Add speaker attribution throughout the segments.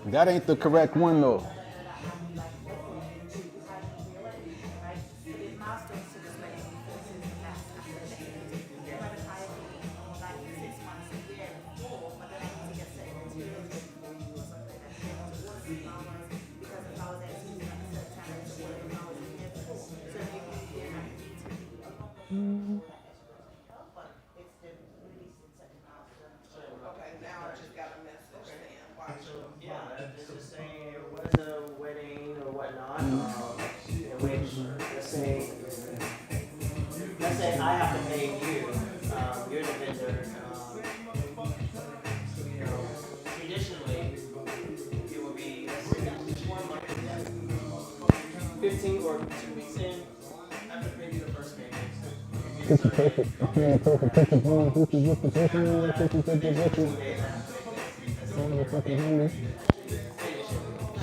Speaker 1: That ain't the correct one though.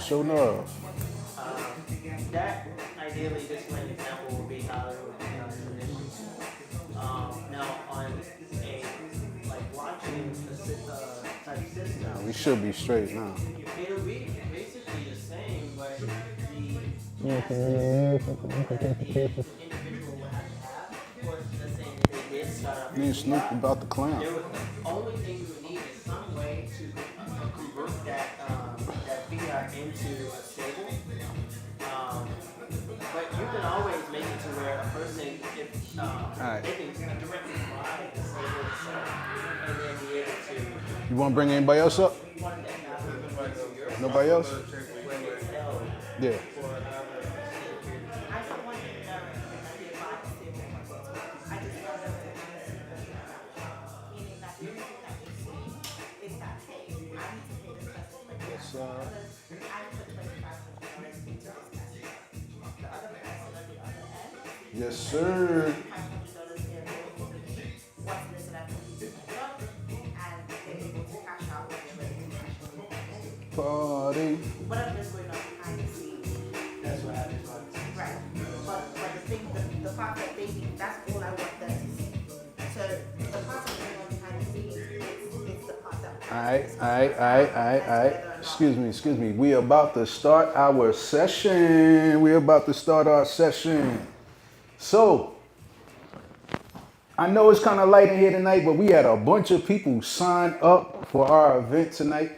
Speaker 1: Show enough. We should be straight now. Me and Snoop about the clown. You want to bring anybody else up? Nobody else? Yeah. Yes, sir. Party. Whatever is going on behind the scenes. That's what happens. Right. But the thing, the fact that they think that's all I want them to see. So the part that's going on behind the scenes is the part that. Alright. Excuse me. We about to start our session. So, I know it's kind of light in here tonight, but we had a bunch of people sign up for our event tonight.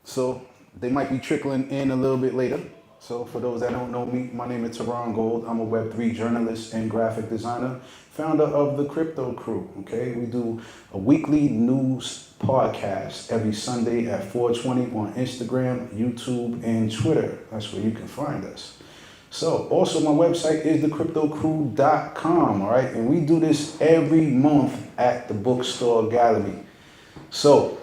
Speaker 1: So they might be trickling in a little bit later. So for those that don't know me, my name is T.Gold. I'm a Web3 journalist and graphic designer, founder of the Crypto Crew. Okay, we do a weekly news podcast every Sunday at 4:20 on Instagram, YouTube, and Twitter. That's where you can find us. So also my website is thecryptocrew.com. All right, and we do this every month at the Bookstore Gallery. So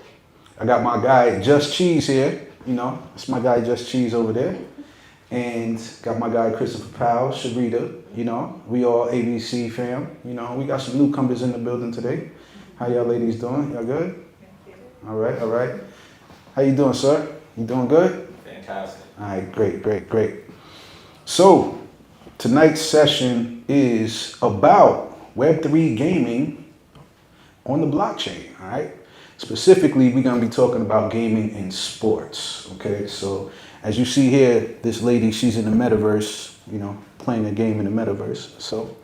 Speaker 1: I got my guy Just Cheese here, it's my guy Just Cheese over there. And got my guy Christopher Powell, Sharita, we all ABC fam, we got some newcomers in the building today. How y'all ladies doing? Y'all good? All right. How you doing, sir? You doing good?
Speaker 2: Fantastic.
Speaker 1: All right, great. So tonight's session is about Web3 gaming on the blockchain, all right? Specifically, we're going to be talking about gaming in sports, okay? So as you see here, this lady, she's in the metaverse, playing a game in the metaverse. So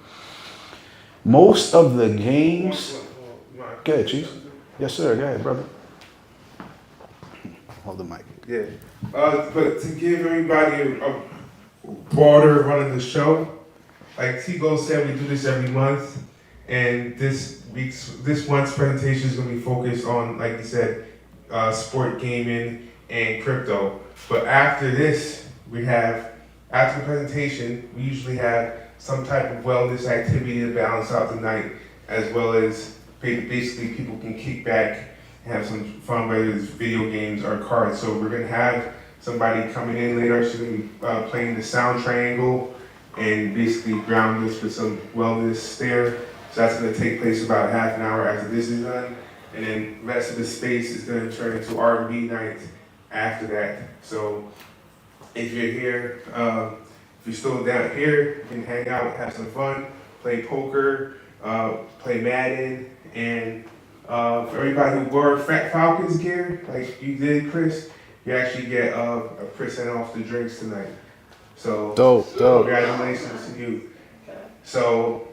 Speaker 1: most of the games... Go ahead, Chief. Yes, sir. Go ahead, brother. Hold the mic.
Speaker 3: Yeah. But to give everybody a broader run of the show, like T.Gold said, we do this every month. And this month's presentation is going to be focused on, like you said, sport gaming and crypto. But after this, after the presentation, we usually have some type of wellness activity to balance out the night, as well as basically people can kick back and have some fun, whether it's video games or cards. So we're going to have somebody coming in later. She's going to be playing the sound triangle and basically ground us with some wellness there. So that's going to take place about half an hour after this is done. And then the rest of the space is going to turn into R&B night after that. So if you're here, if you're still down here, you can hang out, have some fun, play poker, play Madden, and for everybody who wore Falcons gear, like you did, Chris, you actually get a percent off the drinks tonight. So
Speaker 1: Dope.
Speaker 3: congratulations to you. So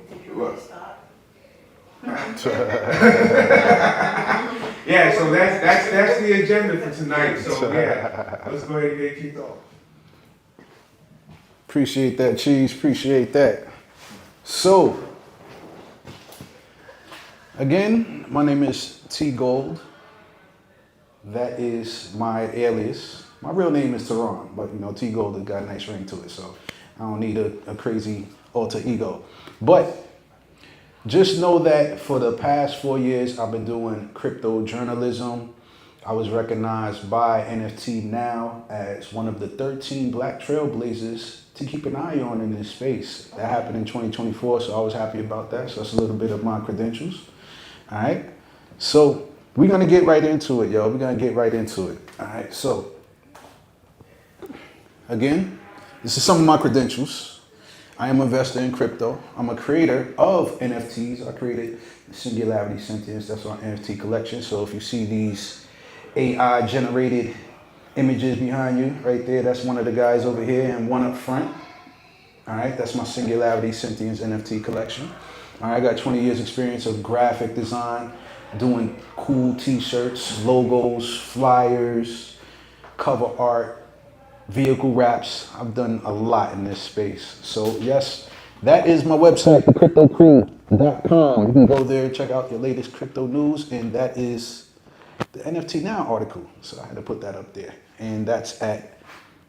Speaker 3: yeah, so that's the agenda for tonight. So yeah, let's go ahead and get kicked off.
Speaker 1: Appreciate that, Cheese. Appreciate that. So, again, my name is T.Gold. That is my alias. My real name is Teron, but you know, T.Gold has got a nice ring to it, so I don't need a crazy alter ego. But just know that for the past 4 years, I've been doing crypto journalism. I was recognized by NFT Now as one of the 13 black trailblazers to keep an eye on in this space. That happened in 2024, so I was happy about that. So that's a little bit of my credentials. All right. So we're going to get right into it, y'all. We're going to get right into it. All right. So again, this is some of my credentials. I am an investor in crypto. I'm a creator of NFTs. I created Singularity Sentience. That's our NFT collection. So if you see these AI generated images behind you right there, that's one of the guys over here and one up front. All right, that's my Singularity Sentience NFT collection. All right, I got 20 years experience of graphic design, doing cool t-shirts, logos, flyers, cover art, vehicle wraps. I've done a lot in this space. So yes, that is my website, thecryptocrew.com. You can go there and check out your latest crypto news, and that is the NFT Now article. So I had to put that up there. And that's at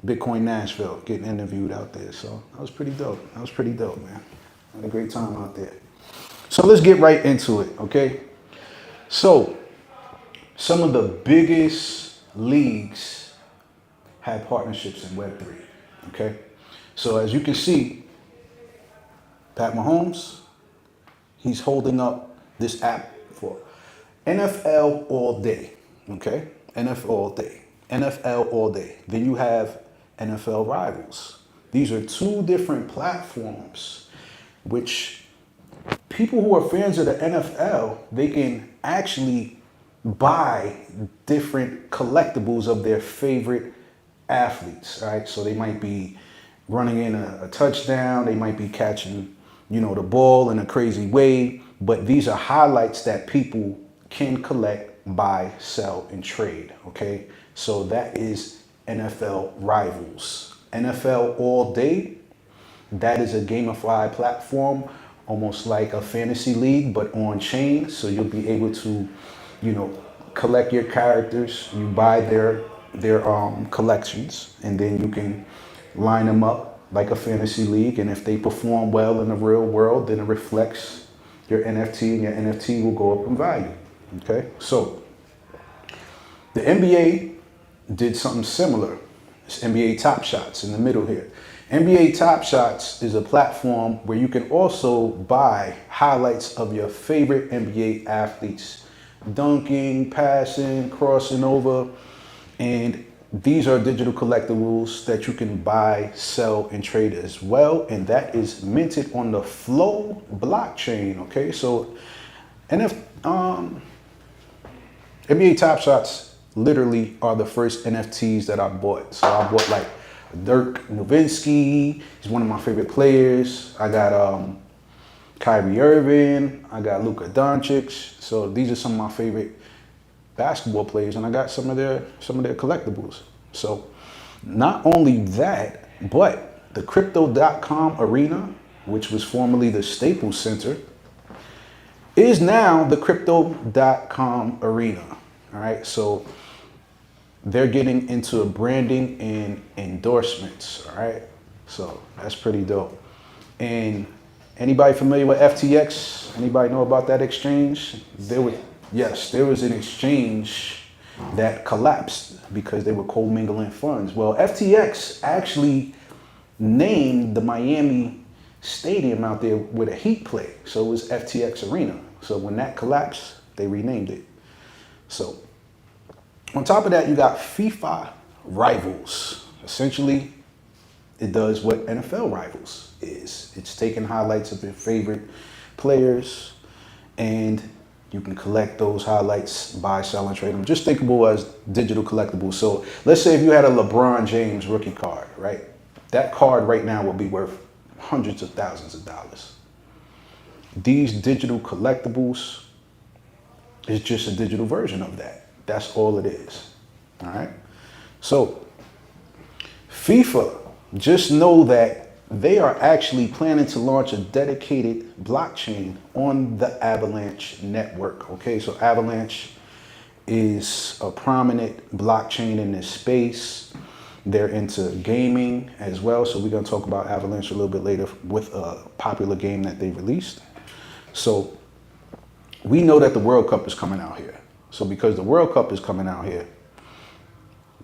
Speaker 1: Bitcoin Nashville, getting interviewed out there. So that was pretty dope. That was pretty dope, man. Had a great time out there. So let's get right into it, okay? So some of the biggest leagues have partnerships in Web3, okay? So as you can see, Pat Mahomes, he's holding up this app for NFL all day, okay? NFL all day. NFL all day. Then you have NFL Rivals. These are two different platforms which people who are fans of the NFL, they can actually buy different collectibles of their favorite athletes, all right? So they might be running in a touchdown, they might be catching, you know, the ball in a crazy way, but these are highlights that people can collect, buy, sell, and trade, okay? So that is NFL Rivals. NFL All Day, that is a gamified platform, almost like a fantasy league, but on chain. So you'll be able to, you know, collect your characters, you buy their collections, and then you can line them up like a fantasy league. And if they perform well in the real world, then it reflects your NFT, and your NFT will go up in value. Okay, so the NBA did something similar. It's NBA Top Shots in the middle here. NBA Top Shots is a platform where you can also buy highlights of your favorite NBA athletes, dunking, passing, crossing over, and these are digital collectibles that you can buy, sell, and trade as well, and that is minted on the Flow blockchain. Okay, so NBA Top Shots literally are the first NFTs that I bought. So I bought like Dirk Nowitzki. He's one of my favorite players. I got Kyrie Irving. I got Luka Doncic. So these are some of my favorite basketball players, and I got some of their collectibles. So not only that, but the Crypto.com Arena, which was formerly the Staples Center, is now the Crypto.com Arena. All right, so they're getting into branding and endorsements. All right, so that's pretty dope. And anybody familiar with FTX? Anybody know about that exchange? There was an exchange that collapsed because they were commingling funds. Well, FTX actually named the Miami stadium out there where the Heat play, so it was FTX Arena. So when that collapsed, they renamed it. So on top of that, you got FIFA Rivals. Essentially, it does what NFL Rivals is. It's taking highlights of your favorite players and You can collect those highlights, buy, sell, and trade them. Just thinkable as digital collectibles. So let's say if you had a LeBron James rookie card, right? That card right now will be worth hundreds of thousands of dollars. These digital collectibles is just a digital version of that. That's all it is. All right. So FIFA, just know that they are actually planning to launch a dedicated blockchain on the Avalanche network. Okay, so Avalanche is a prominent blockchain in this space. They're into gaming as well. So we're going to talk about Avalanche a little bit later with a popular game that they released. So we know that the World Cup is coming out here. So because the World Cup is coming out here,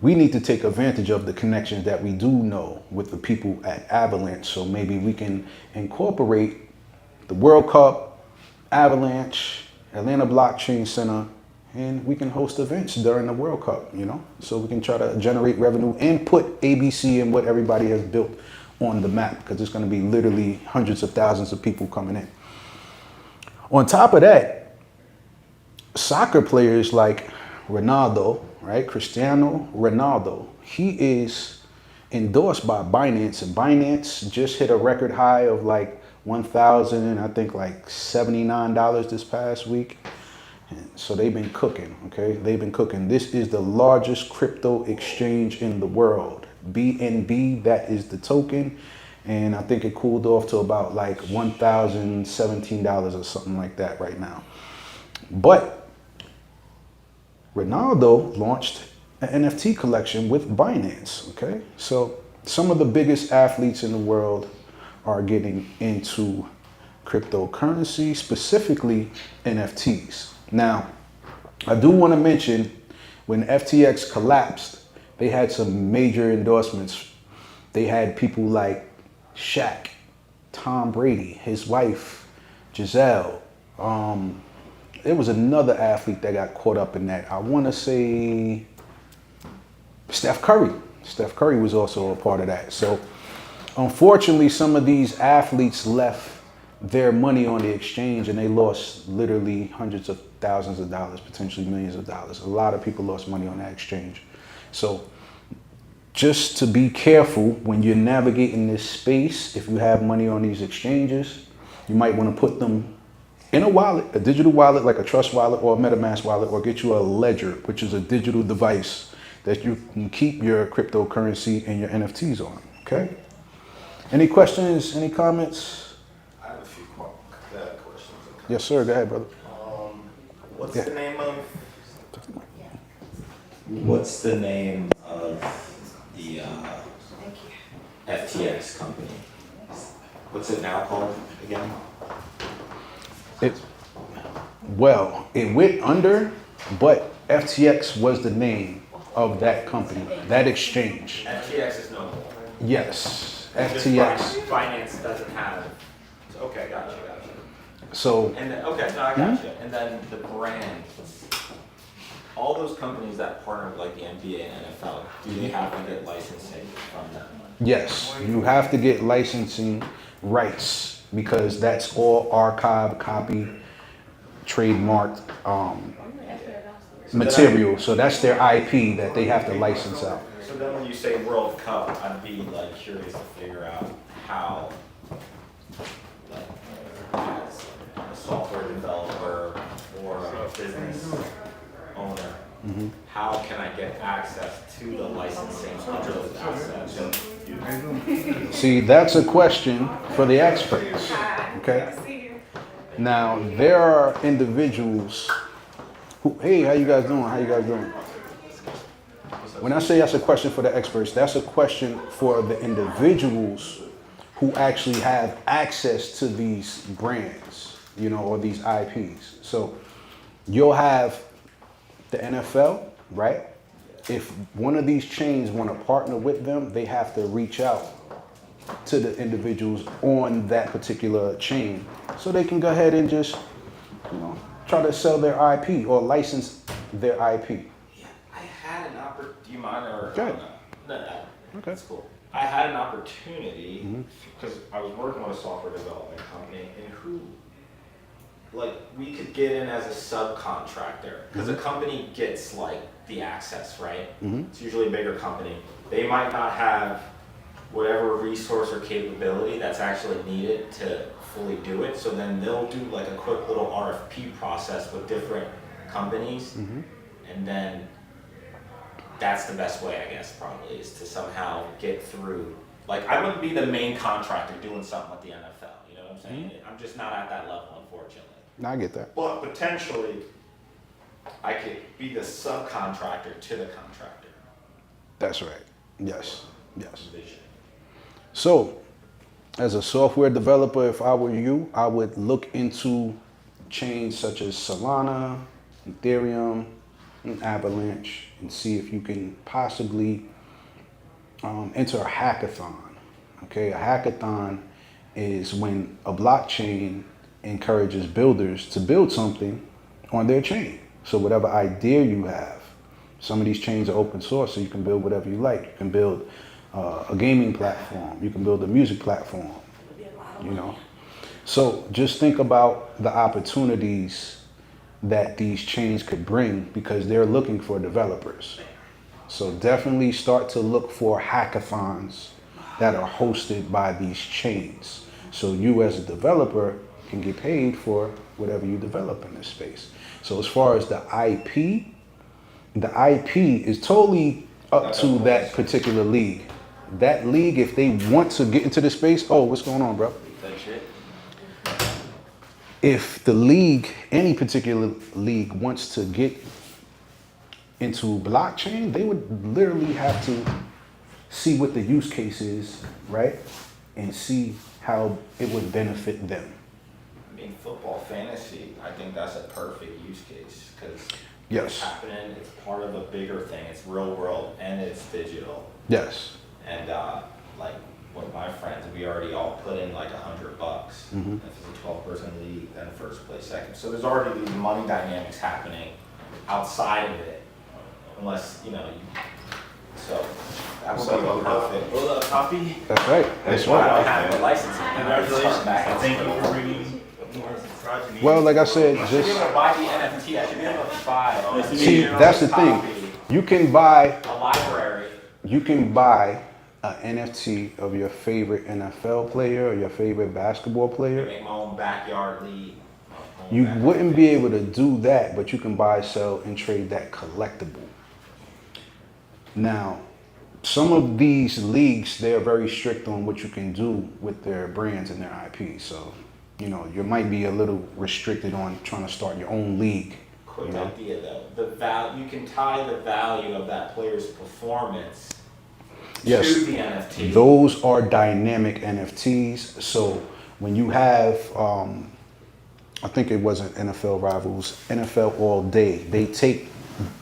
Speaker 1: we need to take advantage of the connections that we do know with the people at Avalanche. So maybe we can incorporate the World Cup, Avalanche, Atlanta Blockchain Center, and we can host events during the World Cup, you know? So we can try to generate revenue and put ABC and what everybody has built on the map, because it's gonna be literally hundreds of thousands of people coming in. On top of that, soccer players like Ronaldo, right? Cristiano Ronaldo, he is endorsed by Binance, and Binance just hit a record high of like $1,000, I think like $79 this past week. And so they've been cooking, okay? They've been cooking. This is the largest crypto exchange in the world. BNB, that is the token. And I think it cooled off to about like $1,017 or something like that right now. But Ronaldo launched an NFT collection with Binance, okay? So some of the biggest athletes in the world are getting into cryptocurrency, specifically NFTs. Now, I do want to mention when FTX collapsed, they had some major endorsements. They had people like Shaq, Tom Brady, his wife, Giselle. There was another athlete that got caught up in that. I want to say Steph Curry. Steph Curry was also a part of that. So unfortunately, some of these athletes left their money on the exchange and they lost literally hundreds of thousands of dollars, potentially millions of dollars. A lot of people lost money on that exchange. So just to be careful when you're navigating this space, if you have money on these exchanges, you might want to put them in a wallet, a digital wallet like a Trust wallet or a MetaMask wallet, or get you a ledger, which is a digital device that you can keep your cryptocurrency and your NFTs on, okay? Any questions, any comments?
Speaker 2: I have a few questions. Okay.
Speaker 1: Yes, sir, go ahead, brother.
Speaker 2: What's the name of the FTX company? What's it now called again?
Speaker 1: It went under, but FTX was the name of that company, that exchange.
Speaker 2: FTX is no more.
Speaker 1: Yes,
Speaker 2: Just
Speaker 1: FTX.
Speaker 2: Finance doesn't have. Okay, gotcha.
Speaker 1: So,
Speaker 2: And then, okay, no, I gotcha. And then the brand. All those companies that partner with like the NBA and NFL, do they have to get licensing from them?
Speaker 1: yes, you have to get licensing rights because that's all archived, copy, trademarked material. So that's their IP that they have to license out.
Speaker 2: So then when you say World Cup, I'd be like curious to figure out how, like, as a software developer or a business owner, how can I get access to the licensing of those assets?
Speaker 1: See, that's a question for the experts, okay? Now, there are individuals who, hey, how you guys doing? How you guys doing? When I say that's a question for the experts, that's a question for the individuals who actually have access to these brands, you know, or these IPs. So you'll have the NFL, right? If one of these chains want to partner with them, they have to reach out to the individuals on that particular chain so they can go ahead and just, you know, try to sell their IP or license their IP.
Speaker 2: Yeah, I had an opportunity. Do you mind or?
Speaker 1: Go ahead.
Speaker 2: No,
Speaker 1: Okay.
Speaker 2: that's cool. I had an opportunity because I was working with a software development company, and who like we could get in as a subcontractor because a company gets like the access, right? It's usually a bigger company. They might not have whatever resource or capability that's actually needed to fully do it. So then they'll do like a quick little RFP process with different companies, and then that's the best way, I guess, probably, is to somehow get through. Like, I wouldn't be the main contractor doing something with the NFL, you know what I'm saying? I'm just not at that level, unfortunately.
Speaker 1: No, I get that.
Speaker 2: But potentially, I could be the subcontractor to the contractor.
Speaker 1: That's right. Yes. Yes.
Speaker 2: Vision.
Speaker 1: So, as a software developer, if I were you, I would look into chains such as Solana, Ethereum, and Avalanche, and see if you can possibly enter a hackathon. Okay, a hackathon is when a blockchain encourages builders to build something on their chain. So whatever idea you have, some of these chains are open source, so you can build whatever you like. You can build a gaming platform. You can build a music platform, you know. So just think about the opportunities that these chains could bring because they're looking for developers. So definitely start to look for hackathons that are hosted by these chains. So you as a developer can get paid for whatever you develop in this space. So as far as the IP is totally up to that particular league. That league, if they want to get into the space, oh, what's going on, bro? If the league, any particular league wants to get into blockchain, they would literally have to see what the use case is, right? And see how it would benefit them.
Speaker 2: I mean, football fantasy, I think that's a perfect use case because
Speaker 1: Yes.
Speaker 2: it's happening, it's part of a bigger thing, it's real world and it's digital.
Speaker 1: Yes.
Speaker 2: And like with my friends, we already all put in like $100. If it's a 12-person league, then first place, second. So there's already these money dynamics happening outside of it, unless so that would be perfect.
Speaker 4: Well, copy.
Speaker 1: That's right. That's
Speaker 2: I
Speaker 1: right.
Speaker 2: don't have a license.
Speaker 4: Congratulations. Thank you for bringing more progeny.
Speaker 1: Well, like I said,
Speaker 2: I should be
Speaker 1: just
Speaker 2: able to buy the NFT. I should be able to buy
Speaker 1: see, that's the thing. You can buy
Speaker 2: a library.
Speaker 1: an NFT of your favorite NFL player or your favorite basketball player.
Speaker 2: Make my own backyard league.
Speaker 1: You wouldn't be able to do that, but you can buy, sell, and trade that collectible. Now, some of these leagues, they're very strict on what you can do with their brands and their IP. So, you might be a little restricted on trying to start your own league.
Speaker 2: Quick idea though, you can tie the value of that player's performance
Speaker 1: Yes,
Speaker 2: to the NFT.
Speaker 1: those are dynamic NFTs. So when you have, I think it wasn't NFL Rivals, NFL All Day, they take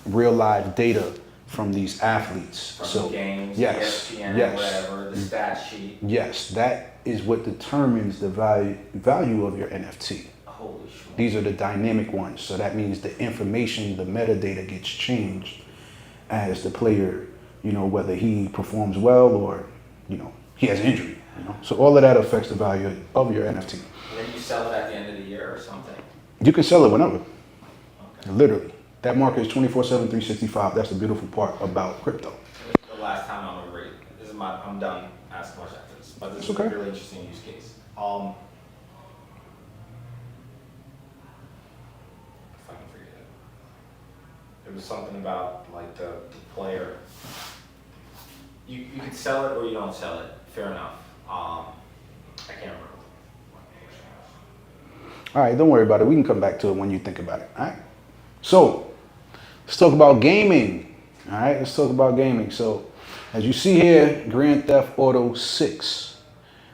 Speaker 1: real live data from these athletes.
Speaker 2: From
Speaker 1: So
Speaker 2: the games,
Speaker 1: yes,
Speaker 2: ESPN,
Speaker 1: yes,
Speaker 2: whatever, the stat sheet.
Speaker 1: yes, that is what determines the value of your NFT.
Speaker 2: Holy shit.
Speaker 1: These are the dynamic ones. So that means the information, the metadata gets changed as the player, whether he performs well or, he has injury. So all of that affects the value of your NFT.
Speaker 2: And then you sell it at the end of the year or something.
Speaker 1: You can sell it whenever,
Speaker 2: Okay.
Speaker 1: literally. That market is 24/7, 365. That's the beautiful part about crypto.
Speaker 2: The last time I'm gonna read. I'm done asking questions after this, but this
Speaker 1: It's
Speaker 2: is
Speaker 1: okay.
Speaker 2: a really interesting use case. If I can forget it. It was something about like the player. You can sell it or you don't sell it. Fair enough. I can't remember.
Speaker 1: All right, don't worry about it. We can come back to it when you think about it. All right. So let's talk about gaming. All right, let's talk about gaming. So as you see here, Grand Theft Auto 6.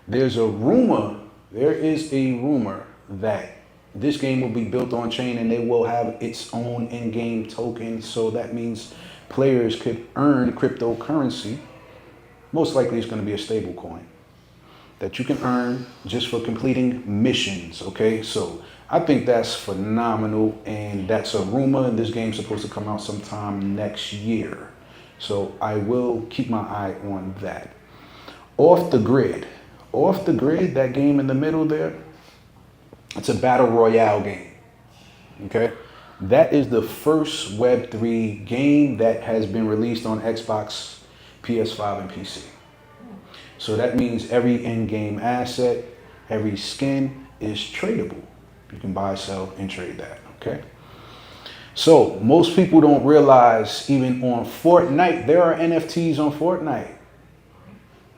Speaker 1: There is a rumor that this game will be built on chain and they will have its own in-game token. So that means players could earn cryptocurrency. Most likely it's going to be a stable coin that you can earn just for completing missions, okay? So I think that's phenomenal, and that's a rumor, and this game's supposed to come out sometime next year. So I will keep my eye on that. Off the Grid, that game in the middle there, it's a battle royale game. Okay, that is the first Web3 game that has been released on Xbox, PS5, and PC. So that means every in-game asset, every skin is tradable. You can buy, sell, and trade that. Okay. So most people don't realize even on Fortnite, there are NFTs on Fortnite.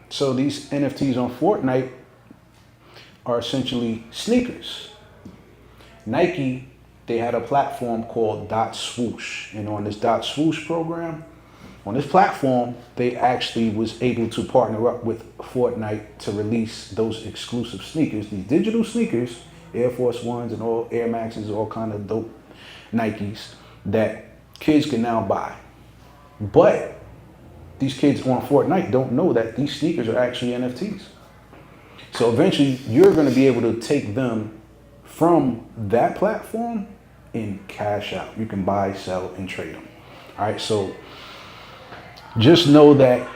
Speaker 1: So these NFTs on Fortnite are essentially sneakers. Nike, they had a platform called Dot Swoosh. And on this Dot Swoosh program, on this platform, they actually was able to partner up with Fortnite to release those exclusive sneakers, these digital sneakers, Air Force Ones and all Air Maxes, all kind of dope Nikes that kids can now buy. But these kids on Fortnite don't know that these sneakers are actually NFTs. So eventually you're going to be able to take them from that platform and cash out. You can buy, sell, and trade them. All right, so just know that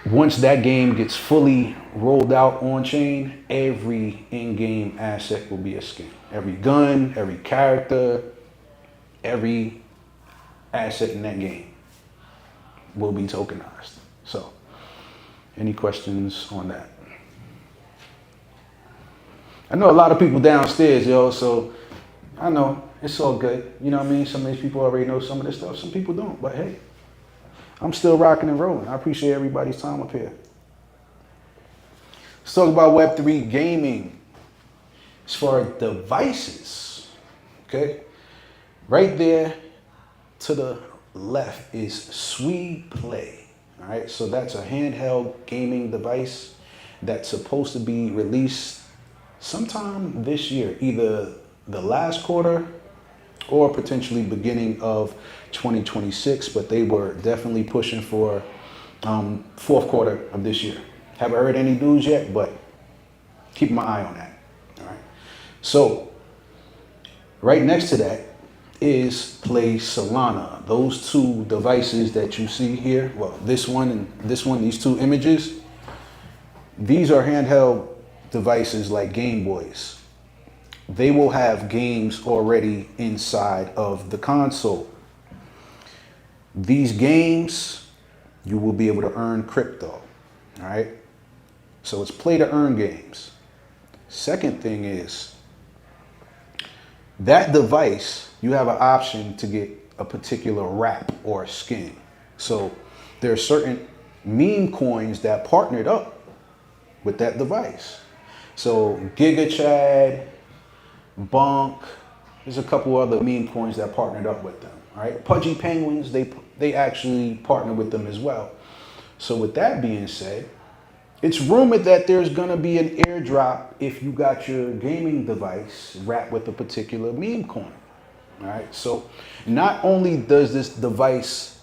Speaker 1: once that game gets fully rolled out on chain, every in-game asset will be a skin. Every gun, every character, every asset in that game will be tokenized. So, any questions on that? I know a lot of people downstairs, yo, so I know it's all good. You know what I mean? Some of these people already know some of this stuff. Some people don't, but hey, I'm still rocking and rolling. I appreciate everybody's time up here. Let's talk about Web3 gaming. As far as devices, okay? Right there to the left is Swede Play. All right, so that's a handheld gaming device that's supposed to be released sometime this year, either the last quarter or potentially beginning of 2026, but they were definitely pushing for fourth quarter of this year. Haven't heard any news yet, but keep my eye on that. All right. So right next to that is Play Solana. Those two devices that you see here, well, this one and this one, these two images, these are handheld devices like Game Boys. They will have games already inside of the console. These games, you will be able to earn crypto, all right? So it's play to earn games. Second thing is, that device, you have an option to get a particular wrap or skin. So there are certain meme coins that partnered up with that device. So Giga Chad, Bonk, there's a couple other meme coins that partnered up with them. All right, Pudgy Penguins, they actually partnered with them as well. So with that being said, it's rumored that there's gonna be an airdrop if you got your gaming device wrapped with a particular meme coin. All right, so not only does this device,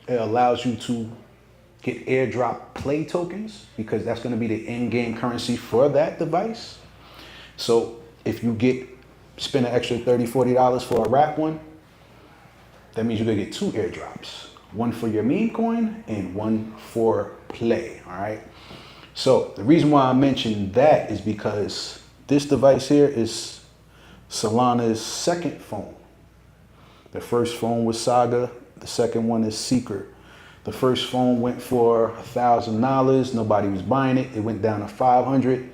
Speaker 1: it allows you to get airdrop play tokens because that's gonna be the in-game currency for that device. So if you spend an extra $30, $40 for a wrap one, that means you're gonna get two airdrops. One for your meme coin and one for play, all right? So the reason why I mentioned that is because this device here is Solana's second phone. The first phone was Saga, the second one is Seeker. The first phone went for $1,000, nobody was buying it. It went down to 500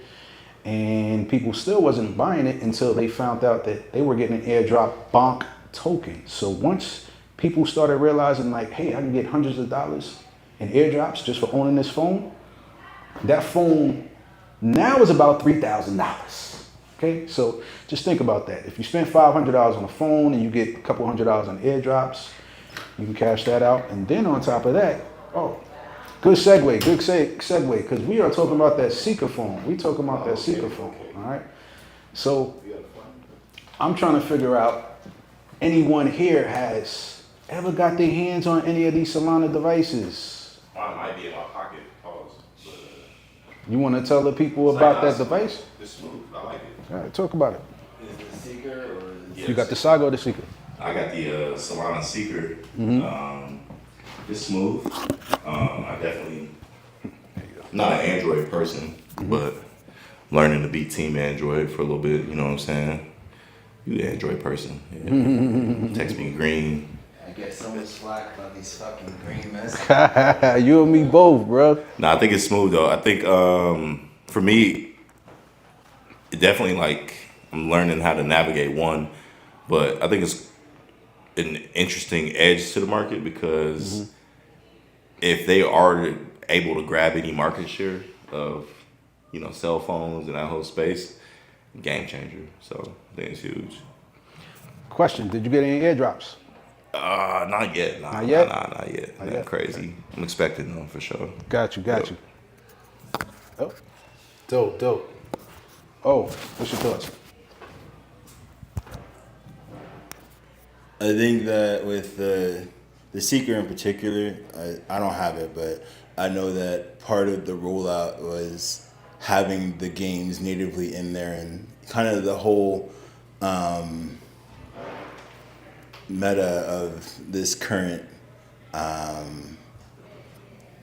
Speaker 1: and people still wasn't buying it until they found out that they were getting an airdrop bonk token. So once people started realizing like, hey, I can get hundreds of dollars in airdrops just for owning this phone, that phone now is about $3,000. Okay, so just think about that. If you spend $500 on a phone and you get a couple $100 on airdrops, you can cash that out. And then on top of that, oh, good segue, because we are talking about that Seeker phone. We talking about that Seeker phone, all right? So I'm trying to figure out, anyone here has ever got their hands on any of these Solana devices?
Speaker 4: Mine might be in my pocket. Pause.
Speaker 1: You want to tell the people about that device?
Speaker 4: It's smooth. I like it.
Speaker 1: All right, talk about it.
Speaker 2: Is it Seeker or is
Speaker 4: Yes.
Speaker 1: You got the Saga or the Seeker?
Speaker 4: I got the Solana Seeker. It's smooth. I definitely not an Android person, but learning to be Team Android for a little bit. You know what I'm saying? You an Android person. Yeah. Text me green.
Speaker 5: I get so much slack about these fucking green messages.
Speaker 1: You and me both, bro.
Speaker 4: No, I think it's smooth though. I think for me, it definitely like I'm learning how to navigate one, but I think it's an interesting edge to the market because if they are able to grab any market share of cell phones and that whole space, game changer. So I think it's huge.
Speaker 1: Question: did you get any airdrops?
Speaker 4: Not yet. Nah,
Speaker 1: Not yet?
Speaker 4: Not yet.
Speaker 1: Not
Speaker 4: Not
Speaker 1: yet?
Speaker 4: crazy. I'm expecting them for sure.
Speaker 1: Got you.
Speaker 4: Yep.
Speaker 1: Oh, dope. Oh, what's your thoughts?
Speaker 5: I think that with the Seeker in particular, I don't have it, but I know that part of the rollout was having the games natively in there and kind of the whole meta of this current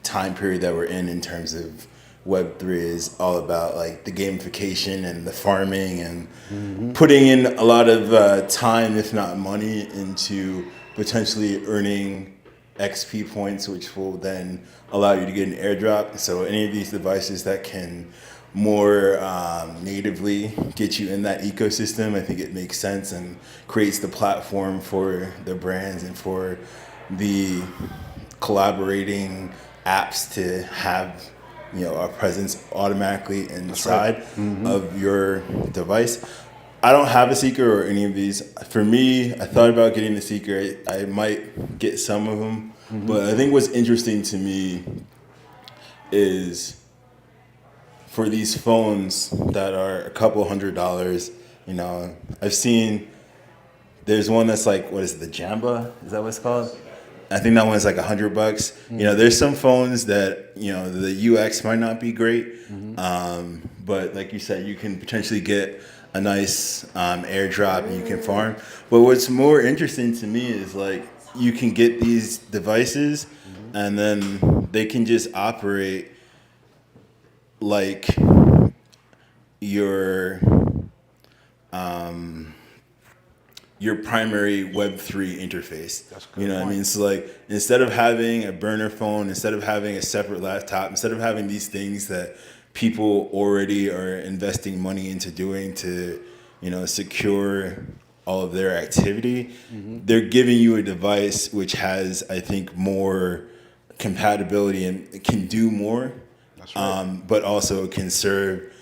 Speaker 5: time period that we're in terms of Web3 is all about like the gamification and the farming and putting in a lot of time, if not money, into potentially earning XP points, which will then allow you to get an airdrop. So any of these devices that can more natively get you in that ecosystem, I think it makes sense and creates the platform for the brands and for the collaborating apps to have a presence automatically inside of your device. I don't have a Seeker or any of these. For me, I thought about getting the Seeker. I might get some of them, but I think what's interesting to me is for these phones that are a couple $100s, I've seen there's one that's like, what is it, the Jamba? Is that what it's called? I think that one's like $100. There's some phones that, the UX might not be great. But like you said, you can potentially get a nice airdrop and you can farm. But what's more interesting to me is like, you can get these devices and then they can just operate like your primary Web3 interface. That's good. You know what I mean? So like, instead of having a burner phone, instead of having a separate laptop, instead of having these things that people already are investing money into doing to, secure all of their activity, they're giving you a device which has, I think, more compatibility and can do more. That's right. But also can serve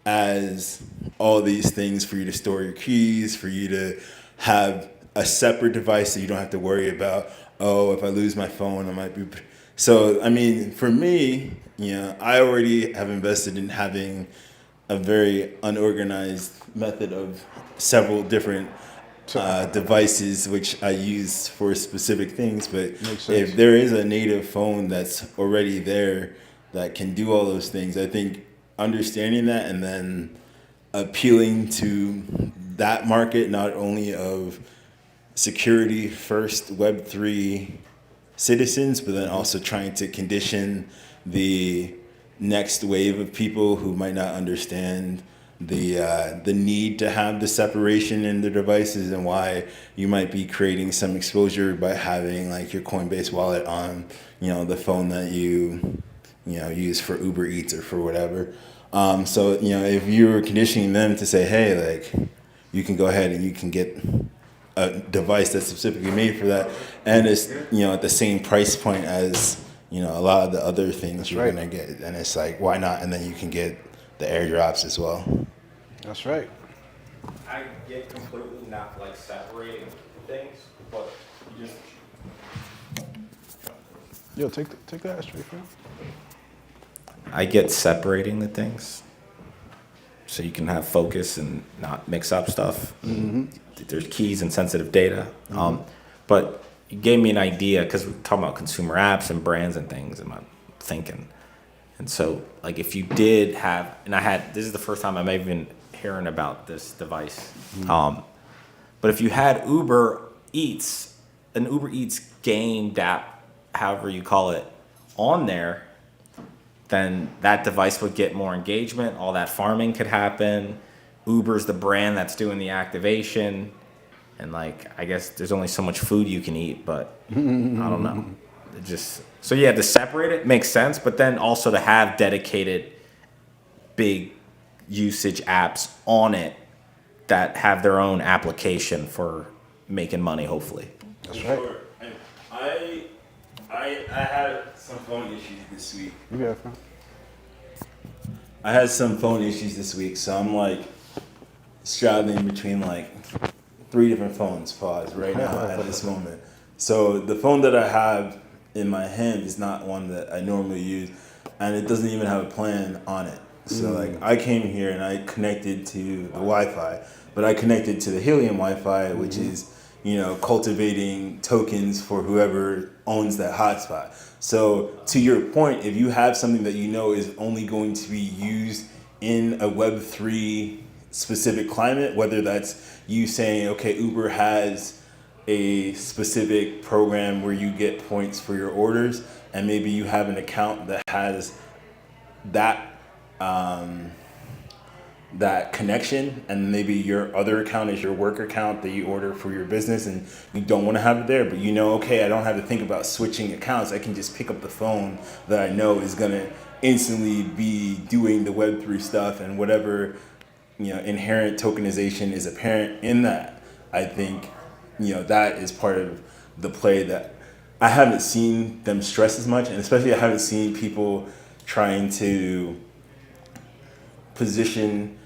Speaker 5: as all these things for you to store your keys, for you to have a separate device so you don't have to worry about, if I lose my phone, I might be. So, I mean, for me, I already have invested in having a very unorganized method of several different devices which I use for specific things. But if there is a native phone that's already there that can do all those things, I think understanding that and then appealing to that market, not only of security first Web3 citizens, but then also trying to condition the next wave of people who might not understand the need to have the separation in their devices and why you might be creating some exposure by having like your Coinbase wallet on the phone that you use for Uber Eats or for whatever. So if you're conditioning them to say, hey, like, you can go ahead and you can get a device that's specifically made for that, and it's at the same price point as a lot of the other things you're gonna get, and it's like, why not? And then you can get the airdrops as well.
Speaker 1: That's right.
Speaker 2: I get completely not like separating things, but you just
Speaker 1: take that straight from.
Speaker 2: I get separating the things so you can have focus and not mix up stuff. There's keys and sensitive data. But you gave me an idea because we're talking about consumer apps and brands and things and my thinking. And so like if you did have, and this is the first time I'm even hearing about this device. But if you had Uber Eats, an Uber Eats gamed app, however you call it, on there, then that device would get more engagement. All that farming could happen.
Speaker 6: Uber's the brand that's doing the activation, and like I guess there's only so much food you can eat, but I don't know. It just so yeah, to separate it makes sense, but then also to have dedicated big usage apps on it that have their own application for making money, hopefully.
Speaker 1: That's right.
Speaker 5: Sure. I had some phone issues this week.
Speaker 1: Yeah, fam.
Speaker 5: I had some phone issues this week, so I'm like straddling between like 3 different phones, pause, right now at this moment. So the phone that I have in my hand is not one that I normally use, and it doesn't even have a plan on it. So like I came here and I connected to the Wi-Fi, but I connected to the Helium Wi-Fi, which is, you know, cultivating tokens for whoever owns that hotspot. So to your point, if you have something that you know is only going to be used in a Web3 specific climate, whether that's you saying, okay, Uber has a specific program where you get points for your orders, and maybe you have an account that has that that connection, and maybe your other account is your work account that you order for your business, and you don't want to have it there, but you know, okay, I don't have to think about switching accounts. I can just pick up the phone that I know is going to instantly be doing the Web3 stuff, and whatever, you know, inherent tokenization is apparent in that. I think, you know, that is part of the play that I haven't seen them stress as much, and especially I haven't seen people trying to position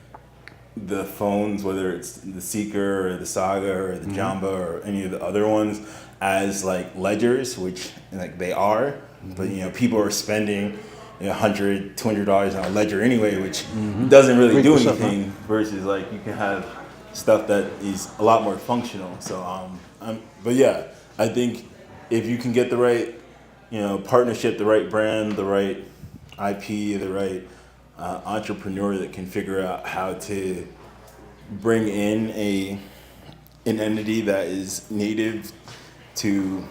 Speaker 5: the phones, whether it's the Seeker or the Saga or the Jamba or any of the other ones, as like ledgers, which like they are, but you know, people are spending $100, $200 on a ledger anyway, which doesn't really do anything, versus like you can have stuff that is a lot more functional. So but yeah, I think if you can get the right, you know, partnership, the right brand, the right IP, the right entrepreneur that can figure out how to bring in an entity that is native to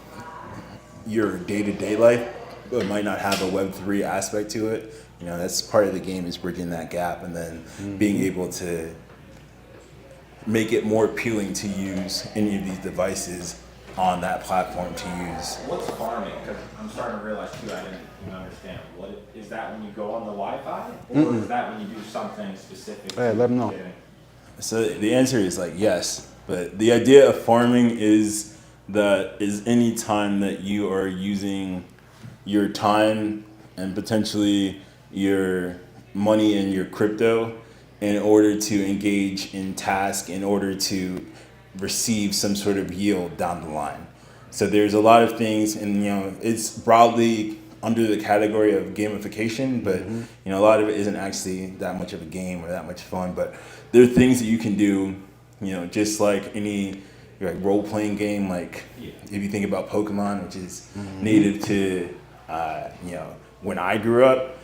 Speaker 5: your day-to-day life, but might not have a Web3 aspect to it. You know, that's part of the game, is bridging that gap, and then being able to make it more appealing to use any of these devices on that platform to use.
Speaker 2: What's farming? Because I'm starting to realize too, I didn't even understand. Is that when you go on the Wi-Fi, or is that when you do something specific?
Speaker 1: Hey, let them know.
Speaker 5: So the answer is like yes, but the idea of farming is any time that you are using your time and potentially your money and your crypto in order to engage in task, in order to receive some sort of yield down the line. So there's a lot of things, and you know, it's broadly under the category of gamification, but you know, a lot of it isn't actually that much of a game or that much fun. But there are things that you can do, you know, just like any like role-playing game. Like if you think about Pokemon, which is native to you know, when I grew up,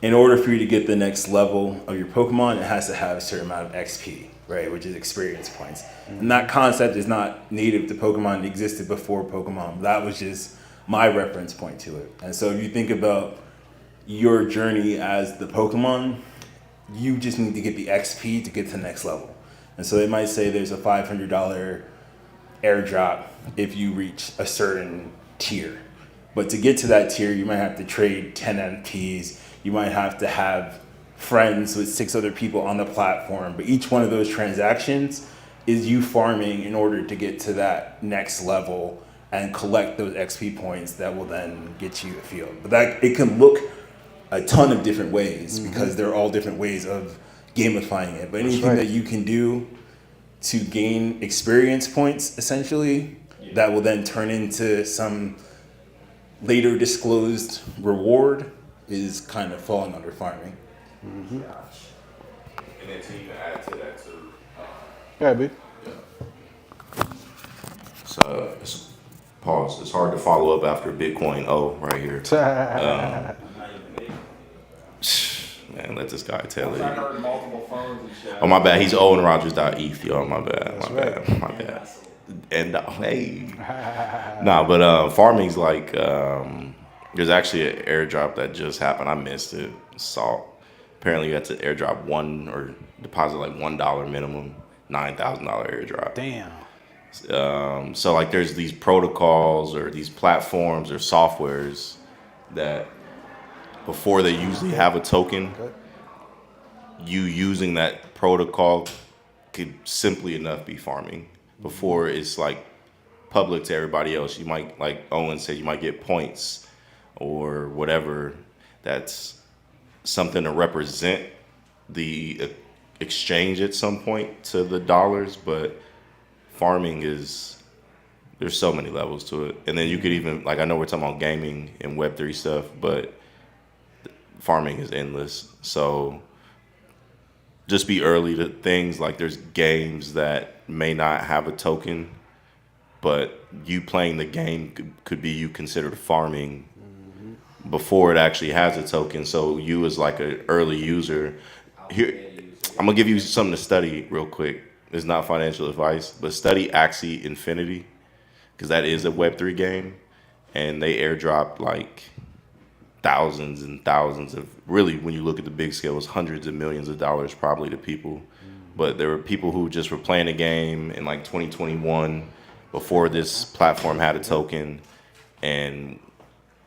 Speaker 5: in order for you to get the next level of your Pokemon, it has to have a certain amount of XP, right, which is experience points. And that concept is not native to Pokemon. It existed before Pokemon. That was just my reference point to it. And so if you think about your journey as the Pokemon, you just need to get the XP to get to the next level. And so they might say there's a $500 airdrop if you reach a certain tier. But to get to that tier, you might have to trade 10 NFTs. You might have to have friends with 6 other people on the platform. But each one of those transactions is you farming in order to get to that next level and collect those XP points that will then get you a field. But that it can look a ton of different ways, because they're all different ways of gamifying it. But anything that you can do to gain experience points, essentially, that will then turn into some later disclosed reward, is kind of falling under farming.
Speaker 4: And then to even add to that too.
Speaker 1: Yeah, B.
Speaker 4: So pause. It's hard to follow up after Bitcoin O right here. Man, let this guy tell it.
Speaker 2: I heard multiple phones and shit.
Speaker 4: Oh my bad. He's Owen Rogers.eth, y'all. My bad. My bad. And hey, nah, but farming's like there's actually an airdrop that just happened. I missed it. Salt. apparently you have to airdrop one or deposit like $1 minimum, $9,000 airdrop.
Speaker 1: Damn.
Speaker 4: So like there's these protocols or these platforms or softwares that before they usually have a token, you using that protocol could simply enough be farming. Before it's like public to everybody else. You might, like Owen said, you might get points or whatever. That's something to represent the exchange at some point to the dollars, but farming is, there's so many levels to it. And then you could even, like, I know we're talking about gaming and Web3 stuff, but farming is endless. So just be early to things like there's games that may not have a token, but you playing the game could be you considered farming before it actually has a token. So you as like an early user, here, I'm gonna give you something to study real quick. It's not financial advice, but study Axie Infinity, because that is a Web3 game, and they airdropped like thousands and thousands of, really, when you look at the big scale, it's hundreds of millions of dollars probably to people. But there were people who just were playing a game in like 2021 before this platform had a token, and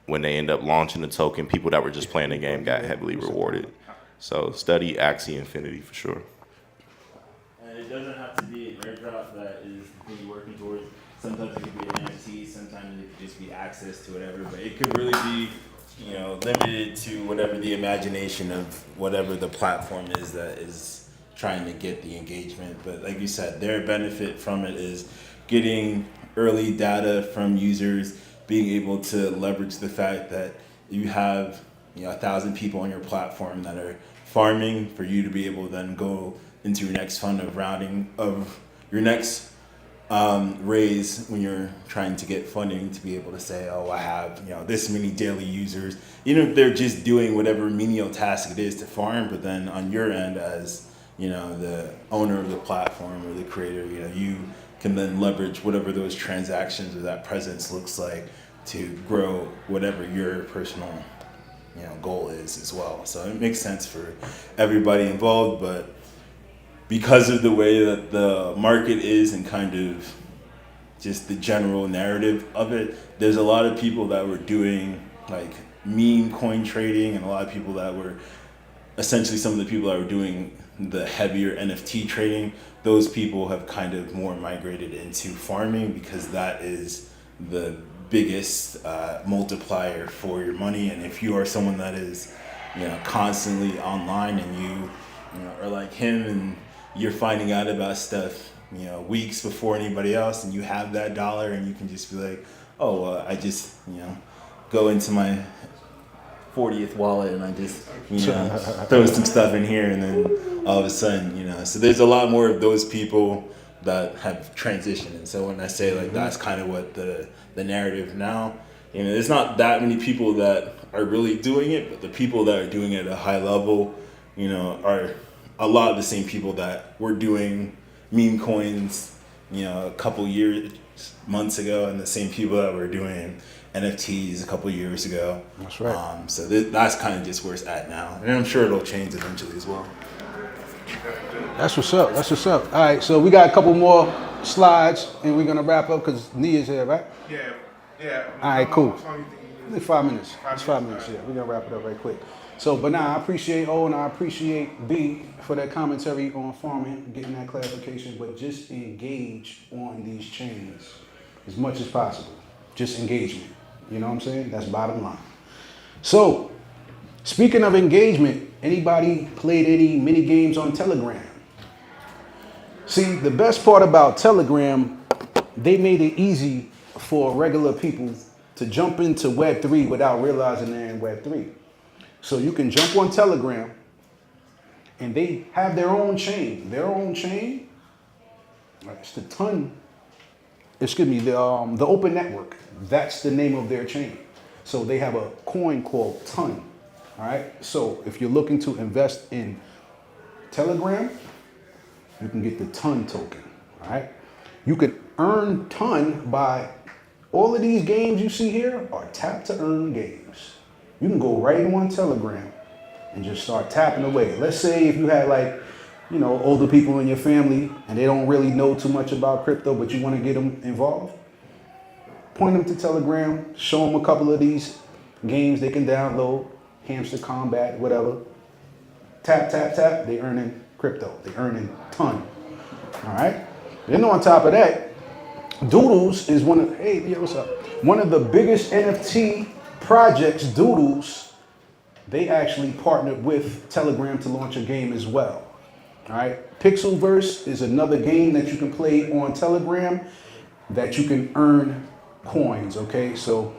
Speaker 4: when they end up launching the token, people that were just playing the game got heavily rewarded. So study Axie Infinity for sure.
Speaker 5: And it doesn't have to be an airdrop that is the thing you're working towards. Sometimes it could be an NFT, sometimes it could just be access to whatever, but it could really be, you know, limited to whatever the imagination of whatever the platform is that is trying to get the engagement. But like you said, their benefit from it is getting early data from users, being able to leverage the fact that you have, you know, 1,000 people on your platform that are farming for you to be able to then go into your next fund of rounding of your next raise when you're trying to get funding, to be able to say, oh, I have, you know, this many daily users, even if they're just doing whatever menial task it is to farm. But then on your end, as you know, the owner of the platform or the creator, you know, you can then leverage whatever those transactions or that presence looks like to grow whatever your personal, you know, goal is as well. So it makes sense for everybody involved, but because of the way that the market is and kind of just the general narrative of it, there's a lot of people that were doing like meme coin trading, and a lot of people that were essentially some of the people that were doing the heavier NFT trading. Those people have kind of more migrated into farming, because that is the biggest multiplier for your money. And if you are someone that is, you know, constantly online, and you know, are like him, and you're finding out about stuff, you know, weeks before anybody else, and you have that dollar, and you can just be like, oh, I just, you know, go into my 40th wallet and I just, you know, throw some stuff in here, and then all of a sudden, you know. So there's a lot more of those people that have transitioned. And so when I say like that's kind of what the narrative now, you know, there's not that many people that are really doing it, but the people that are doing it at a high level, you know, are a lot of the same people that were doing meme coins, you know, a couple years, months ago, and the same people that were doing NFTs a couple years ago.
Speaker 1: That's right.
Speaker 5: So that's kind of just where it's at now, and I'm sure it'll change eventually as well.
Speaker 1: That's what's up. That's what's up. All right, so we got a couple more slides, and we're gonna wrap up because Nia's here, right?
Speaker 3: Yeah.
Speaker 1: All right, cool.
Speaker 3: How long you think you need?
Speaker 1: It's 5 minutes. It's 5
Speaker 3: minutes,
Speaker 1: minutes. Yeah, we're gonna wrap it up very quick. So, but now I appreciate O and I appreciate B for that commentary on farming, getting that clarification. But just engage on these chains as much as possible. Just engagement. You know what I'm saying? That's bottom line. So, speaking of engagement, anybody played any mini games on Telegram? See, the best part about Telegram, they made it easy for regular people to jump into Web3 without realizing they're in Web3. So you can jump on Telegram, and they have their own chain. Their own chain, it's the the Open Network. That's the name of their chain. So they have a coin called Ton. All right. So if you're looking to invest in Telegram, you can get the Ton token. All right. You can earn Ton by all of these games you see here are tap to earn games. You can go right on Telegram and just start tapping away. Let's say if you had like, you know, older people in your family and they don't really know too much about crypto, but you want to get them involved, point them to Telegram, show them a couple of these games they can download, Hamster Combat, whatever. Tap, tap, tap, they earning crypto. They earning ton. All right? Then on top of that, Doodles is one of, hey, yeah, what's up? One of the biggest NFT projects, Doodles, they actually partnered with Telegram to launch a game as well. All right? Pixelverse is another game that you can play on Telegram that you can earn coins, okay? So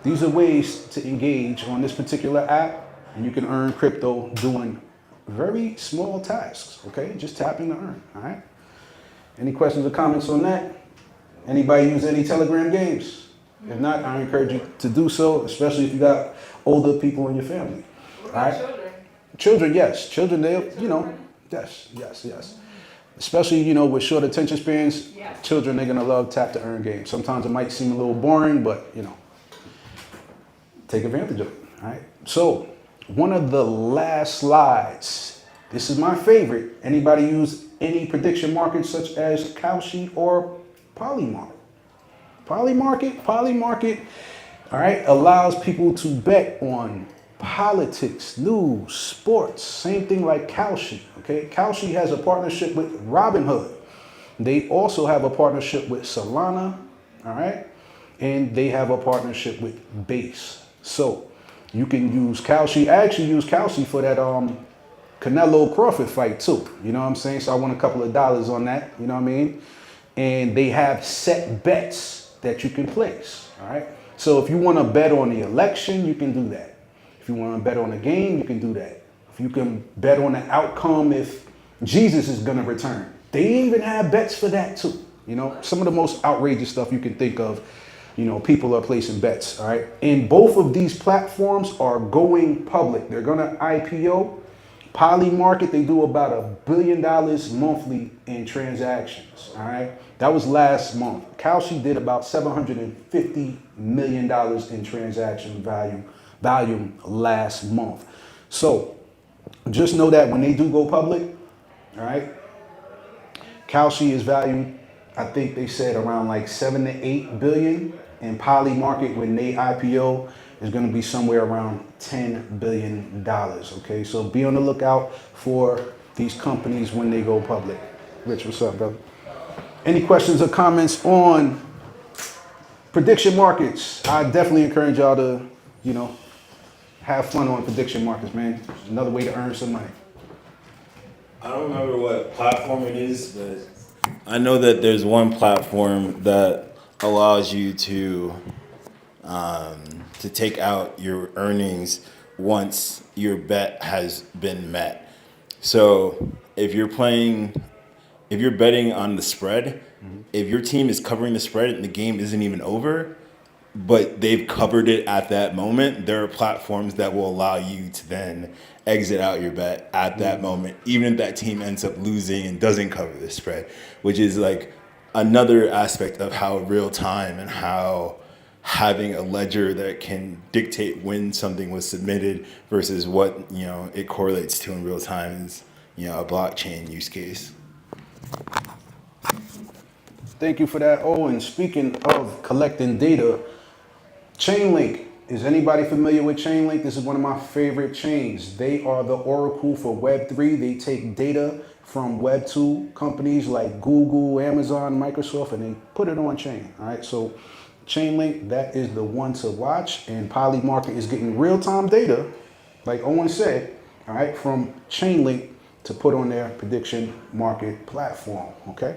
Speaker 1: these are ways to engage on this particular app, and you can earn crypto doing very small tasks, okay? Just tapping to earn, all right? Any questions or comments on that? Anybody use any Telegram games? If not, I encourage you to do so, especially if you got older people in your family, all right? Children, yes. Children, they, you know, yes. Especially, you know, with short attention spans, children, they're gonna love tap to earn games. Sometimes it might seem a little boring, but, you know, take advantage of it, all right? So, one of the last slides, this is my favorite. Anybody use any prediction markets such as Kalshi or Polymarket? Polymarket, all right, allows people to bet on politics, news, sports, same thing like Kalshi, okay? Kalshi has a partnership with Robinhood. They also have a partnership with Solana, all right? And they have a partnership with Base. So you can use Kalshi. I actually use Kalshi for that Canelo Crawford fight too. You know what I'm saying? So I won a couple of dollars on that, you know what I mean? And they have set bets that you can place, all right? So if you want to bet on the election, you can do that. If you want to bet on a game, you can do that. If you can bet on the outcome if Jesus is going to return. They even have bets for that too. You know, some of the most outrageous stuff you can think of, you know, people are placing bets, all right? And both of these platforms are going public. They're going to IPO. Polymarket, they do about $1 billion monthly in transactions, all right? That was last month. Kalshi did about $750 million in transaction volume last month. So just know that when they do go public, all right, Kalshi is valued, I think they said around like 7 to 8 billion, and Polymarket when they IPO is going to be somewhere around $10 billion, okay? So be on the lookout for these companies when they go public. Rich, what's up, brother? Any questions or comments on prediction markets? I definitely encourage y'all to, you know, have fun on prediction markets, man. It's another way to earn some money.
Speaker 5: I don't remember what platform it is, but I know that there's one platform that allows you to take out your earnings once your bet has been met. So if you're betting on the spread, if your team is covering the spread and the game isn't even over, but they've covered it at that moment, there are platforms that will allow you to then exit out your bet at that moment, even if that team ends up losing and doesn't cover the spread, which is like another aspect of how real time and how having a ledger that can dictate when something was submitted versus what, you know, it correlates to in real time is, you know, a blockchain use case.
Speaker 1: Thank you for that. Oh, and speaking of collecting data, Chainlink. Is anybody familiar with Chainlink? This is one of my favorite chains. They are the oracle for Web3. They take data from Web2 companies like Google, Amazon, Microsoft, and they put it on chain. All right, so Chainlink, that is the one to watch. And Polymarket is getting real-time data, like Owen said, all right, from Chainlink to put on their prediction market platform, okay?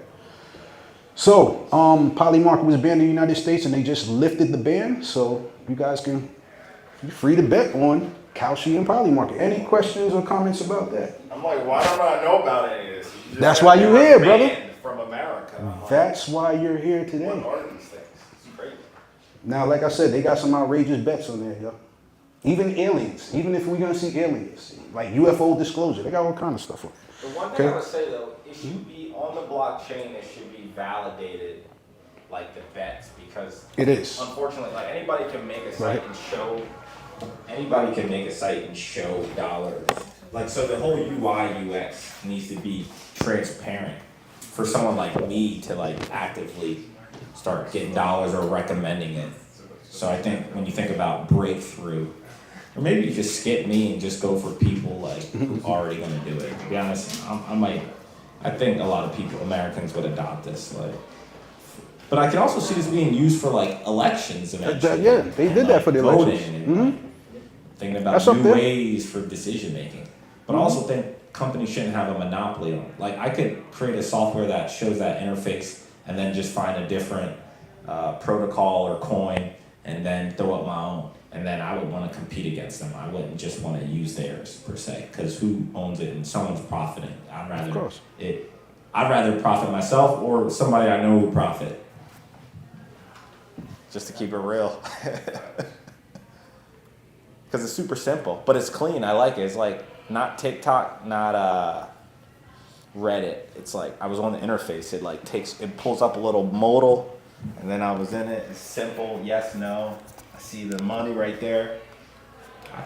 Speaker 1: So, Polymarket was banned in the United States and they just lifted the ban. So you guys can be free to bet on Kalshi and Polymarket. Any questions or comments about that?
Speaker 2: I'm like, why don't I know about any of this? You just
Speaker 1: That's
Speaker 2: said
Speaker 1: why
Speaker 2: they
Speaker 1: you're
Speaker 2: were
Speaker 1: here, brother.
Speaker 2: banned from America. I'm like,
Speaker 1: That's why you're here today.
Speaker 2: what are these things? It's crazy.
Speaker 1: Now, like I said, they got some outrageous bets on there, yo. Even aliens, even if we're gonna see aliens, like UFO disclosure, they got all kind of stuff on it.
Speaker 2: The one thing I would say though, it should be on the blockchain. It should be validated, like the bets, because
Speaker 1: It is.
Speaker 2: unfortunately, like anybody can make a site
Speaker 1: Right.
Speaker 2: and show
Speaker 6: anybody can make a site and show dollars. Like, so the whole UI UX needs to be transparent for someone like me to like actively start getting dollars or recommending it. So I think when you think about breakthrough, or maybe you just skip me and just go for people like who already gonna do it. To be honest, I think a lot of people, Americans, would adopt this. Like, but I can also see this being used for like elections eventually.
Speaker 1: Yeah, they did that for the
Speaker 6: voting
Speaker 1: elections.
Speaker 6: and like, thinking about
Speaker 1: That's
Speaker 6: new
Speaker 1: up there.
Speaker 6: ways for decision making. But I also think companies shouldn't have a monopoly on it. Like, I could create a software that shows that interface and then just find a different protocol or coin and then throw up my own. And then I would want to compete against them. I wouldn't just want to use theirs per se, because who owns it and someone's profiting.
Speaker 1: Of course.
Speaker 6: I'd rather profit myself or somebody I know who profit. Just to keep it real. Because it's super simple, but it's clean. I like it. It's like not TikTok, not Reddit. It's like I was on the interface. It pulls up a little modal, and then I was in it. It's simple. Yes, no. I see the money right there. I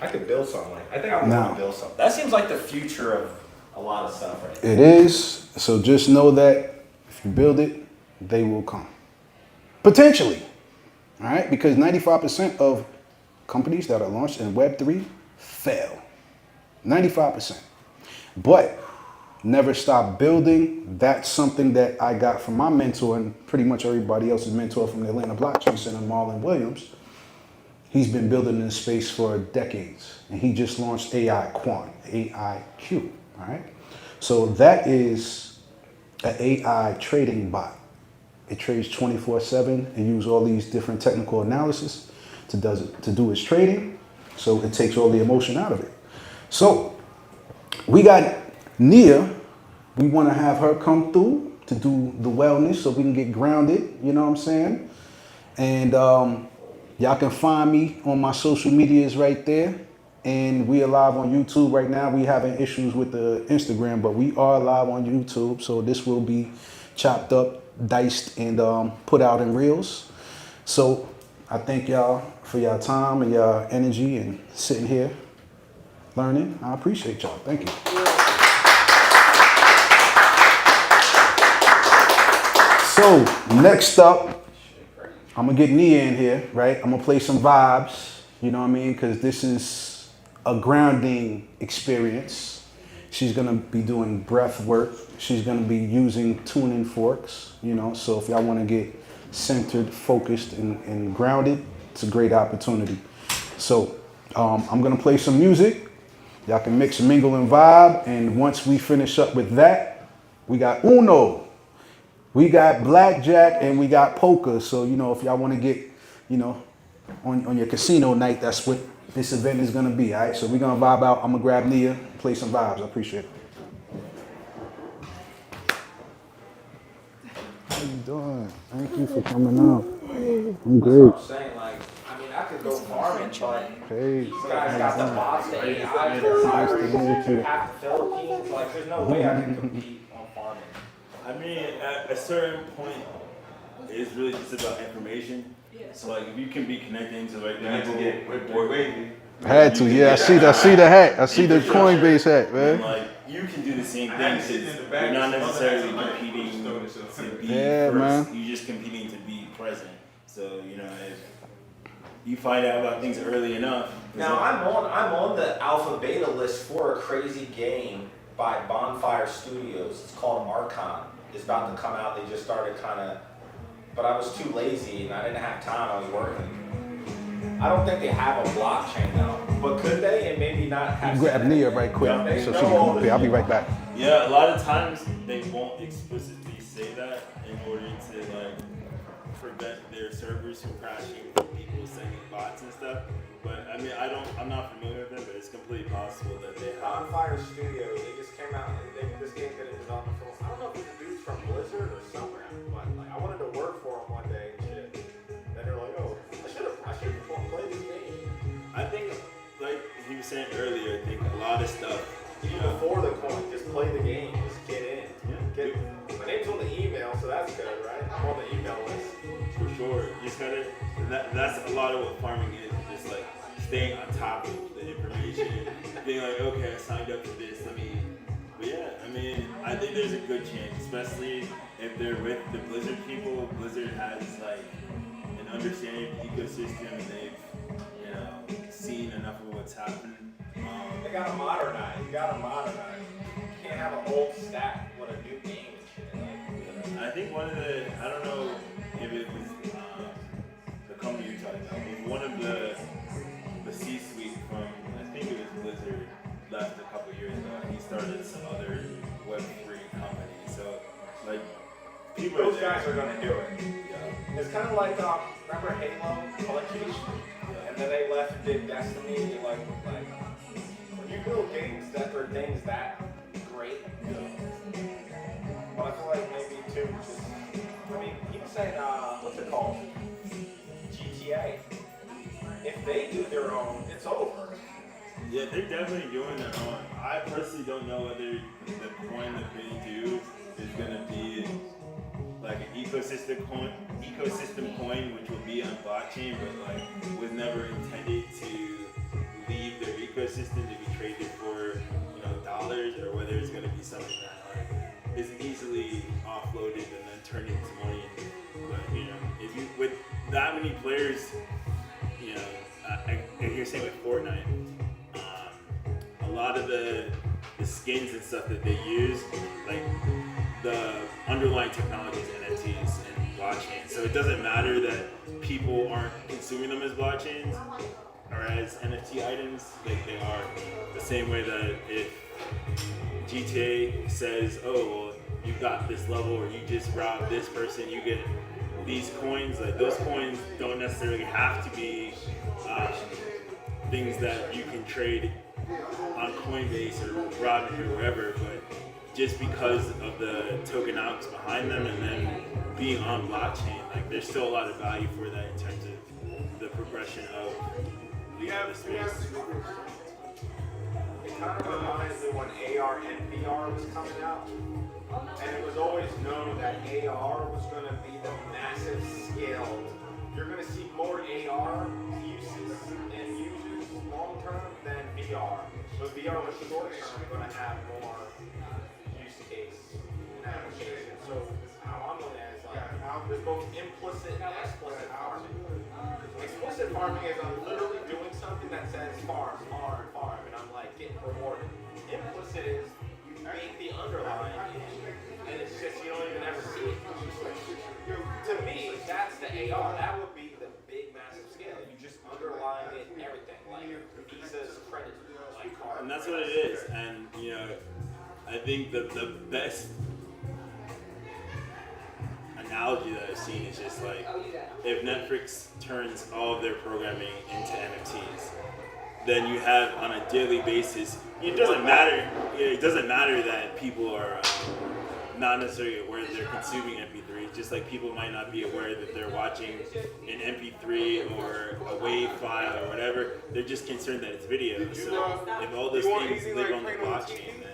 Speaker 6: could build something like. I think I want
Speaker 1: Now-
Speaker 6: to build something. That seems like the future of a lot of stuff, right?
Speaker 1: It is. So just know that if you build it, they will come. Potentially. All right? Because 95% of companies that are launched in Web3 fail. 95%. But never stop building. That's something that I got from my mentor and pretty much everybody else's mentor from the Atlanta Blockchain Center, Marlon Williams. He's been building in this space for decades. And he just launched AI Quant, AIQ. All right? So that is an AI trading bot. It trades 24/7 and uses all these different technical analysis to do its trading. So it takes all the emotion out of it. So we got Nia. We want to have her come through to do the wellness so we can get grounded. You know what I'm saying? And y'all can find me on my social medias right there. And we are live on YouTube right now. We having issues with the Instagram, but we are live on YouTube. So this will be chopped up, diced, and put out in reels. So I thank y'all for your time and your energy and sitting here learning. I appreciate y'all. Thank you. So next up, I'm gonna get Nia in here, right? I'm gonna play some vibes, you know what I mean? Because this is a grounding experience. She's gonna be doing breath work. She's gonna be using tuning forks, you know? So if y'all wanna get centered, focused, and grounded, it's a great opportunity. So I'm gonna play some music. Y'all can mix, mingle, and vibe. And once we finish up with that, we got Uno, we got blackjack, and we got poker. So, you know, if y'all want to get, you know, on your casino night, that's what this event is gonna be. All right. So we're gonna vibe out. I'm gonna grab Nia, play some vibes. I appreciate it. How you doing? Thank you for coming out. I'm great.
Speaker 6: I'm saying, like, I mean, I could go farming, but
Speaker 1: Hey.
Speaker 6: these guys got the bots, the AI, they're hiring half the Philippines. Like, there's no way I can compete on farming.
Speaker 7: I mean, at a certain point, it's really just about information. So, like, if you can be connecting to like people,
Speaker 1: Had to, yeah. I see the hat. I see the Coinbase hat, man.
Speaker 7: like you can do the same thing. So you're not necessarily competing to be
Speaker 1: Yeah,
Speaker 7: first.
Speaker 1: man.
Speaker 7: You're just competing to be present. So you know, if you find out about things early enough.
Speaker 6: Now I'm on the alpha beta list for a crazy game by Bonfire Studios. It's called Archon. It's about to come out. They just started but I was too lazy and I didn't have time. I was working. I don't think they have a blockchain now, but could they? And maybe not have.
Speaker 1: Grab Nia right quick so she can come up here. I'll be right back.
Speaker 7: Yeah, a lot of times they won't explicitly say that in order to like prevent their servers from crashing from people sending bots and stuff. But I mean, I'm not familiar with them, but it's completely possible that they have.
Speaker 6: Bonfire Studios. They just came out and this game been in development for. I don't know if it's the dudes from Blizzard or somewhere, but like I wanted to work for them one day and shit. And they're like, oh, I should have played this game.
Speaker 7: I think, like he was saying earlier, I think a lot of stuff.
Speaker 6: Even before the coin, just play the game, just get in. My name's on the email, so that's good, right? I'm on the email list.
Speaker 7: For sure, just gotta. That's a lot of what farming is. Just just like staying on top of the information, being like, okay, I signed up for this, let me. But yeah, I mean, I think there's a good chance, especially if they're with the Blizzard people. Blizzard has like an understanding of the ecosystem, and they've, seen enough of what's happening.
Speaker 8: They gotta modernize. You gotta modernize. You can't have an old stack with a new game and shit.
Speaker 7: I think one of the, I don't know if it was the company you're talking about, but one of the C-suite from, I think it was Blizzard, left a couple years ago. He started some other Web3 company. So, like, people
Speaker 8: Those guys are gonna do it.
Speaker 7: Yeah.
Speaker 8: It's kind of like, remember Halo Collection? And then they left and did Destiny. Like when you build games that are things that great, but I feel like maybe too, just, I mean, even saying, what's it called? GTA. If they do their own, it's over.
Speaker 7: Yeah, they're definitely doing their own. I personally don't know whether the coin that they do is gonna be like an ecosystem coin, which will be on blockchain, but like was never intended to leave their ecosystem to be traded for, dollars, or whether it's going to be something that like is easily offloaded and then turned into money. But if you with that many players, you're saying with Fortnite, a lot of the skins and stuff that they use, like the underlying technology is NFTs and blockchain. So it doesn't matter that people aren't consuming them as blockchains or as NFT items, like they are. The same way that if GTA says, oh, well, you got this level, or you just robbed this person, you get these coins. Like those coins don't necessarily have to be things that you can trade on Coinbase or Robinhood or wherever, but just because of the tokenomics behind them and then being on blockchain, like there's still a lot of value for that in terms of the progression of the space.
Speaker 8: It kind of reminds me when AR and VR was coming out, and it was always known that AR was going to be the massive scaled. You're going to see more AR uses and users long term than VR. But VR was short term going to have more use case and application. So how I'm looking at it is like there's both implicit and explicit farming. Explicit farming is I'm literally doing something that says farm, farm, farm, and I'm like getting rewarded. Implicit is you make the underlying, and it's just you don't even ever see it. To me, that's the AR. That would be the big, massive scale. You just underline it, everything, like Visa's credit, like card.
Speaker 7: And that's what it is. And I think the best analogy that I've seen is just like if Netflix turns all of their programming into NFTs, then you have on a daily basis. It doesn't matter. It doesn't matter that people are not necessarily aware that they're consuming MP3. Just like people might not be aware that they're watching an MP3 or a WAV file or whatever. They're just concerned that it's video. So if all those things live on the blockchain,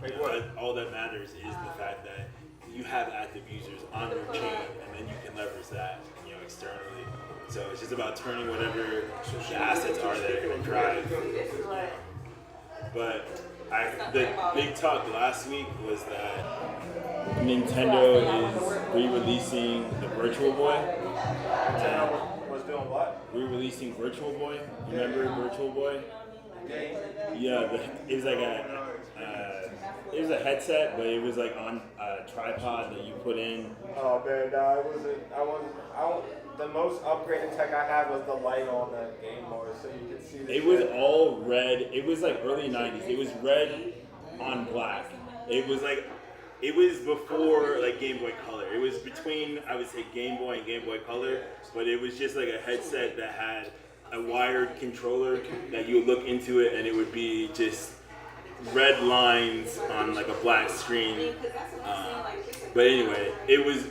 Speaker 7: then all that matters is the fact that you have active users on your chain, and then you can leverage that, externally. So it's just about turning whatever the assets are that are going to drive. But the big talk last week was that Nintendo is re-releasing the Virtual Boy.
Speaker 8: Was doing what?
Speaker 7: Re-releasing Virtual Boy. You remember Virtual Boy? Yeah, it was like it was a headset, but it was like on a tripod that you put in.
Speaker 8: Oh man, the most upgraded tech I had was the light on the Game Boy, so you could see the
Speaker 7: It was all red. It was like early 90s. It was red on black. It was before like Game Boy Color. It was between, I would say, Game Boy and Game Boy Color, but it was just like a headset that had a wired controller that you would look into it and it would be just red lines on like a black screen. But anyway, it was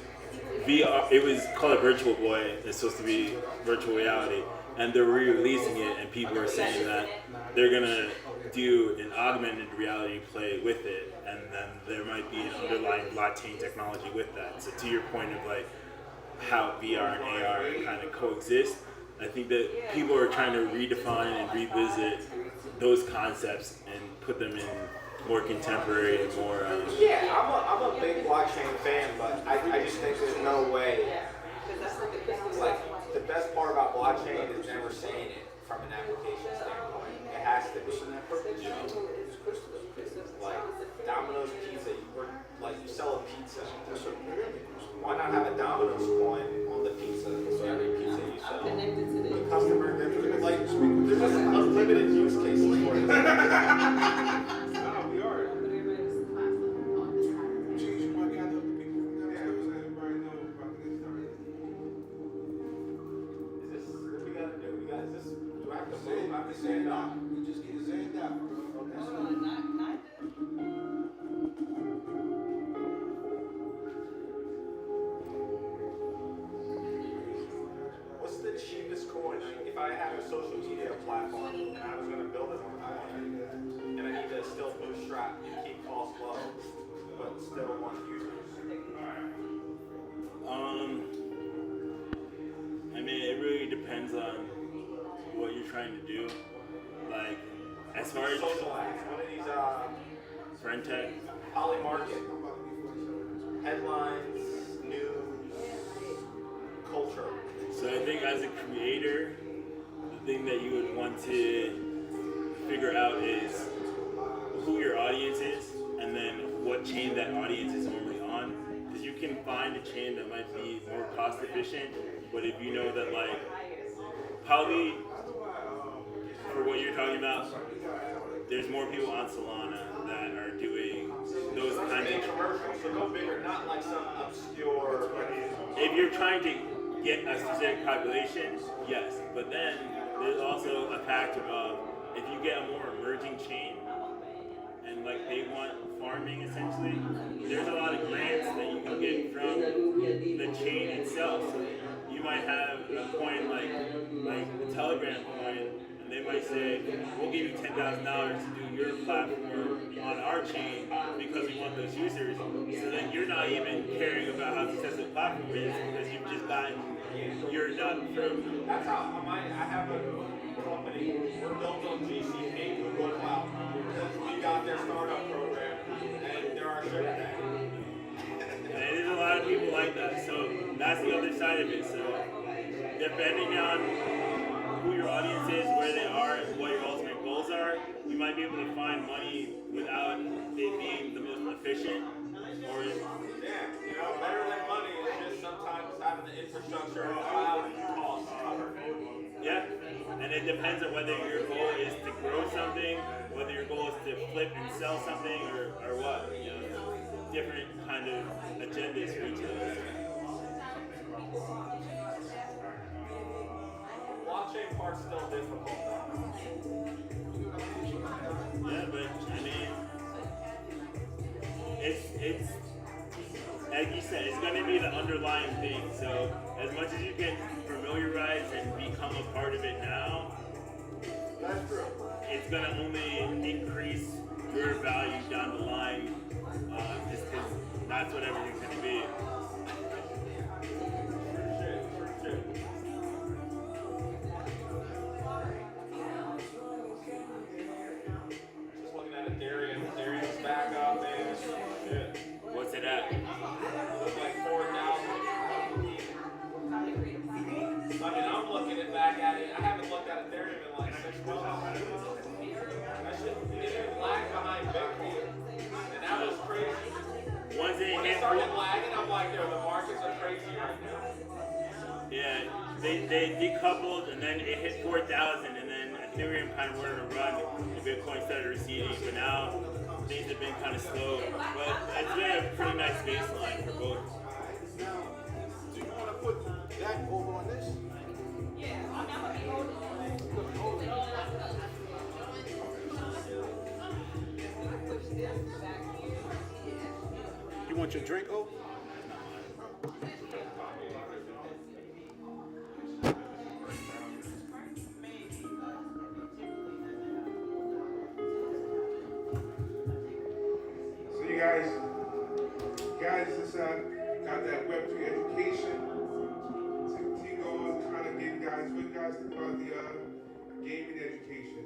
Speaker 7: VR. It was called Virtual Boy. It's supposed to be virtual reality, and they're re-releasing it. And people are saying that they're gonna do an augmented reality play with it, and then there might be an underlying blockchain technology with that. So to your point of like how VR and AR kind of coexist, I think that people are trying to redefine and revisit those concepts and put them in more contemporary and more.
Speaker 8: Yeah, I'm a big blockchain fan, but I just think there's no way. Like, the best part about blockchain is never saying it from an application standpoint. It has to be. Like Domino's Pizza, you sell a pizza. Why not have a Domino's coin on the pizza? So every pizza you sell, the customer, there's just unlimited use cases for it. No, we are.
Speaker 3: Geez, you might gather other people from that. Yeah, just let everybody know about to get started.
Speaker 8: Is this what we gotta do? Do I have to move? I have to stand up.
Speaker 9: You just get zanned out, bro.
Speaker 8: What's the cheapest coin? If I had a social media platform and I was going to build it on coin, and I need to still bootstrap and keep costs low, but still want users.
Speaker 7: I mean, it really depends on what you're trying to do. Like, as far as
Speaker 8: Social ads, one of these
Speaker 7: friend tech,
Speaker 8: polymarket, headlines, news, culture.
Speaker 7: so I think as a creator, the thing that you would want to figure out is who your audience is, and then what chain that audience is normally on. Because you can find a chain that might be more cost efficient, but if you know that, like, probably for what you're talking about, there's more people on Solana that are doing those kinds of
Speaker 8: commercials. So go bigger, not like some obscure.
Speaker 7: If you're trying to get a specific population, yes, but then there's also a factor of if you get a more emerging chain and like they want farming essentially, there's a lot of grants that you can get from the chain itself. So you might have a coin like the Telegram coin, and they might say, we'll give you $10,000 to do your platform on our chain because we want those users. So then you're not even caring about how successful the platform is because you've just gotten your nut from.
Speaker 8: That's how I have a company. We're built on GCP, Google Cloud. We got their startup program, and they're our sugar daddy.
Speaker 7: And there's a lot of people like that. So that's the other side of it. So depending on who your audience is, where they are, and what your ultimate goals are, you might be able to find money without it being the most efficient. Or
Speaker 8: Better than money is just sometimes having the infrastructure and cloud costs covered.
Speaker 7: yeah, and it depends on whether your goal is to grow something, whether your goal is to flip and sell something, or what. Different kind of agendas for each of those.
Speaker 8: Blockchain part's still difficult.
Speaker 7: Yeah, but I mean, it's like you said, it's going to be the underlying thing. So as much as you can familiarize and become a part of it now,
Speaker 8: That's true.
Speaker 7: it's going to only increase your value down the line, just because that's what everything's going to be.
Speaker 8: Just looking at Ethereum. Ethereum's back up, man. Shit.
Speaker 7: What's it at?
Speaker 8: Looks like 4,000. I mean, I'm looking back at it. I haven't looked at Ethereum in like 6 months. That shit, it lagged behind Bitcoin. And that was crazy.
Speaker 7: Once it
Speaker 8: When it
Speaker 7: hit,
Speaker 8: started lagging, I'm like, yo, the markets are crazy right now.
Speaker 7: yeah, they decoupled and then it hit 4,000 and then Ethereum kind of went on a run and Bitcoin started receding. But now things have been kind of slow. But it's been a pretty nice baseline for both.
Speaker 9: Do you want to put that over on this? You want your drink, O?
Speaker 3: So you guys just got that Web3 education. T.Gold kind of gave you guys, what do you guys think about the gaming education?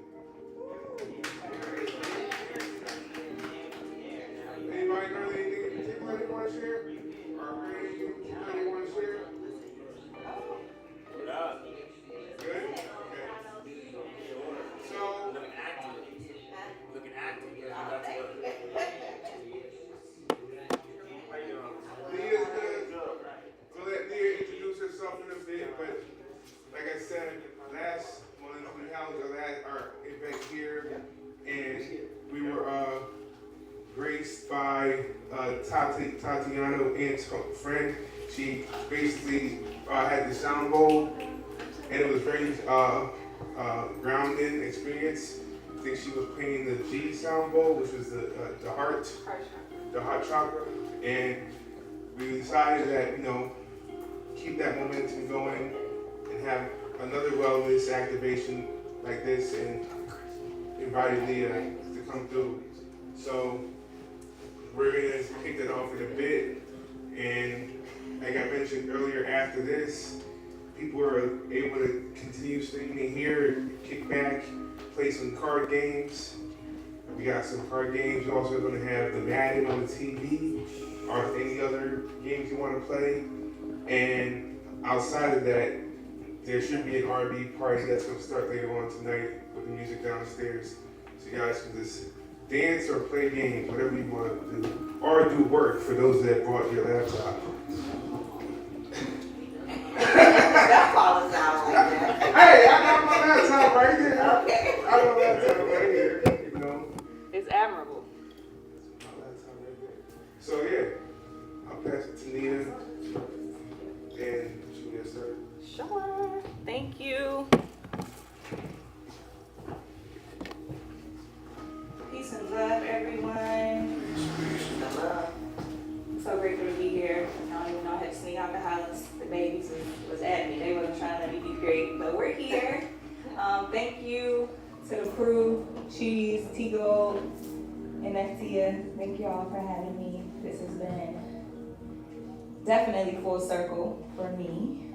Speaker 3: Anybody know anything in particular they want to share? Or anything they want to share?
Speaker 7: What up?
Speaker 3: Good? Okay. So,
Speaker 7: Looking active. Looking active. That's what.
Speaker 3: Leah's gonna let Leah introduce herself in a bit, but like I said, last month we held our event here, and we were graced by Tatiana and friend. She basically had the sound bowl, and it was very grounding experience. I think she was playing the G sound bowl, which was the heart chakra, and we decided that, keep that momentum going and have another wellness activation like this, and invited Leah to come through. So we're gonna kick that off in a bit, and like I mentioned earlier, after this, people are able to continue staying in here, kick back, play some card games. We got some card games. We're also going to have the Madden on the TV, or any other games you want to play. And outside of that, there should be an R&B party that's going to start later on tonight with the music downstairs. So you guys can just dance or play games, whatever you want to do. Or do work for those that bought your laptop.
Speaker 10: That follows out like that.
Speaker 3: Hey, I got my laptop right here.
Speaker 10: Okay.
Speaker 3: I got my laptop right here,
Speaker 10: It's admirable.
Speaker 3: My laptop right there. So yeah, I'll pass it to Nia, and should we get started?
Speaker 10: Sure. Thank you. Peace and love, everyone. Peace and love. I'm so grateful to be here. I don't even know how to sneak out the house. The babies was at me. They wasn't trying to let me be great, but we're here. Thank you to the crew, Cheese, T.Gold, and Tia. Thank you all for having me. This has been definitely full circle for me.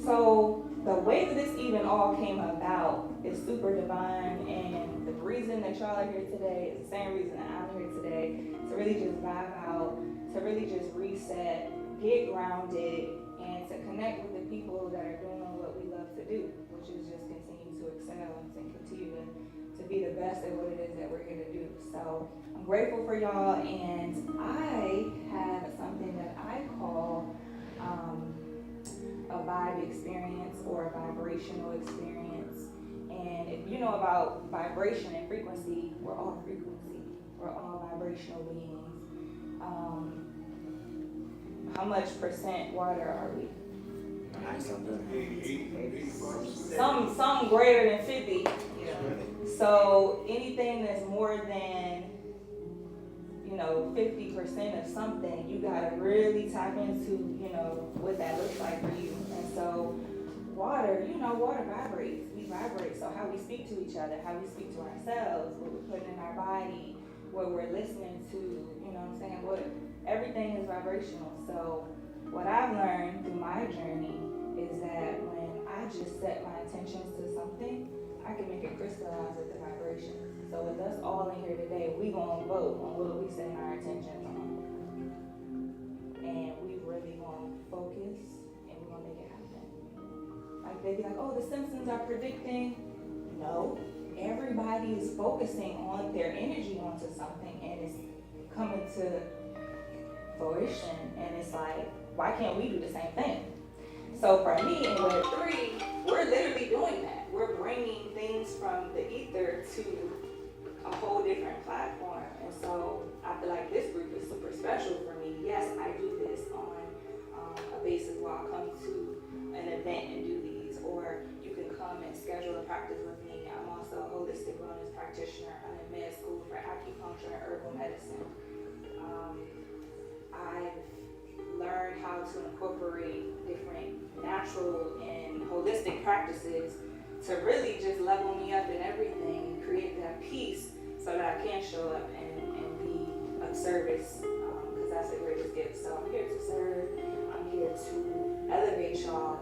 Speaker 10: So the way that this even all came about is super divine, and the reason that y'all are here today is the same reason that I'm here today, to really just vibe out, to really just reset, get grounded, and to connect with the people that are doing what we love to do, which is just continue to excel and to continue to be the best at what it is that we're here to do. So I'm grateful for y'all, and I have something that I call a vibe experience or a vibrational experience. And if you know about vibration and frequency, we're all frequency. We're all vibrational beings. How much % water are we? Some greater than 50. Yeah. So anything that's more than 50% of something, you gotta really tap into, what that looks like for you. And so water, water vibrates. We vibrate. So how we speak to each other, how we speak to ourselves, what we're putting in our body, what we're listening to, everything is vibrational. So what I've learned through my journey is that when I just set my intentions to something, I can make it crystallize with the vibration. So with us all in here today, we gonna vote on what we set our intentions on. And we really gonna focus, and we're gonna make it happen. Like they be like, oh, the Simpsons are predicting. No, everybody is focusing on their energy onto something, and it's coming to fruition. And it's like, why can't we do the same thing? So for me in Web3, we're literally doing that. We're bringing things from the ether to a whole different platform. And so I feel like this group is super special for me. Yes, I do this on a basis where I'll come to an event and do these, or you can come and schedule a practice with me. I'm also a holistic wellness practitioner. I'm in med school for acupuncture and herbal medicine. I've learned how to incorporate different natural and holistic practices to really just level me up in everything and create that peace so that I can show up and be of service, because that's the greatest gift. So I'm here to serve. I'm here to elevate y'all.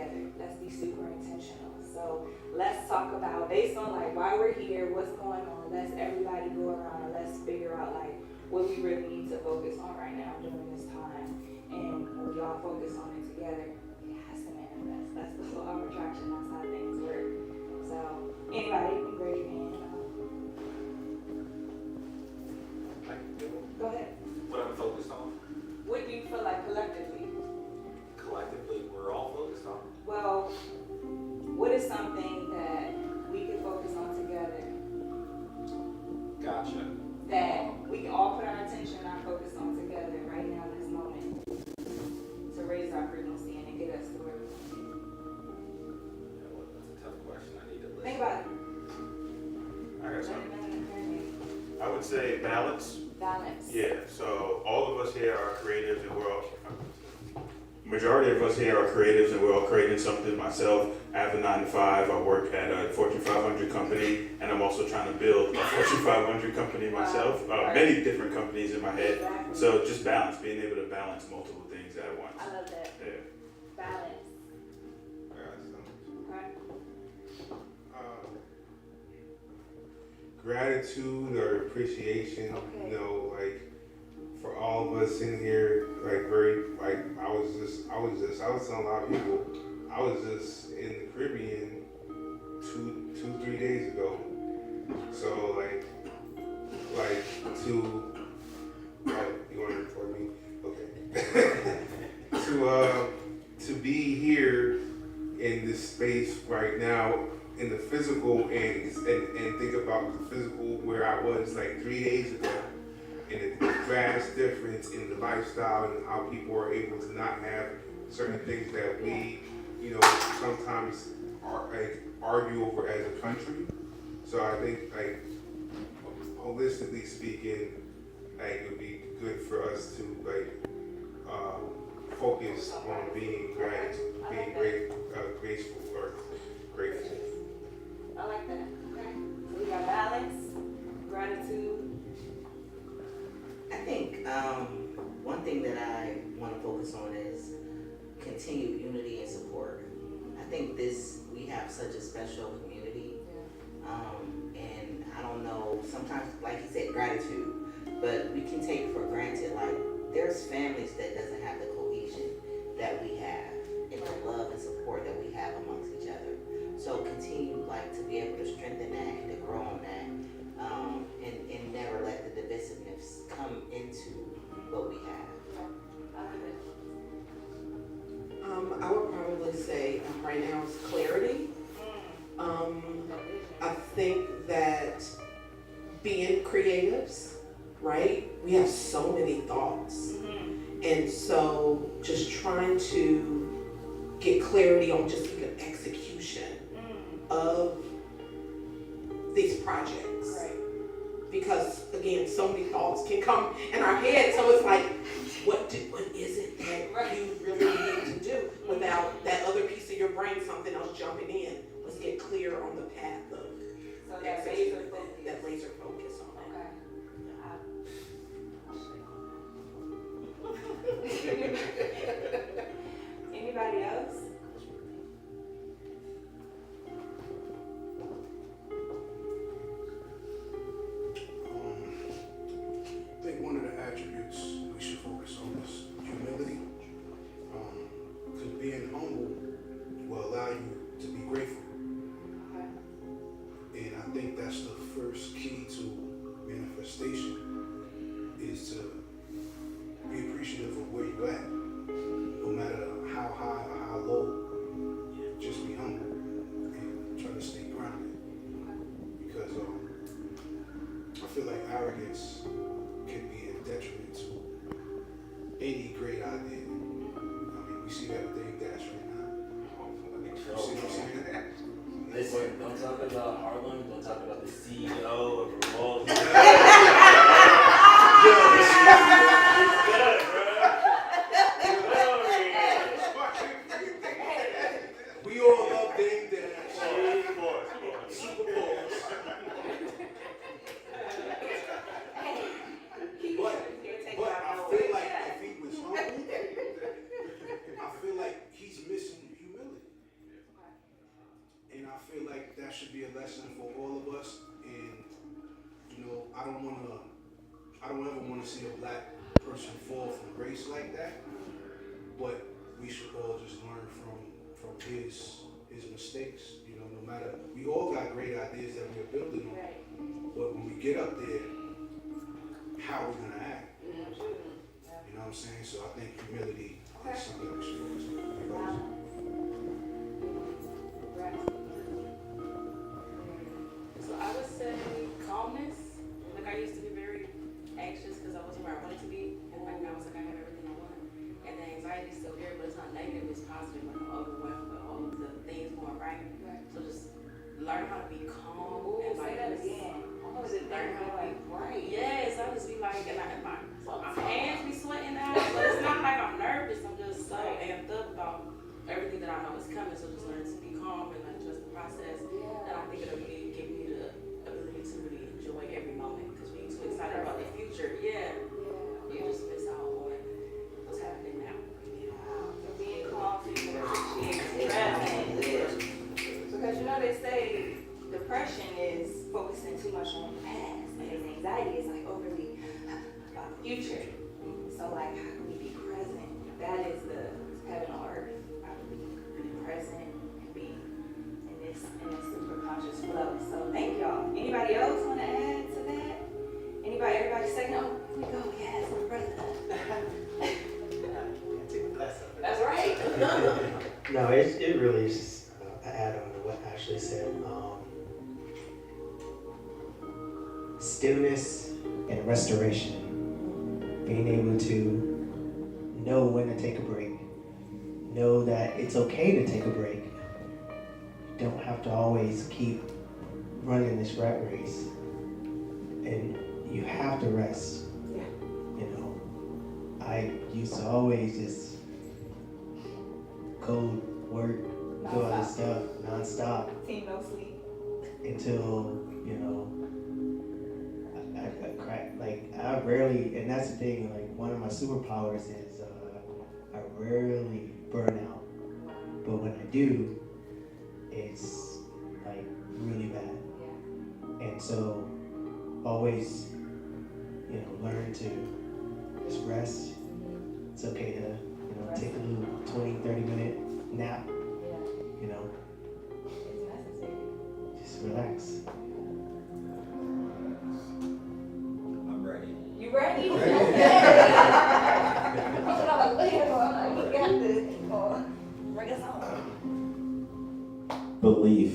Speaker 10: together. Let's be super intentional. So let's talk about, based on like why we're here, what's going on, let's everybody go around and let's figure out like what we really need to focus on right now during this time. And when we all focus on it together, it has to manifest. That's the law of attraction. That's how things work. So anybody can raise your hand. Go ahead.
Speaker 2: What I'm focused on.
Speaker 10: What do you feel like collectively?
Speaker 2: Collectively, we're all focused on.
Speaker 10: Well, what is something that we can focus on together
Speaker 2: Gotcha.
Speaker 10: that we can all put our attention and our focus on together right now in this moment to raise our frequency and to get us to where we want to be?
Speaker 2: Yeah, well, that's a tough question. I need to listen.
Speaker 10: Think about it.
Speaker 9: I got something.
Speaker 10: Balance.
Speaker 9: I would say balance. Yeah, so all of us here are creatives and we're all, majority of us here are creatives and we're all creating something. Myself, I have a 9 to 5. I work at a Fortune 500 company and I'm also trying to build a Fortune 500 company myself. Many different companies in my head.
Speaker 10: Exactly.
Speaker 9: So just balance, being able to balance multiple things at once.
Speaker 10: I love that.
Speaker 9: Yeah.
Speaker 10: Balance.
Speaker 3: I got something.
Speaker 10: Okay.
Speaker 3: Gratitude or appreciation,
Speaker 10: Okay.
Speaker 3: you know, like for all of us in here, like very, like I was telling a lot of people, I was just in the Caribbean two, 3 days ago. So like to, you want to record me? Okay. to be here in this space right now, in the physical and think about the physical where I was like 3 days ago, and the vast difference in the lifestyle and how people are able to not have certain things that we, you know, sometimes argue over as a country. So I think like holistically speaking, like it would be good for us to like focus on being graceful or grateful.
Speaker 10: I like that. Okay. So we got balance, gratitude.
Speaker 11: I think one thing that I want to focus on is continued unity and support. I think we have such a special community, and I don't know, sometimes, like you said, gratitude, but we can take for granted, like, there's families that doesn't have the cohesion that we have, and the love and support that we have amongst each other. So continue, like, to be able to strengthen that and to grow on that, and never let the divisiveness come into what we have.
Speaker 12: I would probably say right now is clarity. I think that being creatives, right? We have so many thoughts. And so just trying to get clarity on just even execution of these projects.
Speaker 10: Right.
Speaker 12: Because again, so many thoughts can come in our head. So it's like, what is it that you really need to do without that other piece of your brain, something else jumping in? Let's get clear on the path of
Speaker 10: So that laser focus.
Speaker 12: that laser focus on it.
Speaker 10: Okay. Anybody else?
Speaker 1: I think one of the attributes we should focus on is humility. Because being humble will allow you to be grateful. And I think that's the first key to manifestation, is to be appreciative of where you're at. No matter how high or how low, just be humble and try to stay grounded. Because I feel like arrogance can be a detriment to any great idea. I mean, we see that with Dave Dash right now. You see what I'm saying?
Speaker 7: Listen, don't talk about Harlem, don't talk about the CEO of Revolt.
Speaker 1: We all love Dave Dash. Super Bowls. But I feel like if he was humble, I feel like he's missing humility. should be a lesson for all of us. And you know, I don't ever want to see a black person fall from grace like that. But we should all just learn from his mistakes. You know, no matter, we all got great ideas that we're building on.
Speaker 10: Right.
Speaker 1: But when we get up there, how are we gonna act?
Speaker 10: Yeah.
Speaker 1: You know what I'm saying? So I think humility is something that we should focus on.
Speaker 10: Wow.
Speaker 13: So I would say calmness. Like I used to be very anxious because I wasn't where I wanted to be, and right now it's like I have everything I want. And the anxiety is still there, but it's not negative, it's positive. Like I'm overwhelmed with all of the things going right. So just learn how to be calm and like learn how to be right. Yes, I just be like, and my hands be sweating now, but it's not like I'm nervous. I'm just so amped up about everything that I know is coming. So just learn to be calm and like trust the process. And I think it'll really give me the ability to really enjoy every moment because when you're too excited about the future, you just miss out on what's happening now.
Speaker 10: So being calm, so you can appreciate the present. Because you know they say depression is focusing too much on the past, and anxiety is like overly about the future. So like, how can we be present? That is the heaven on earth. How can we be present and be in this super conscious flow? So thank y'all. Anybody else want to add to that? Everybody second? Oh, here we go. Yes, my brother. That's right.
Speaker 14: No, it really is just an add-on to what Ashley said. Stillness and restoration. Being able to know when to take a break. Know that it's okay to take a break. You don't have to always keep running this rat race. And you have to rest.
Speaker 10: Yeah.
Speaker 14: You know, I used to always just code, work, do all this stuff non-stop.
Speaker 10: Team no sleep.
Speaker 14: Until, you know, I cracked. Like, I rarely, and that's the thing, like, one of my superpowers is I rarely burn out. But when I do, it's, like, really bad.
Speaker 10: Yeah.
Speaker 14: And so, always, you know, learn to just rest. It's okay to, you know, take a little 20, 30-minute nap.
Speaker 10: Yeah.
Speaker 14: You know,
Speaker 10: It's necessary.
Speaker 14: just relax.
Speaker 2: I'm ready.
Speaker 10: You ready? Bring us home.
Speaker 6: Belief,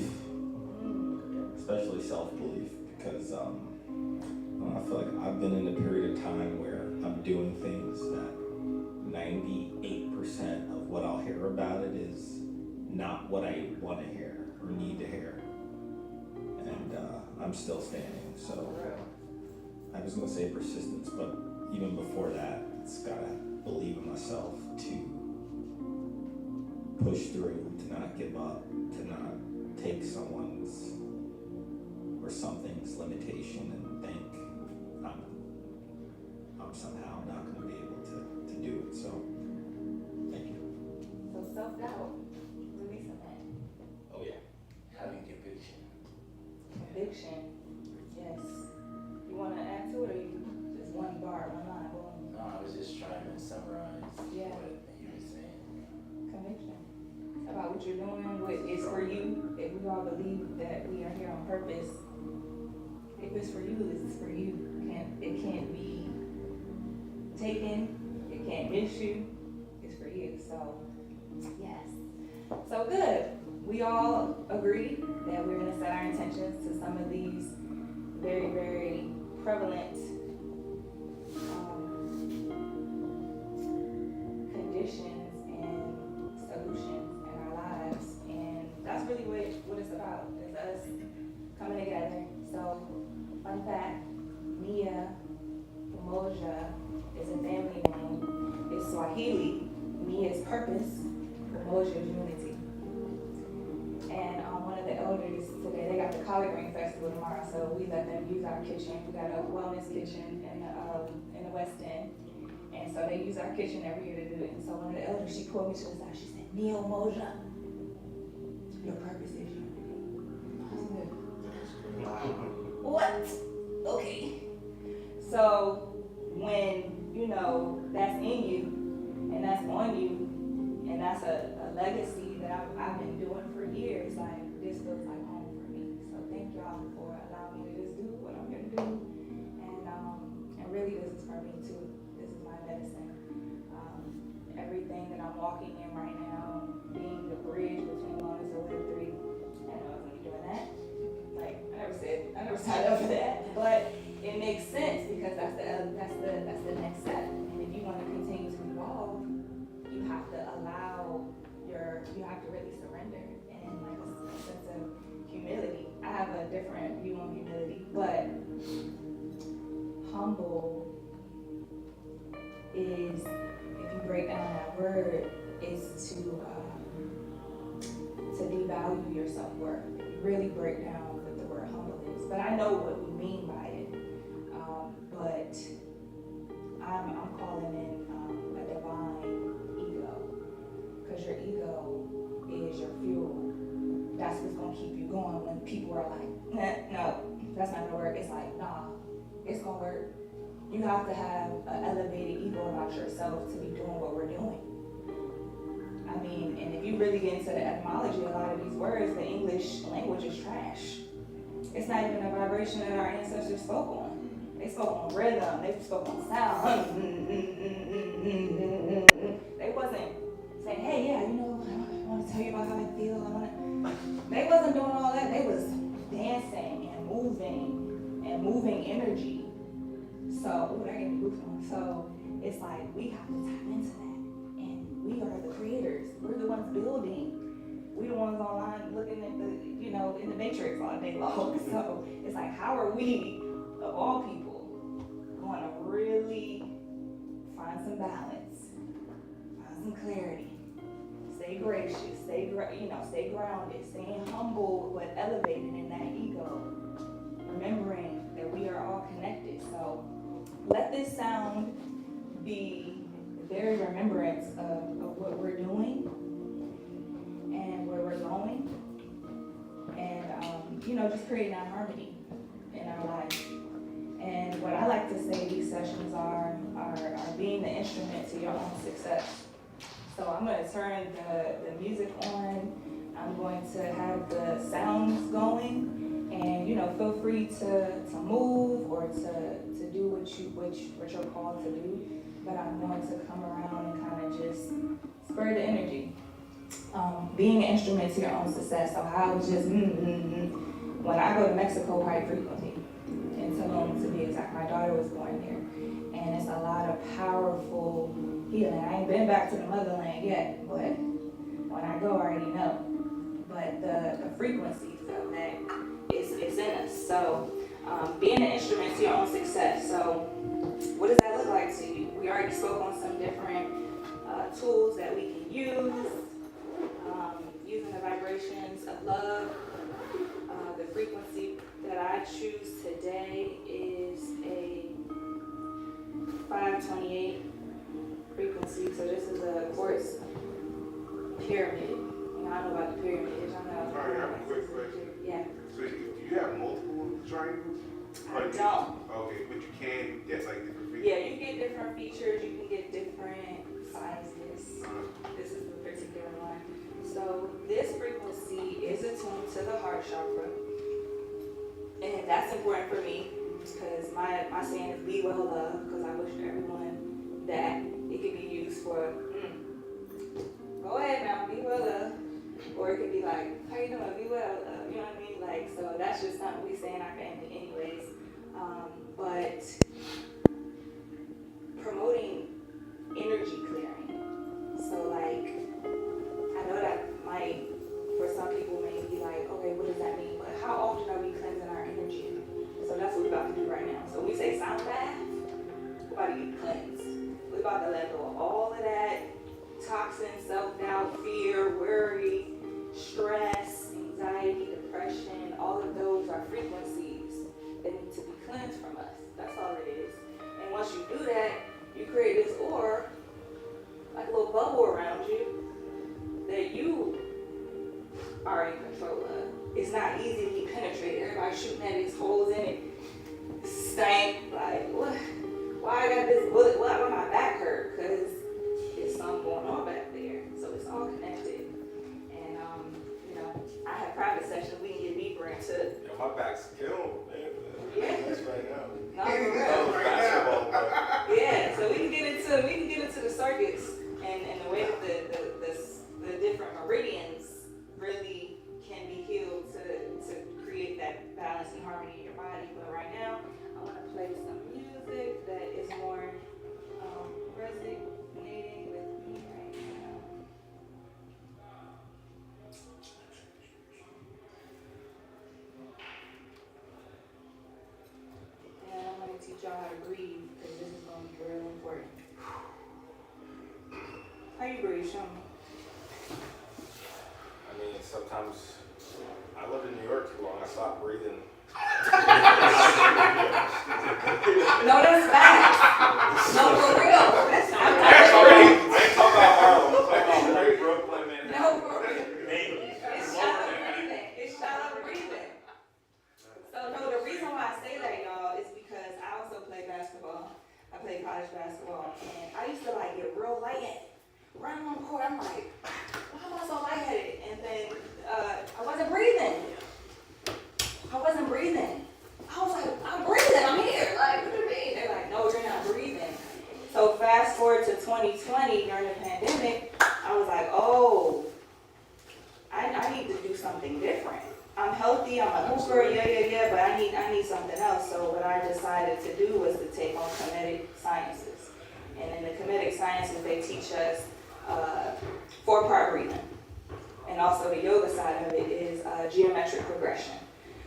Speaker 6: especially self-belief, because I feel like I've been in a period of time where I'm doing things that 98% of what I'll hear about it is not what I want to hear or need to hear, and I'm still standing. So I was gonna say persistence, but even before that, it's gotta believe in myself to push through, to not give up, to not take someone's or something's limitation and think I'm somehow not going to be able to do it. So, thank you.
Speaker 10: So self-doubt, releasing that.
Speaker 2: Oh yeah. Having conviction.
Speaker 10: Conviction, yes. You want to add to it, or you just one bar, one line, boom?
Speaker 2: No, I was just trying to summarize
Speaker 10: Yeah.
Speaker 2: what you were saying.
Speaker 10: Conviction about what you're doing, what is for you. If we all believe that we are here on purpose, if it's for you, it's for you. It can't be taken. It can't miss you. It's for you. So, yes. So good. We all agree that we're going to set our intentions to some of these very, very prevalent conditions and solutions in our lives. And that's really what it's about, is us coming together. So, fun fact, Mia Umoja is a family name. It's Swahili. Mia is purpose. Umoja is unity. And one of the elders today, they got the collard green festival tomorrow, so we let them use our kitchen. We got a wellness kitchen in the West End, and so they use our kitchen every year to do it. And so one of the elders, she pulled me to the side. She said, "Mia Umoja, your purpose is unity." I said, So when, you know, that's in you and that's on you and that's a legacy that I've been doing for years, like this feels like home for me. So thank y'all for allowing me to just do what I'm gonna do. And really this is for me too. This is my medicine. Everything that I'm walking in right now, being the bridge between wellness and Web3, I know I was gonna be doing that. Like I never signed up for that, but it makes sense because that's the next step. And if you want to continue to evolve, you have to you have to really surrender and like a sense of humility. I have a different view on humility, but humble is, if you break down that word, is to devalue your self-worth. You really break down what the word humble is. But I know what we mean by it. But I'm calling it a divine ego. Because your ego is your fuel. That's what's going to keep you going when people are like, no, that's not going to work. It's like, nah, it's going to work. You have to have an elevated ego about yourself to be doing what we're doing. I mean, and if you really get into the etymology of a lot of these words, the English language is trash. It's not even a vibration that our ancestors spoke on. They spoke on rhythm, they spoke on sound. They wasn't saying, hey, yeah, you know, I want to tell you about how I feel. They wasn't doing all that. They was dancing and moving energy. So, that gave me goosebumps. So it's like we have to tap into that. And we are the creators. We're the ones building. We're the ones online looking at the, you know, in the matrix all day long. So it's like, how are we, of all people, going to really find some balance, find some clarity, stay gracious, stay grounded, staying humble but elevated in that ego, remembering that we are all connected. So let this sound be the very remembrance of what we're doing and where we're going, and you know, just creating that harmony in our life. And what I like to say these sessions are being the instrument to your own success. So I'm going to turn the music on. I'm going to have the sounds going, and you know, feel free to move or to do what you're called to do. But I'm going to come around and kind of just spur the energy. Being an instrument to your own success. So I was just when I go to Mexico quite frequently, in Tulum to be exact. My daughter was born there, and it's a lot of powerful healing. I ain't been back to the motherland yet, but when I go, I already know. But the frequencies of that is in us. So being an instrument to your own success. So what does that look like to you? We already spoke on some different tools that we can use. Using the vibrations of love. The frequency that I choose today is a 528 frequency. So this is a quartz pyramid. You know, I know about the pyramids. I know.
Speaker 3: Sorry, I have a quick question.
Speaker 10: Yeah.
Speaker 3: So do you have multiple triangles?
Speaker 10: I don't.
Speaker 3: Okay, but you can get like different features?
Speaker 10: Yeah, you get different features. You can get different sizes. This is the particular one. So this frequency is attuned to the heart chakra. And that's important for me because my saying is be well loved, because I wish everyone that it could be used for, go ahead now, be well loved. Or it could be like, how you doing, be well loved, you know what I mean? Like, so that's just something we say in our family anyways. But promoting energy clearing. So like, I know that might, for some people may be like, okay, what does that mean? But how often are we cleansing our energy? So that's what we're about to do right now. So when we say sound bath, we're about to get cleansed. We're about to let go of all of that toxin, self-doubt, fear, worry, stress, anxiety, depression. All of those are frequencies that need to be cleansed from us. That's all it is. And once you do that, you create this aura, like a little bubble around you, that you are in control of. It's not easily penetrated. Everybody's shooting at these holes in it. Stank, like what? teach y'all how to breathe, because this is going to be real important. How you breathe? Show me.
Speaker 8: I mean, sometimes I lived in New York too long. I stopped breathing.
Speaker 10: No, that's facts. No, for real. That's not
Speaker 8: I ain't talking about Harlem. I'm talking about Brooklyn, man.
Speaker 10: No, for real. It's shallow breathing. It's shallow breathing. So, no, the reason why I say that, y'all, is because I also play basketball. I play college basketball. And I used to, like, get real lightheaded. Running on the court, I'm like, why am I so lightheaded? And then I wasn't breathing. I was like, I'm breathing, I'm here. Like, what do you mean? They're like, no, you're not breathing. So fast forward to 2020 during the pandemic, I was like, oh, I need to do something different. I'm healthy, I'm a hooper, yeah, but I need something else. So what I decided to do was to take on comedic sciences. And in the comedic sciences, they teach us 4-part breathing. And also the yoga side of it is geometric progression.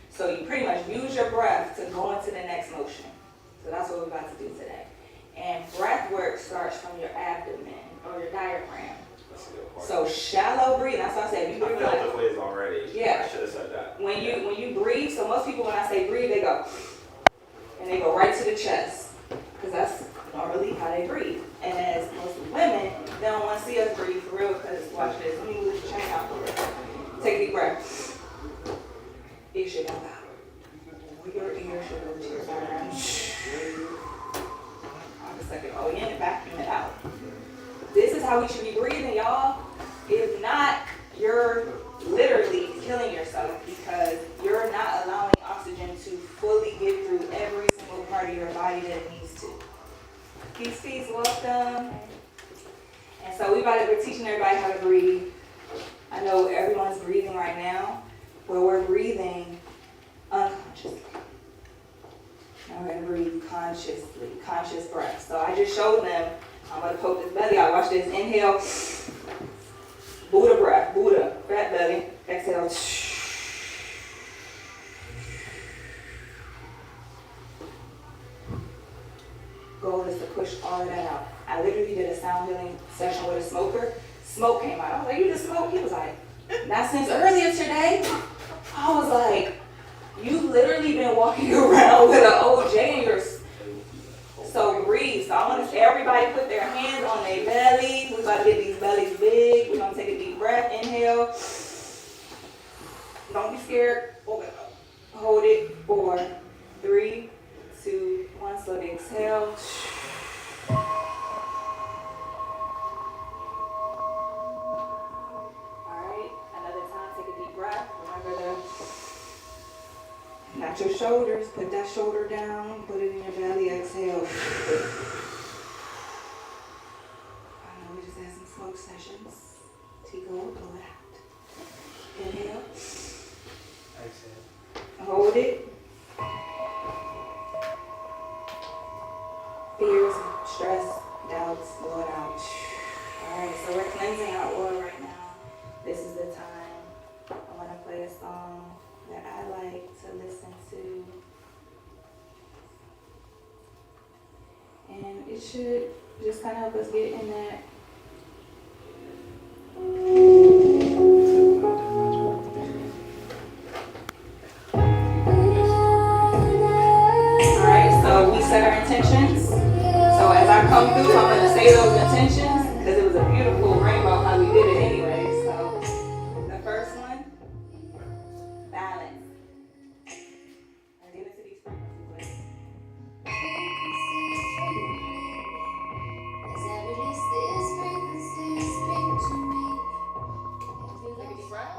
Speaker 10: So you pretty much use your breath to go into the next motion. So that's what we're about to do today. And breath work starts from your abdomen or your diaphragm. So shallow breathing. That's what I said. You breathe
Speaker 8: I felt the quiz already.
Speaker 10: Yeah.
Speaker 8: I should have said that.
Speaker 10: When you breathe, so most people when I say breathe, they go, and they go right to the chest, because that's normally how they breathe. And as most women, they don't want to see us breathe for real, because watch this. Let me move the chain out for real. Take a deep breath. It should go out. Your ear should go to your background. On a second. Oh, in and back and out. This is how we should be breathing, y'all. If not, you're literally killing yourself because you're not allowing oxygen to fully get through every single part of your body that it needs to. Peace, welcome. And so we're teaching everybody how to breathe. I know everyone's breathing right now, but we're breathing unconsciously. Now we're gonna breathe consciously, conscious breath. So I just showed them, I'm gonna poke this belly out. Watch this, inhale, Buddha breath, Buddha, fat belly, exhale. Goal is to push all of that out. I literally did a sound healing session with a smoker. Smoke came out. I was like, you just smoke? He was like, not since earlier today. I was like, you've literally been walking around with an OJ in your... So breathe. So I want everybody put their hands on their belly. We're about to get these bellies big. We're going to take a deep breath. Inhale. Don't be scared. Hold it. 4, 3, 2, 1. Slowly exhale. Not your shoulders, put that shoulder down, put it in your belly, exhale. I know we just had some smoke sessions. T.Gold, pull it out. Inhale. Exhale. Hold it. Fears, stress, doubts, blow it out. Alright, so we're cleansing our aura right now. This is the time. I want to play a song that I like to listen to. And it should just kind of help us get in that. Alright, so we set our intentions. So as I come through, I'm going to say those intentions because it was a beautiful rainbow how we did it anyway. So the first one, balance. And get into these frequencies. Take a deep breath.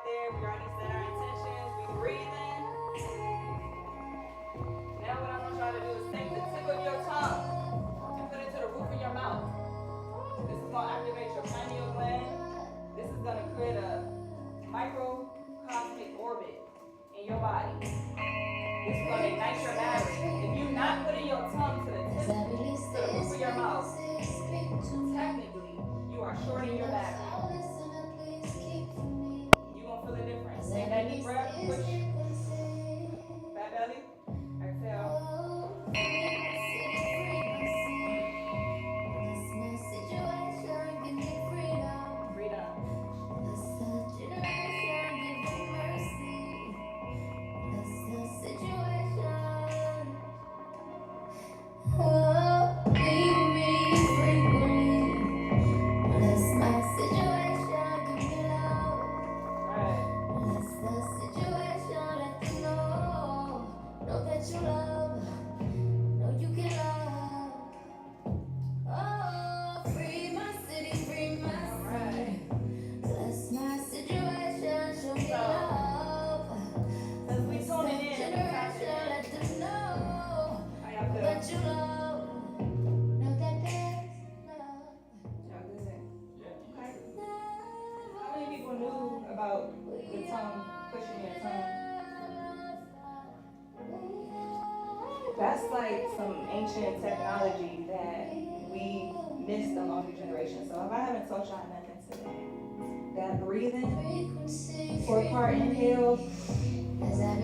Speaker 10: there. We already set our intentions. We breathing. Now what I want y'all to do is take the tip of your tongue and put it to the roof of your mouth. This is gonna activate your pineal gland. This is gonna create a microcosmic orbit in your body. This is gonna ignite your battery. If you're not putting your tongue to the tip, to the roof of your mouth, technically, you are shorting your battery. You gonna feel the difference. Take that deep breath, push. Fat belly, exhale. Freedom. About the tongue, pushing your tongue. That's like some ancient technology that we missed along the generation. So if I haven't taught y'all nothing today, that breathing, 4-part inhale,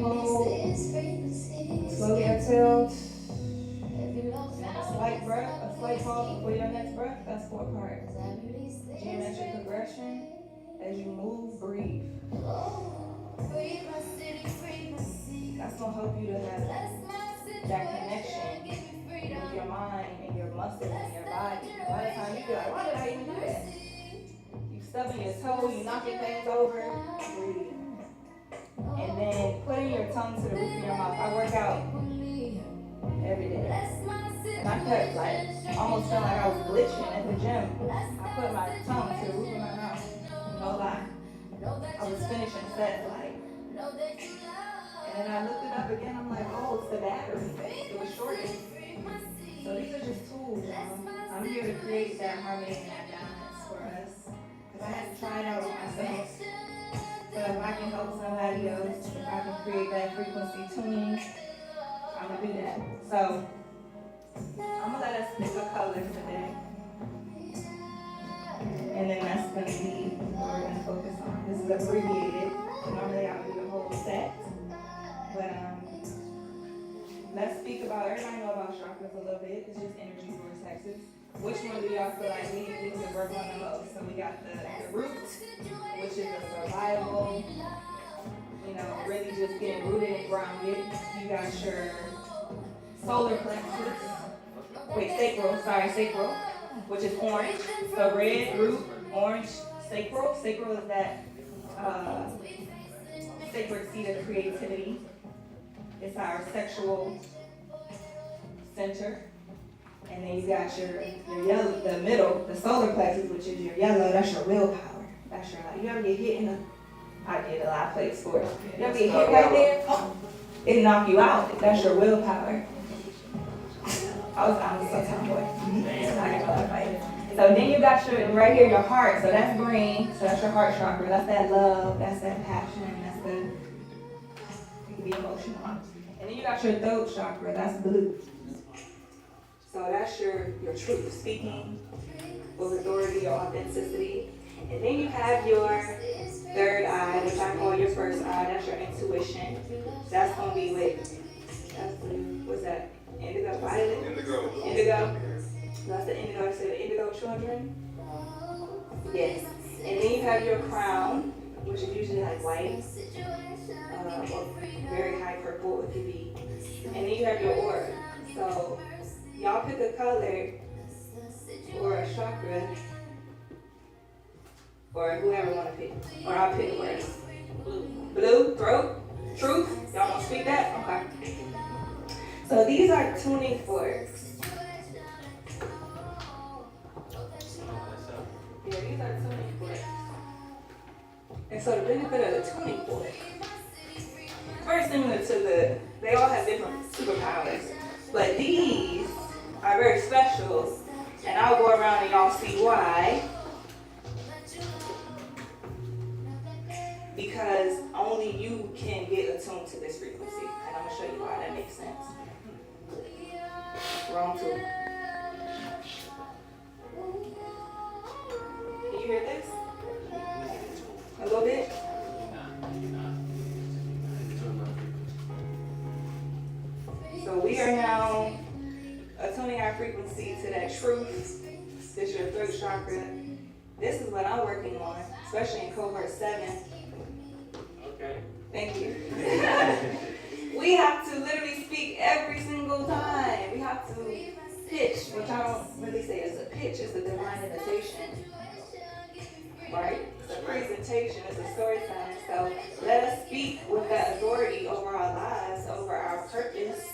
Speaker 10: hold, slowly exhale, a slight breath, a slight pause before your next breath, that's 4-part. Geometric progression. As you move, breathe. That's gonna help you to have that connection with your mind and your muscles and your body. A lot of times you be like, why did I even do that? You stubbing your toe, you knocking things over, breathe. And then putting your tongue to the roof of your mouth. I work out every day. And I kept like, almost felt like I was glitching at the gym. I put my tongue to the roof of my mouth. No lie. I was finishing sets like, and then I looked it up again. I'm like, oh, it's the battery. It was shorted. So these are just tools, y'all. I'm here to create that harmony and that balance for us. Because I had to try it out with myself. So if I can help somebody else, if I can create that frequency tuning, I'm gonna do that. So I'm gonna let us pick a color today. And then that's going to be what we're going to focus on. This is abbreviated. Normally I would do the whole set. But let's speak about, everybody know about chakras a little bit. It's just energy vortexes. Which one do y'all feel like we need to work on the most? So we got the root, which is a survival, really just getting rooted and grounded. You got your solar plexus. Sacral, which is orange. So red, root, orange, sacral. Sacral is that sacred seat of creativity. It's our sexual center. And then you got your yellow, the middle, the solar plexus, which is your yellow. That's your willpower. That's your, you ever get hit in the, I did a lot of play sports. You ever get hit right there? Oh, it knock you out. That's your willpower. I was so tomboy. So then you got your, right here, your heart. So that's green. So that's your heart chakra. That's that love. That's that passion. That's the, you can be emotional. And then you got your throat chakra. That's blue. So that's your truth speaking with authority, your authenticity. And then you have your third eye, which I call your first eye. That's your intuition. That's going to be with, what's that? Indigo, violet? Indigo. That's the indigo. So the indigo children. Yes. And then you have your crown, which is usually like white, or very high purple. It could be. And then you have your aura. So y'all pick a color or a chakra, or whoever want to pick. Or I'll pick a word. Blue, throat, truth. Y'all want to speak that? Okay. So these are tuning forks. Yeah, these are tuning forks. And so the benefit of the tuning fork, very similar to they all have different superpowers, but these are very special, and I'll go around and y'all see why. Because only you can get attuned to this frequency, and I'm gonna show you why that makes sense. Wrong tool. Can you hear this? A little bit? So we are now attuning our frequency to that truth. This is your throat chakra. This is what I'm working on, especially in cohort 7.
Speaker 8: Okay.
Speaker 10: Thank you. We have to literally speak every single time. We have to pitch, which I don't really say is a pitch, it's a divine imitation. Right? It's a presentation, it's a storytelling. So let us speak with that authority over our lives, over our purpose,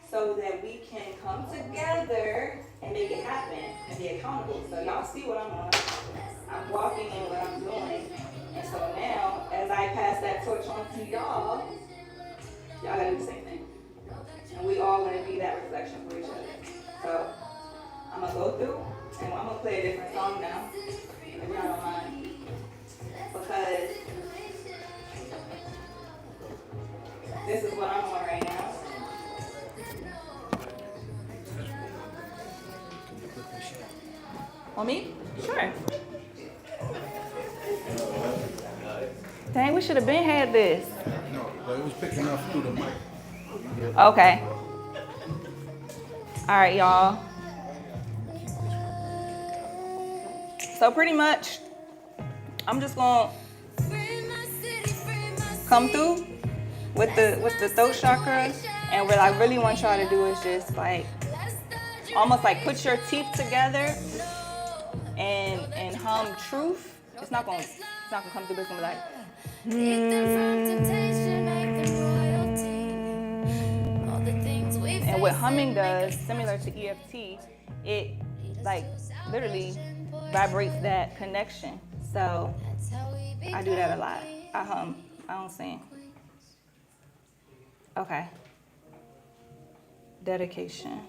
Speaker 10: so that we can come together and make it happen and be accountable. So y'all see what I'm on. I'm walking in what I'm doing. And so now, as I pass that torch on to y'all gotta do the same thing. And we all gonna be that reflection for each other. So I'm gonna go through and I'm gonna play a different song now, if y'all don't mind. Because this is what I'm on right now. On me? Sure. Dang, we should have been had this.
Speaker 1: No, but it was picking up through the mic.
Speaker 10: Okay. All right, y'all. So pretty much, I'm just gonna come through with the throat chakra, and what I really want y'all to do is just like almost like put your teeth together and hum truth. It's not gonna come through, but it's gonna be like. And what humming does, similar to EFT, it like literally vibrates that connection. So I do that a lot. I hum, I don't sing. Okay. Dedication.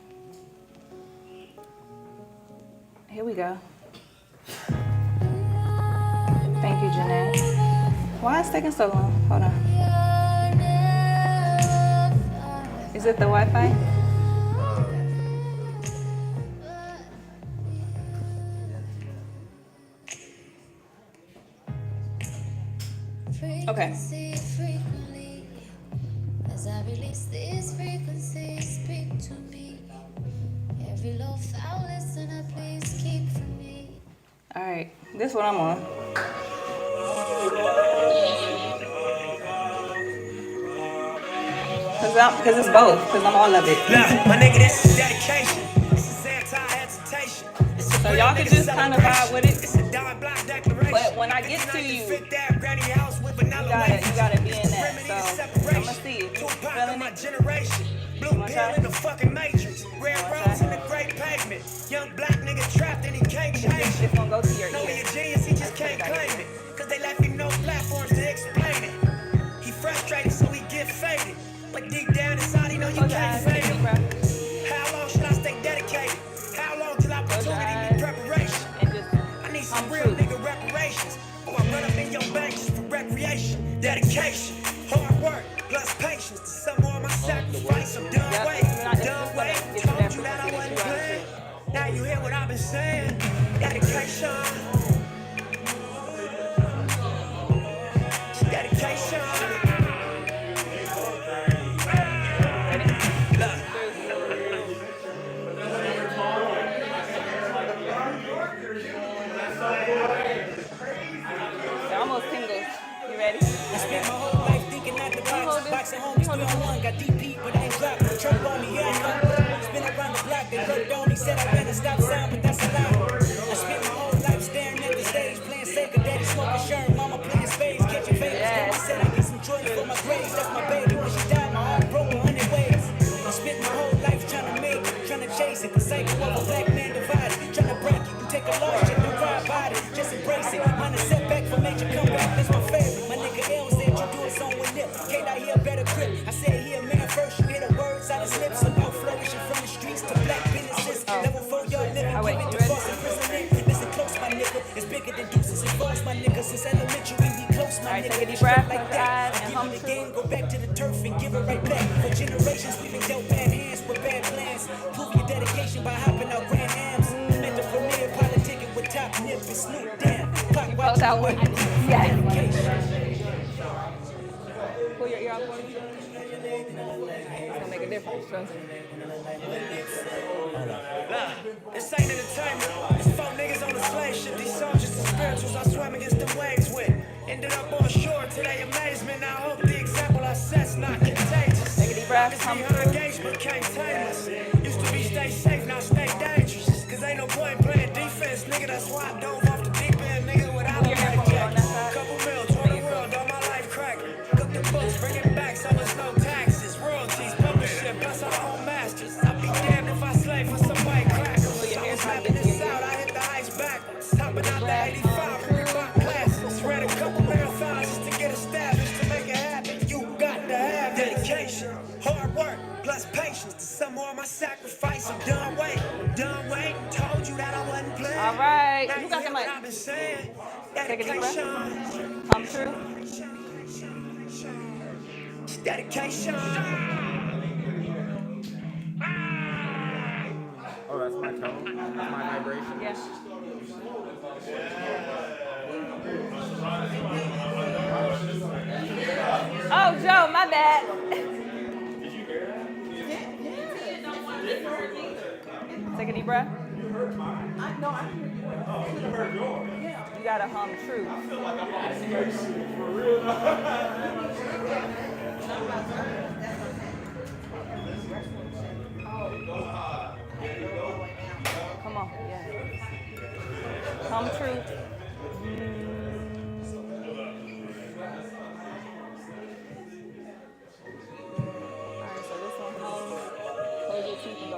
Speaker 10: Here we go. Thank you, Janae. Why is it taking so long? Hold on. Is it the Wi-Fi? Okay. As I release this frequency, speak to me. Every low foul listener, please keep from me. All right, this is what I'm on. Because it's both, because I'm all of it. My nigga, this is dedication. This is anti-hesitation. So y'all can just kind of vibe with it. But when I get to you, you gotta be in that. So I'm gonna see if you feeling it. You wanna try? You wanna try? Young black nigga trapped and he can't change it. It's gonna go to your ear. No, he a genius, he just can't claim it. Cause they left him no platforms to explain it. He frustrated, so he get faded. But deep down inside, he know you can't fade him. How long should I stay dedicated? How long till opportunity need preparation? I need some real nigga reparations. Or I run up in your bank just for recreation. Dedication, hard work, plus patience. To some more of my sacrifice, I'm done waiting. Told you that I wasn't playing. Now you hear what I've been saying. Dedication. Dedication. It almost tingles. You ready? I spent my whole life thinking out the box. Boxing homies 3-on-1, got DP, but I ain't dropped. Trump on me, yeah, spin around the block, they looked on me, said I better stop sound, but that's a lie. I spent my whole life staring at the stage, playing Sega, daddy smoking shirt, mama playing spades, catching favors. I said I get some joy for my grades, that's my baby. When she died, my heart broke 100 ways. I spent my whole life trying to make it, trying to chase it. The cycle of a black man divided, trying to break it. You take a loss, shit, don't cry about it, just embrace it. Mind a setback for major comeback. deep breath, close your eyes, and hum true.
Speaker 15: Go back to the turf and give it right back. For generations, we've been dealt bad hands with bad plans. Prove your dedication by hopping out Grand Hams. Met the premier politicking with Top Nip and Snoop Down.
Speaker 10: Close out one. Yes. Pull your ear out for me. It's gonna make a difference, trust me.
Speaker 15: This ain't entertainment. It's four niggas on the slave ship. These soldiers and spirituals I swam against the waves with. Ended up on shore to their amazement. I hope the example I set's not contagious.
Speaker 10: Take a deep breath. Come
Speaker 15: behind gates became tameless. Used to be stay safe, now stay dangerous. Cause ain't no point playing defense, nigga. That's why I dove off the deep end, nigga, without a life jacket. Couple mil, tour the world, all my life cracking. Cook the books, bring it back, so it's no taxes. Royalties, publishing, bless our own masters. I'd be damned if I slave for some white crackers. I was mapping this out, I hit the ice backwards. Topping out the 85, Reebok classes. Ran a couple marathons just to get established. To make it happen, you got to have dedication, hard work, plus patience. To some more of my sacrifice, I'm done waiting. Told you that I wasn't playing.
Speaker 10: All right.
Speaker 15: Now
Speaker 10: Who got the
Speaker 15: you hear what I've been
Speaker 10: mic?
Speaker 15: saying.
Speaker 10: Take a deep breath.
Speaker 15: Dedication.
Speaker 10: Come true.
Speaker 15: Dedication.
Speaker 6: Oh, that's my tone. That's my vibration.
Speaker 10: Yes. Oh, Joe, my bad. Take a deep breath. You gotta hum true. Come on, yeah. Hum true. Alright, so this one hums. Close your teeth and go.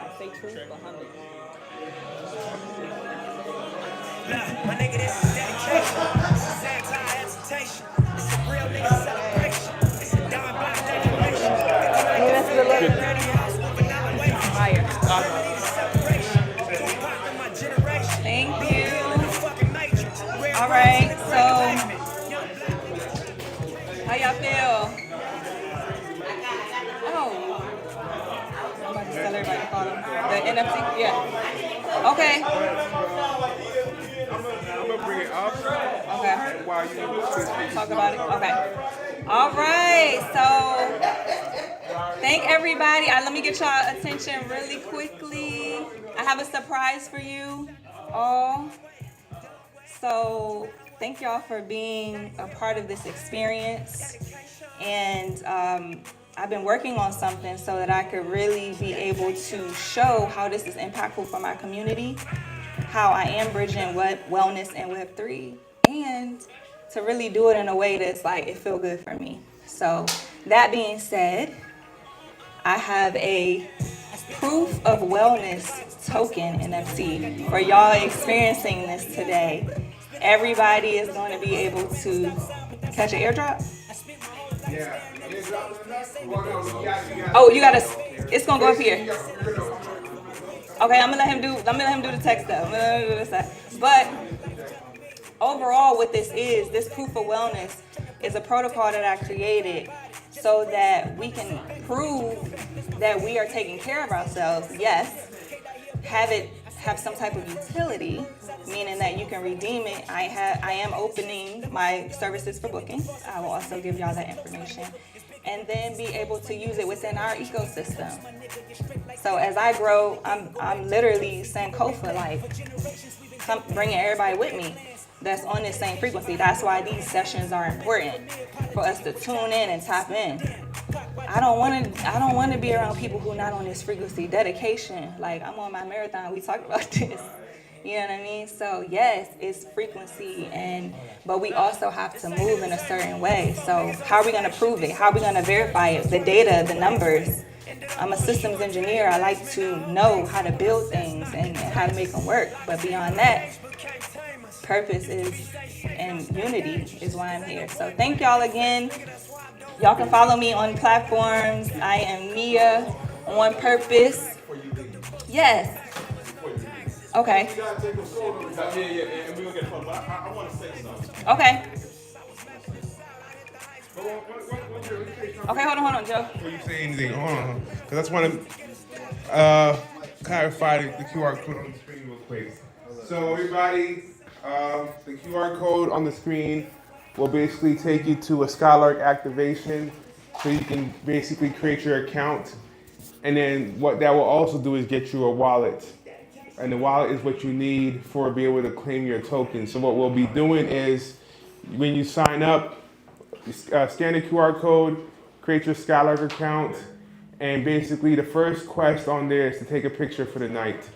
Speaker 10: I say truth, but hum it.
Speaker 15: My nigga, this is dedication. This is anti-hesitation. It's a real nigga celebration. It's a dime block declaration.
Speaker 10: That's a good look. Fire. Thank you. All right, so how y'all feel? Oh, I'm about to tell everybody to follow the NFT. Yeah. Okay.
Speaker 3: I'm gonna bring it up.
Speaker 10: Okay.
Speaker 3: While you
Speaker 10: Talk about it. Okay. All right. So thank everybody. Let me get y'all attention really quickly. I have a surprise for you all. So thank y'all for being a part of this experience. And I've been working on something so that I could really be able to show how this is impactful for my community, how I am bridging wellness and Web3, and to really do it in a way that's like, it feel good for me. So that being said, I have a proof of wellness token NFT for y'all experiencing this today. Everybody is going to be able to catch an airdrop.
Speaker 3: Yeah.
Speaker 10: Oh, you gotta. It's gonna go up here. Okay, I'm gonna let him do the text though. I'm gonna let him do this side. But overall, what this proof of wellness is a protocol that I created so that we can prove that we are taking care of ourselves. Yes, have some type of utility, meaning that you can redeem it. I am opening my services for booking. I will also give y'all that information. And then be able to use it within our ecosystem. So as I grow, I'm literally Sankofa, like bringing everybody with me that's on this same frequency. That's why these sessions are important for us to tune in and tap in. I don't want to be around people who are not on this frequency. Dedication, like I'm on my marathon. We talked about this. You know what I mean? So yes, it's frequency, but we also have to move in a certain way. So how are we going to prove it? How are we going to verify it? The data, the numbers. I'm a systems engineer. I like to know how to build things and how to make them work. But beyond that, purpose is and unity is why I'm here. So thank y'all again. Y'all can follow me on platforms. I am Mia on Purpose. Yes. Okay.
Speaker 9: Yeah, and we're gonna get fun, but I want to say something.
Speaker 10: Okay. Okay, hold on, Joe.
Speaker 3: Before you say anything, hold on, because I just want to clarify the QR code on the screen real quick. So everybody, the QR code on the screen will basically take you to a Skylark activation, so you can basically create your account. And then what that will also do is get you a wallet. And the wallet is what you need for be able to claim your token. So what we'll be doing is, when you sign up, scan the QR code, create your Skylark account, and basically the first quest on there is to take a picture for the night.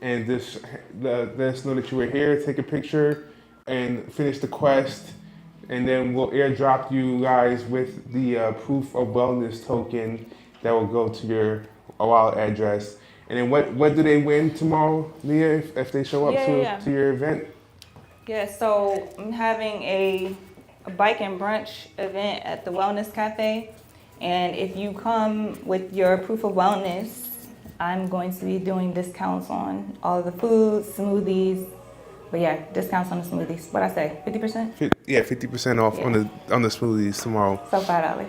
Speaker 3: And let us know that you were here, take a picture, and finish the quest. And then we'll airdrop you guys with the proof of wellness token that will go to your wallet address. And then what do they win tomorrow, Leah, if they show up to your event?
Speaker 10: Yeah, so I'm having a bike and brunch event at the Wellness Cafe. And if you come with your proof of wellness, I'm going to be doing discounts on all of the foods, smoothies. But yeah, discounts on the smoothies. What'd I say, 50%?
Speaker 3: Yeah, 50% off on the smoothies tomorrow.
Speaker 10: So $5.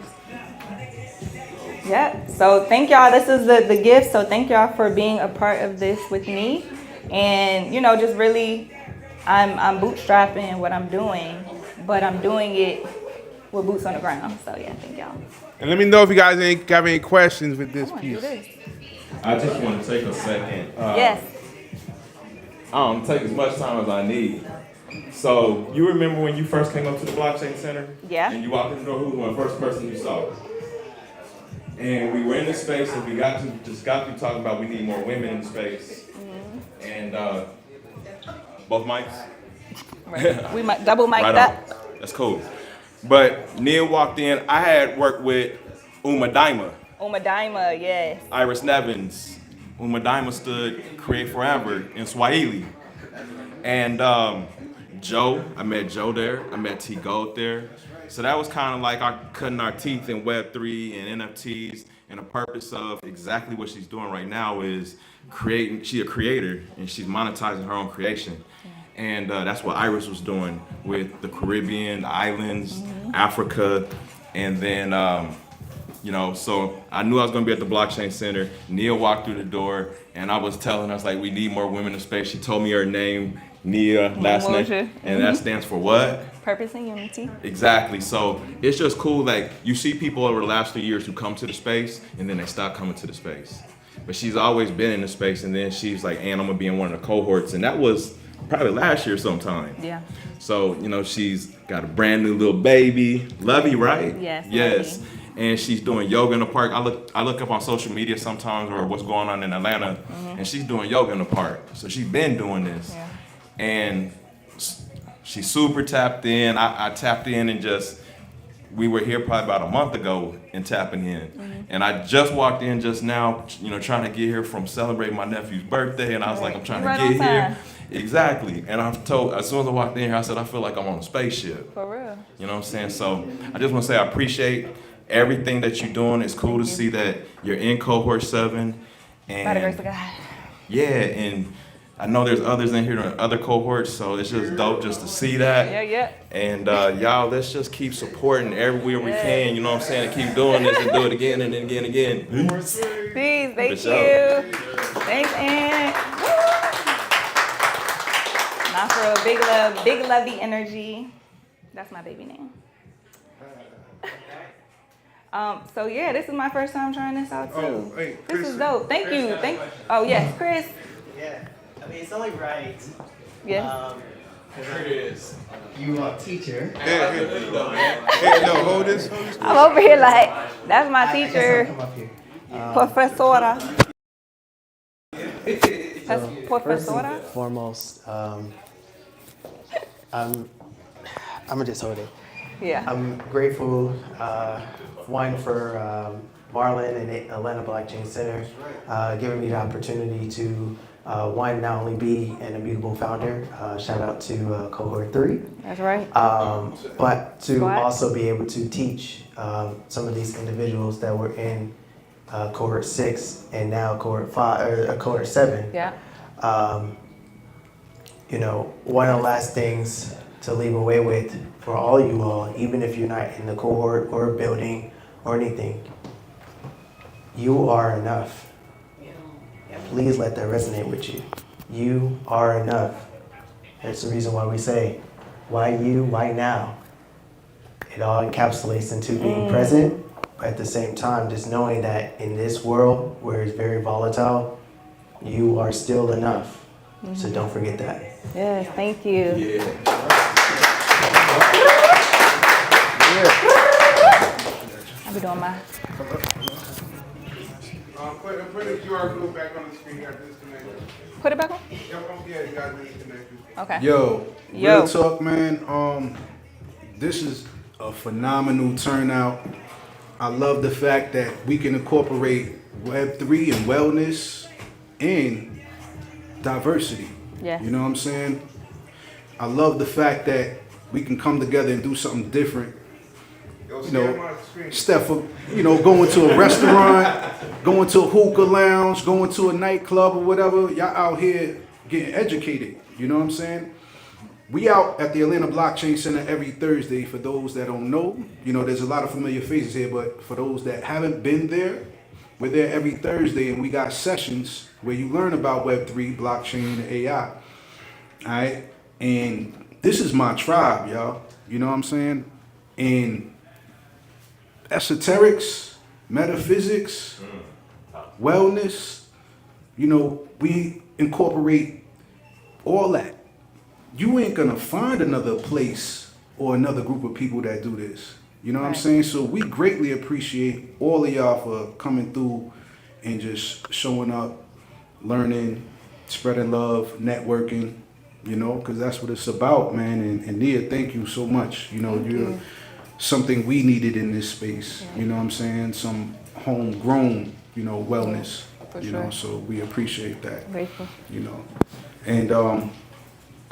Speaker 10: Yeah, so thank y'all. This is the gift. So thank y'all for being a part of this with me. And, you know, just really, I'm bootstrapping what I'm doing, but I'm doing it with boots on the ground. So yeah, thank y'all.
Speaker 3: And let me know if you guys have any questions with this piece.
Speaker 16: I just want to take a second.
Speaker 10: Yes.
Speaker 16: Take as much time as I need. So you remember when you first came up to the Blockchain Center?
Speaker 10: Yeah.
Speaker 16: And you walked in the door, who was the first person you saw? And we were in the space and we got to talking about we need more women in the space.
Speaker 10: Mm-hmm.
Speaker 16: And both mics?
Speaker 10: Right. We might double mic
Speaker 16: right
Speaker 10: that.
Speaker 16: On. That's cool. But Neil walked in. I had worked with Uma Daima.
Speaker 10: Uma Daima, yes.
Speaker 16: Iris Nevins. Uma Daima stood Create Forever in Swahili. And Joe, I met Joe there. I met T.Gold there. So that was kind of like cutting our teeth in Web3 and NFTs. And the purpose of exactly what she's doing right now is creating. She's a creator and she's monetizing her own creation. And that's what Iris was doing with the Caribbean, the islands, Africa. And then, so I knew I was going to be at the Blockchain Center. Nia walked through the door and I was telling us, like, we need more women in space. She told me her name, Nia, last name. And that stands for what?
Speaker 10: Purpose and unity.
Speaker 16: Exactly. So it's just cool. Like, you see people over the last 2 years who come to the space and then they stop coming to the space. But she's always been in the space. And then she's like, and I'm going to be in one of the cohorts. And that was probably last year sometime.
Speaker 10: Yeah.
Speaker 16: So, she's got a brand new little baby, Lovey, right?
Speaker 10: Yes.
Speaker 16: Yes. And she's doing yoga in the park. I look up on social media sometimes or what's going on in Atlanta, and she's doing yoga in the park. So she's been doing this.
Speaker 10: Yeah.
Speaker 16: And she's super tapped in. I tapped in and we were here probably about a month ago and tapping in. And I just walked in just now, trying to get here from celebrating my nephew's birthday. And I was like, I'm trying to get here. Exactly. And I've told, as soon as I walked in here, I said, I feel like I'm on a spaceship.
Speaker 10: For real.
Speaker 16: You know what I'm saying? So I just want to say I appreciate everything that you're doing. It's cool to see that you're in cohort 7. And
Speaker 10: by the grace of God.
Speaker 16: Yeah, and I know there's others in here in other cohorts, so it's just dope just to see that.
Speaker 10: Yeah.
Speaker 16: And y'all, let's just keep supporting everywhere we can, you know what I'm saying? And keep doing this and do it again and then again and again.
Speaker 10: Peace, thank
Speaker 16: For
Speaker 10: you.
Speaker 16: sure.
Speaker 10: Thanks, Aunt. Not for a big lovey energy. That's my baby name. So yeah, this is my first time trying this out too.
Speaker 3: Oh, hey, Chris,
Speaker 10: this is dope. Thank you. Oh yes, Chris.
Speaker 14: Yeah, I mean it's only right.
Speaker 10: Yes.
Speaker 14: Here it is. You are a teacher.
Speaker 3: Hey, no, hold this.
Speaker 10: I'm over here like that's my teacher,
Speaker 14: Come up here.
Speaker 10: Professora. That's
Speaker 14: So, first
Speaker 10: Professora.
Speaker 14: and foremost, I'm gonna just hold it.
Speaker 10: Yeah.
Speaker 14: I'm grateful, one for Marlon and Atlanta Blockchain Center giving me the opportunity to one, not only be an immutable founder, shout out to cohort 3.
Speaker 10: That's right.
Speaker 14: But to
Speaker 10: What?
Speaker 14: also be able to teach some of these individuals that were in cohort 6 and now cohort 5 or cohort 7.
Speaker 10: Yeah.
Speaker 14: One of the last things to leave away with for all you all, even if you're not in the cohort or building or anything. You are enough. Please let that resonate with you. You are enough. That's the reason why we say, why you, why now? It all encapsulates into being present, but at the same time, just knowing that in this world where it's very volatile, you are still enough. So don't forget that.
Speaker 10: Yes, thank you. I'll be doing my.
Speaker 3: Put the QR code back on the screen. You got disconnected.
Speaker 10: Put it back on?
Speaker 3: Yeah, you got disconnected.
Speaker 10: Okay.
Speaker 1: Yo, real talk, man. This is a phenomenal turnout. I love the fact that we can incorporate Web3 and wellness and diversity.
Speaker 10: Yes.
Speaker 1: You know what I'm saying? I love the fact that we can come together and do something different. You know, Steph, you know, going to a restaurant, going to a hookah lounge, going to a nightclub or whatever. Y'all out here getting educated. You know what I'm saying? We out at the Atlanta Blockchain Center every Thursday. For those that don't know, you know, there's a lot of familiar faces here, but for those that haven't been there, we're there every Thursday, and we got sessions where you learn about Web3, blockchain, and AI. All right? And this is my tribe, y'all. You know what I'm saying? And esoterics, metaphysics, wellness, you know, we incorporate all that. You ain't gonna find another place or another group of people that do this. You know what I'm saying? So we greatly appreciate all of y'all for coming through and just showing up, learning, spreading love, networking, you know, because that's what it's about, man. And Nia, thank you so much. You know, you're something we needed in this space. You know what I'm saying? Some homegrown, you know, wellness. You know, so we appreciate that.
Speaker 10: Grateful.
Speaker 1: You know. And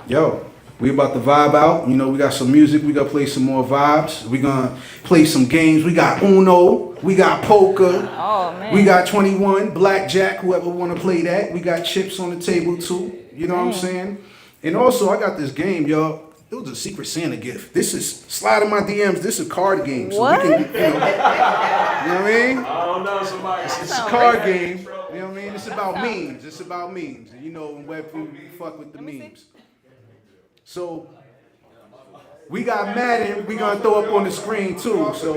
Speaker 1: yo, we about to vibe out. You know, we got some music. We got to play some more vibes. We gonna play some games. We got Uno. We got poker.
Speaker 10: Oh, man.
Speaker 1: We got 21, blackjack, whoever want to play that. We got chips on the table, too. You know what I'm saying? And also, I got this game, y'all. It was a Secret Santa gift. This is, slide in my DMs. This is a card game. So
Speaker 10: what?
Speaker 1: we can, you know what I mean?
Speaker 7: I don't know, somebody.
Speaker 1: It's a card game. You know what I mean? It's about memes. It's about memes. And you know, in Web3, we fuck with the memes. So, we got Madden. We gonna throw up on the screen too. So,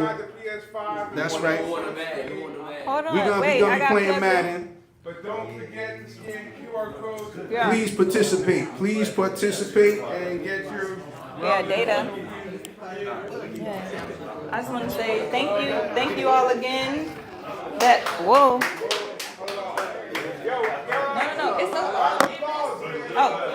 Speaker 1: that's right.
Speaker 10: Hold on.
Speaker 1: We gonna
Speaker 10: Wait,
Speaker 1: be playing Madden.
Speaker 3: But don't forget to scan QR codes.
Speaker 10: Yeah.
Speaker 1: Please participate. Please participate.
Speaker 3: And get your
Speaker 10: data. Yeah. I just want to say thank you all again. That whoa. No, it's a oh.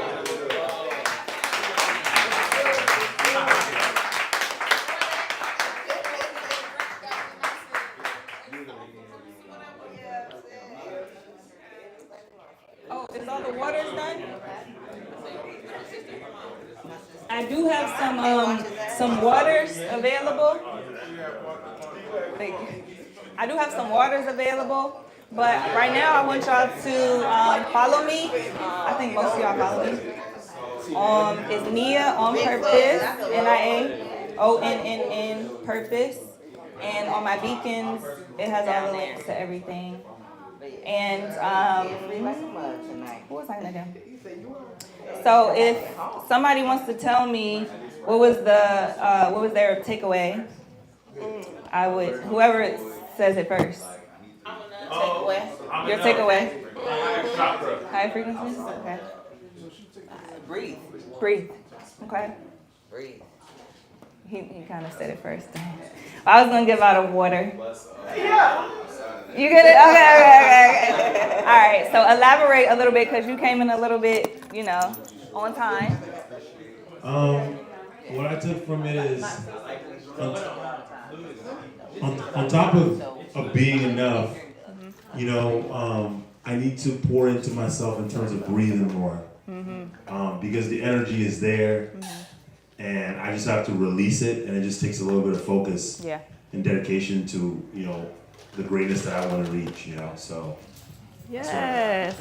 Speaker 10: Oh, is all the waters done? I do have some waters available. Thank you. I do have some waters available, but right now I want y'all to follow me. I think most of y'all follow me. It's Nia on Purpose, NIA, Purpose, and on my beacons it has all the links to everything. And what was I gonna do? So if somebody wants to tell me what was their takeaway, I would, whoever says it first. Your takeaway. High frequencies? Okay.
Speaker 11: Breathe.
Speaker 10: Breathe. Okay.
Speaker 11: Breathe.
Speaker 10: He kind of said it first. I was gonna give out a water. Yeah. You get it? Okay. All right. So elaborate a little bit because you came in a little bit, you know, on time.
Speaker 17: What I took from it is on top of being enough, you know, I need to pour into myself in terms of breathing more. Because the energy is there, and I just have to release it, and it just takes a little bit of focus and dedication to, you know, the greatness that I want to reach, you know. So
Speaker 10: Yes.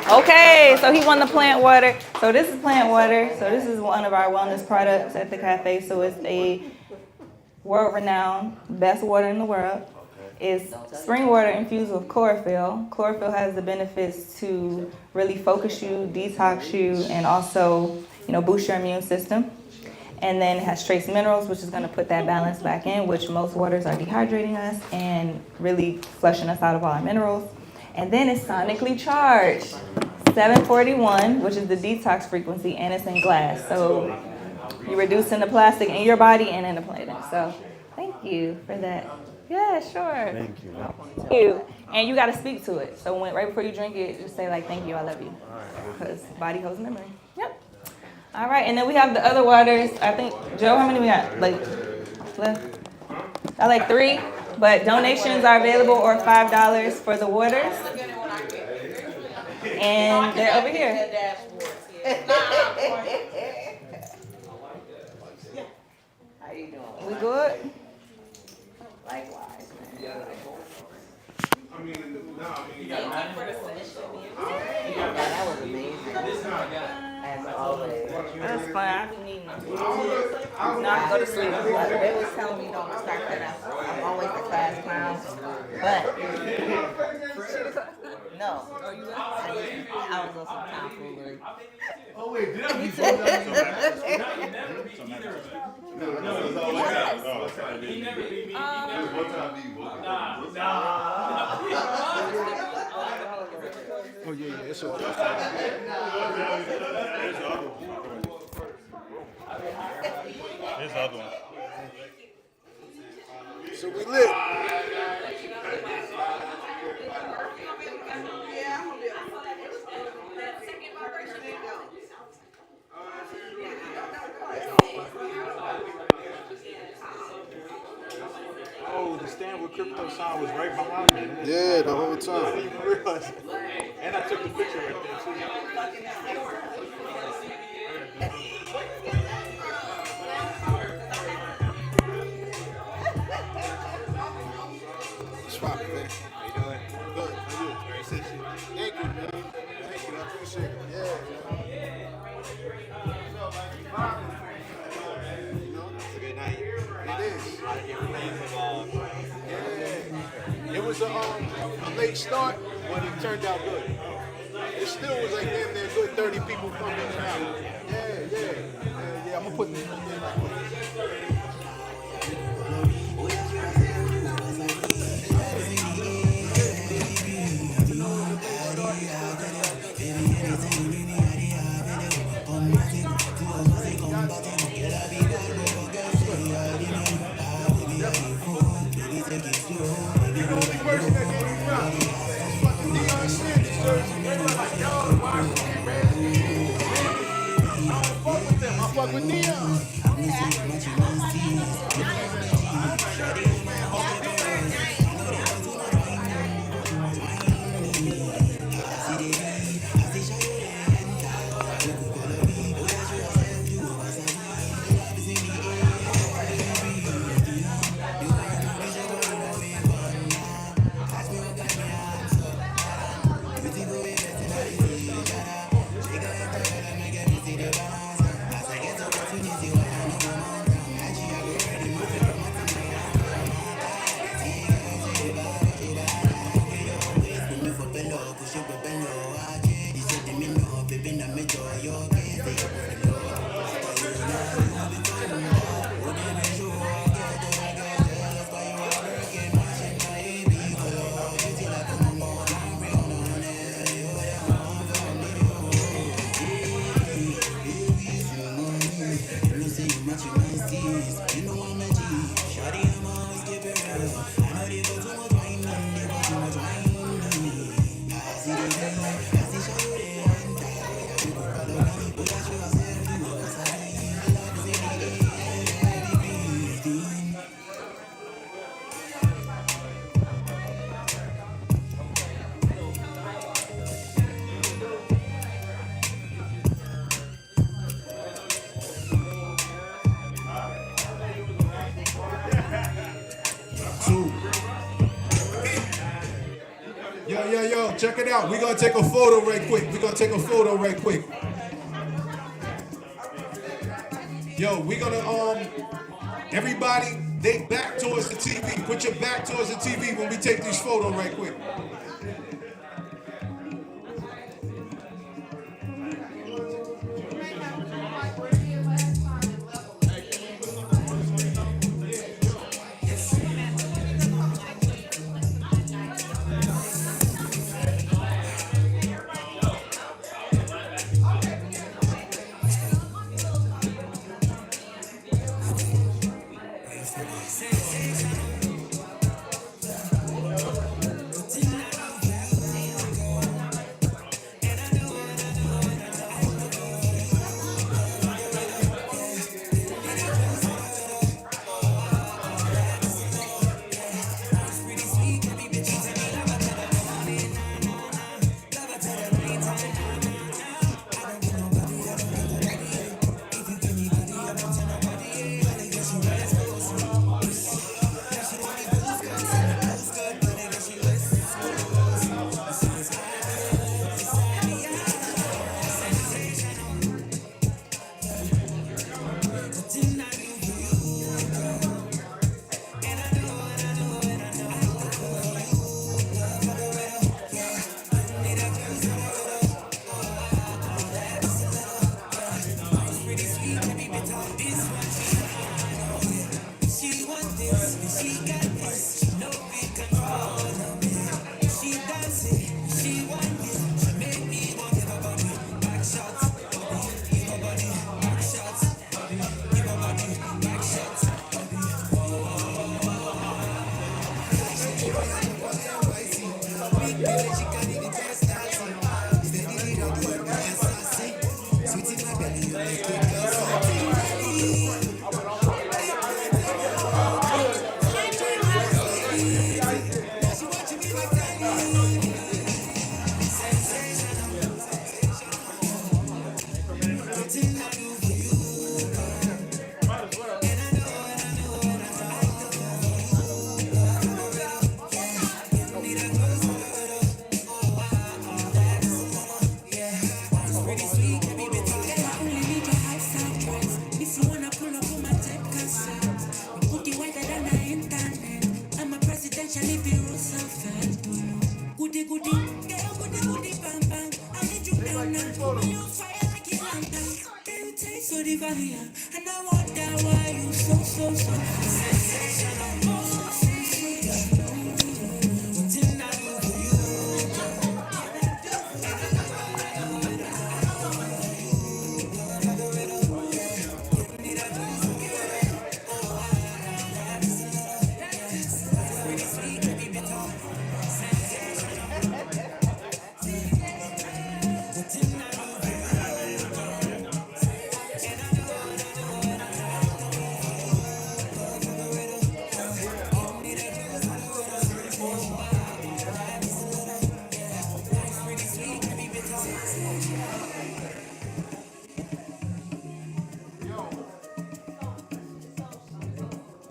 Speaker 10: Okay, so he won the plant water. So this is plant water. So this is one of our wellness products at the cafe. So it's a world-renowned best water in the world. It's spring water infused with chlorophyll. Chlorophyll has the benefits to really focus you, detox you, and also, boost your immune system. And then it has trace minerals, which is going to put that balance back in, which most waters are dehydrating us and really flushing us out of all our minerals. And then it's sonically charged, 741, which is the detox frequency, and it's in glass. So you're reducing the plastic in your body and in the planet. So thank you for that. Yeah, sure.
Speaker 1: Thank you.
Speaker 10: Thank you. And you got to speak to it. So right before you drink it, just say like, thank you, I love you. Because body holds memory. Yep. All right, and then we have the other waters. I think, Joe, how many we got? Left? I like 3. But donations are available or $5 for the waters. And they're over here.
Speaker 11: How you doing?
Speaker 10: We good?
Speaker 11: Likewise, man.
Speaker 3: Thank you
Speaker 11: for the session. Yeah, that was amazing. As always.
Speaker 10: That's fun. I've been needing to.
Speaker 11: Not go to sleep. They was telling me don't start that. I'm always the class clown. But no. I was on some tomfoolery.
Speaker 3: Oh wait, did I be so
Speaker 1: Oh yeah, it's all.
Speaker 9: Here's the other one.
Speaker 1: So we lit.
Speaker 9: Oh, the stand with crypto sign was right behind me. Man.
Speaker 1: Yeah, the whole
Speaker 9: I
Speaker 1: time.
Speaker 9: didn't even realize it. And I took the picture right there too.
Speaker 1: Swap it, man. How you doing? Good. How you? Very sexy. Thank you, man. Thank you. I appreciate it. Yeah.
Speaker 9: It's a good night.
Speaker 1: It is.
Speaker 9: A lot of different things involved.
Speaker 1: Yeah. It was a late start, but it turned out good. It still was like damn near good 30 people coming out. Yeah. I'm gonna put this right there. I fuck with Dion. check it out. We're gonna take a photo right quick. Yo, we're gonna everybody, they back towards the TV. Put your back towards the TV when we take these photos right quick.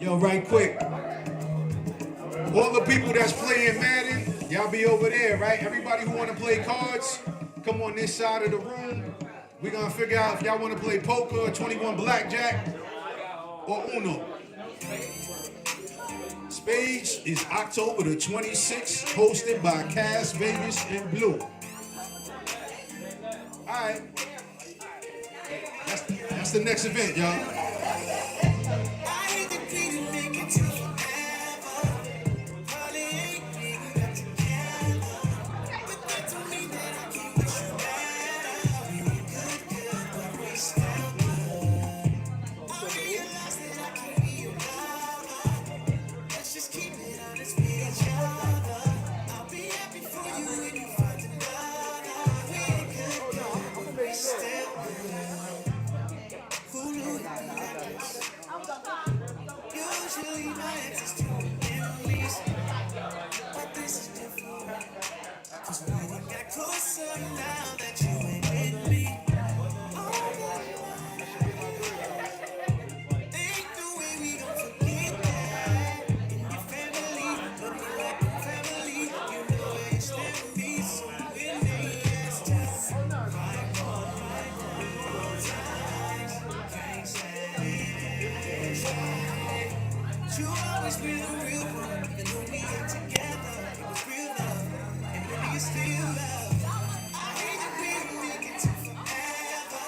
Speaker 1: Yo, right quick. All the people that's playing Madden, y'all be over there, right? Everybody who want to play cards, come on this side of the room. We're going to figure out if y'all want to play poker or 21 blackjack or Uno. Spades is October the 26th, hosted by Cass, Vegas, and Blue. All right. That's the next event, y'all.
Speaker 15: always been a real one, even though we ain't together. It was real love, and maybe it's still love. I hate that we don't make it to forever.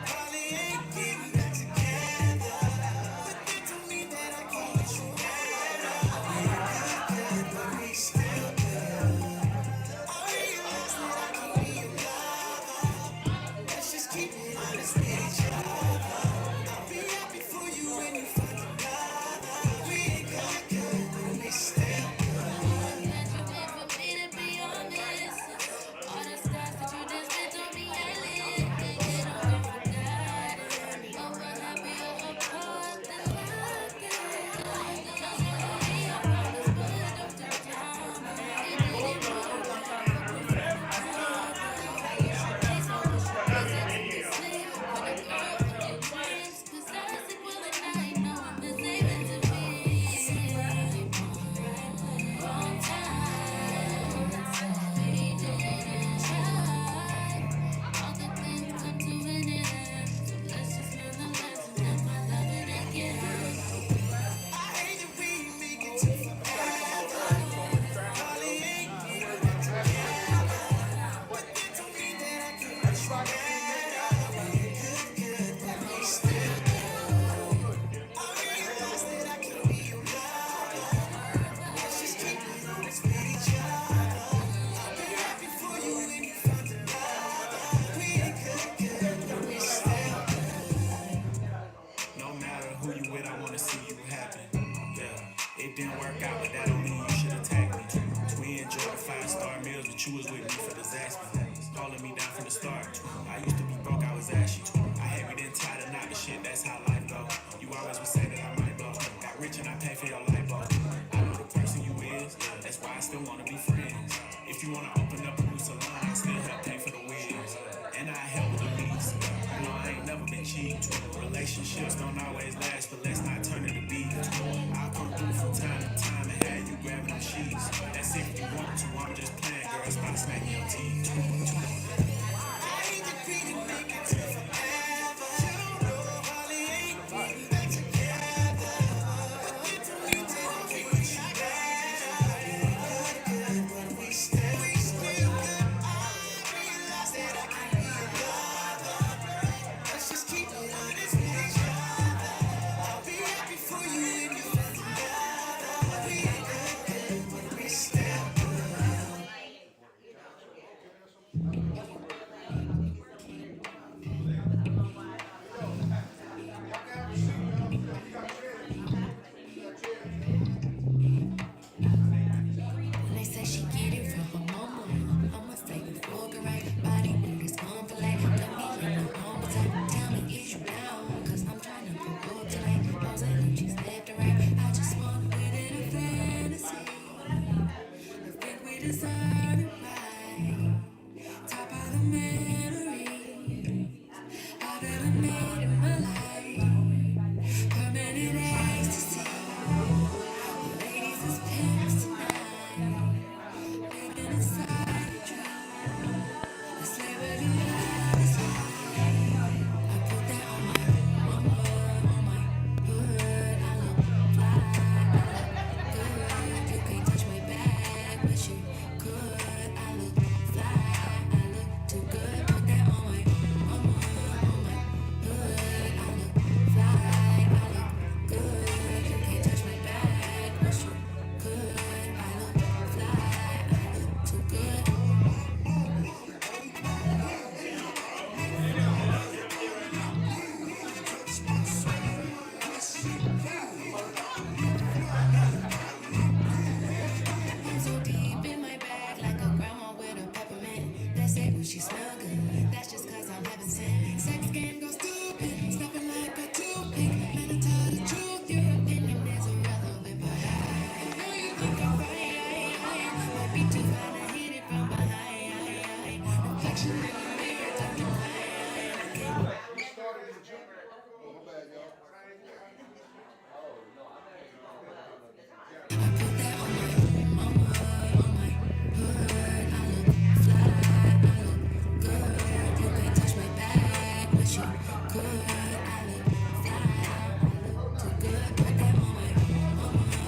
Speaker 15: Probably ain't getting back together. But they told me that I can't get you better. We're good, but we still good. I realize that I can be your lover. Let's just keep it honest with each other. I'll be happy for you when you find another. We ain't good, but we still good. For me to be honest, all the stuff that you just did to me, I live. They get over forgotten. But we're happier apart than like that. Don't let me around this good, don't take drama. It really won't work. No matter who you with, I wanna see you happy. Yeah, it didn't work out, but that don't mean you should attack me. We enjoyed the 5-star meals, but you was with me for disaster. Calling me down from the start. I used to be broke, I was ashy. I had me then tied to not the shit, that's how life go. You always would say that I might blow. Got rich and I paid for your light bulb. I know the person you is, that's why I still wanna be friends. If you wanna open up a new salon, I still help pay for the wigs. And I help with the lease. You know, I ain't never been cheap. Relationships don't always last, but let's not turn it to beef. I'll come through from time to time and have you grabbing them sheets. That's if you want to, I'm just playing, girl, stop smacking your teeth. I hate that we didn't make it to forever. You don't know how they ain't getting back together. But they told me that I can't get you better. Good, but we still good. I realize that I can't be your lover. Let's just keep it honest with each other. I'll be happy for you when you find another. We ain't good, but we still good. They say she get it from her mama. I'ma say you fuck her right. Body with this compliment. Let me hear no appetite. Tell me is you down? Cause I'm trying to pull up tonight. Those energies left and right. I just wanna live in a fantasy. I think we deserve it right. Top of the memory. I've ever made in my life. Permanent ecstasy. Ladies is pimps tonight. Living inside a dream. Let's live it in this life. I put that on my hood. I look fly. I look good. You can't touch my bag, but you could. I look fly. I look too good. Put that on my hood. I look fly. I look good. You can't touch my bag, but you could. I look fly. I look too good. I'm so deep in my bag, like a grandma with a peppermint. That's it when she smell good. That's just cause I'm having sin. Sex game goes stupid, snapping like a toothpick. Man, I tell the truth, your opinion is irrelevant. But I know you think I'm right. Might be too fine to hit it from behind. Reflection in the mirror, don't lie. Good, I look fly, I look too good, put that on my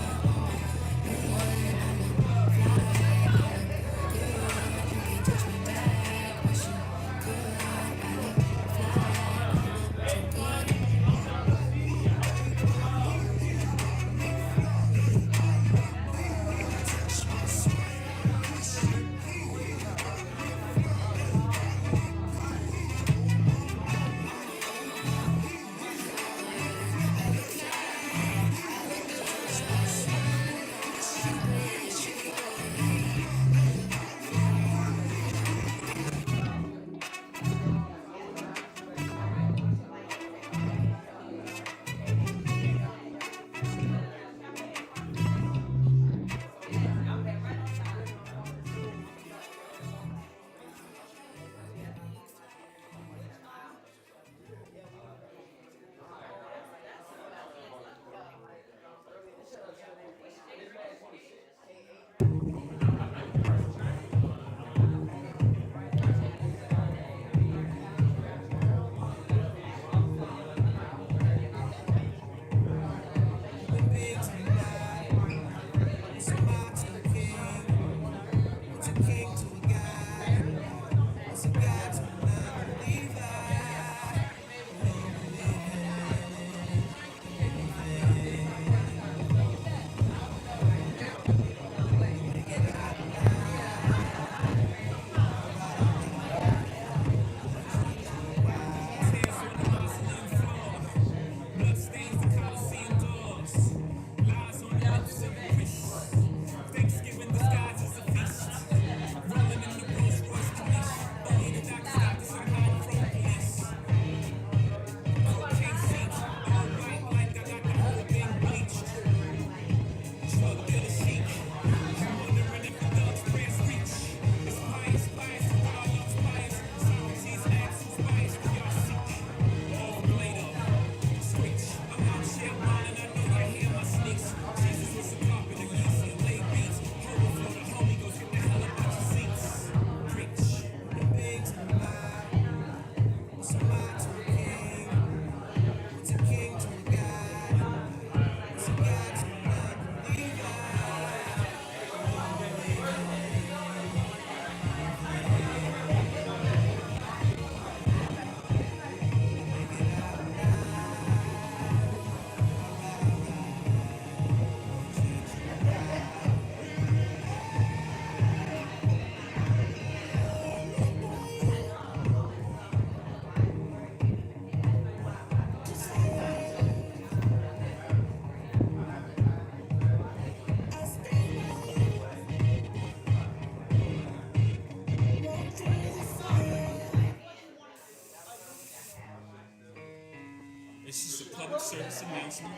Speaker 18: This is a public service announcement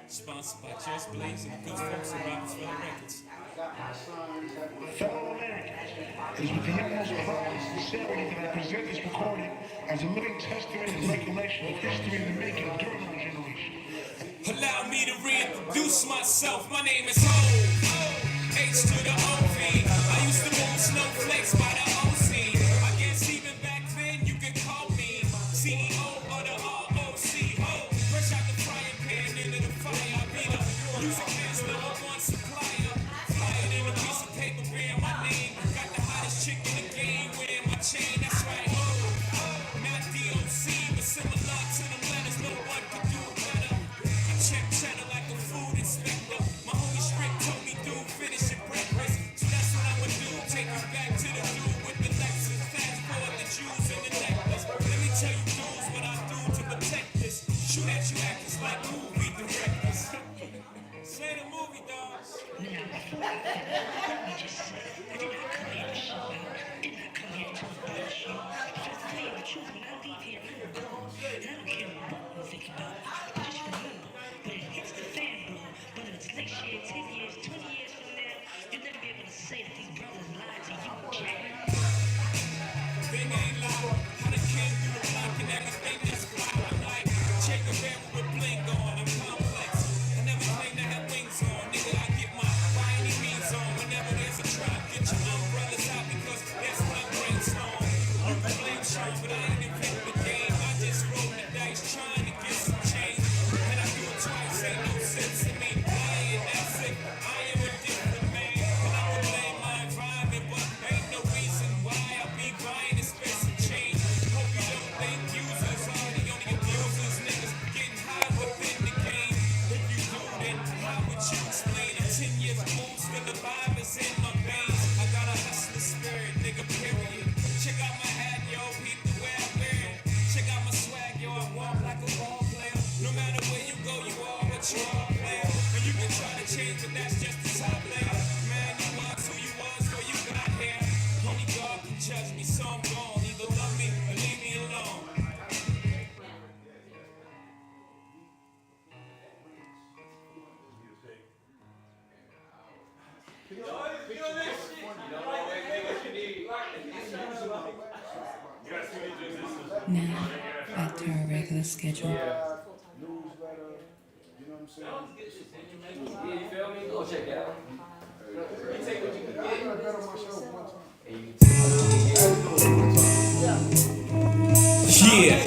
Speaker 18: sponsored by Just Blaze and the good folks at Rockefeller Records.
Speaker 15: Fellow Americans, it is with the utmost pride and sincerity that I present this recording as a living testament and recollection of history in the making during our generation.
Speaker 18: Allow me to reintroduce myself. My name is Ho, H to the O-V. I used to move snowflakes by the OC. I guess even back then you could call me CEO of the ROC. Ho, fresh out the frying pan into the fire. I be the music man's #1 supplier. Flying in a piece of paper bearing my name. Got the hottest chick in the game wearing my chain. That's right, ho. Not DOC, but similar to them letters. No one could do it better. I check cheddar like a food inspector. My homie Strick told me, dude, finish your breakfast. So that's what I'ma do. Take you back to the dude with the Lexus. Fast forward the jewels and the necklace. Let me tell you, dudes, what I do to protect this. Shoot at you actors like movie directors. Say the movie, dogs.
Speaker 15: Now, before I let me just say, I did not come here to show out. Did not come here to embarrass you. Just to tell you the truth, when I leave here, I'm gone. And I don't care what you think about it. But just remember, when it hits the fan, bro, whether it's next year, 10 years, 20 years from now, you'll never be able to say that these brothers lied to you, okay?
Speaker 18: Thing ain't loud. I done came through the block and everything that's fly. I'm like Jacob Barrel with bling on. I'm complex. I never claim to have wings on. Nigga, I get my by any means on. Whenever there's a trial, get your umbrellas out because that's when I brainstorm. You can blame Sean, but I ain't invented the game. I just roll the dice trying to get some change. And I do it twice, ain't no sense in me. I ain't that sick. I am a different man. And I can blame my environment, but ain't no reason why I be buying expensive change. Hope you don't think users are the only abusers. Niggas getting high within the game. If you do, then how would you explain it? 10 years old, still the vibe is in my veins. I got a hustler spirit, nigga, period. Check out my hat, yo, peep the way I wear it. Check out my swag, yo, I walk like a ball player. No matter where you go, you are what you are, player. And you can try to change, but that's just the top layer. Man, you was who you was, so you got here. Only God can judge me, so I'm gone. Either love me or leave me alone.
Speaker 19: Now, back to our regular schedule.
Speaker 1: Newsletter, you know what I'm saying?
Speaker 20: You feel me? Go check it out. You take what you can
Speaker 1: I
Speaker 20: get.
Speaker 1: gotta bet on myself one time.
Speaker 18: Yeah,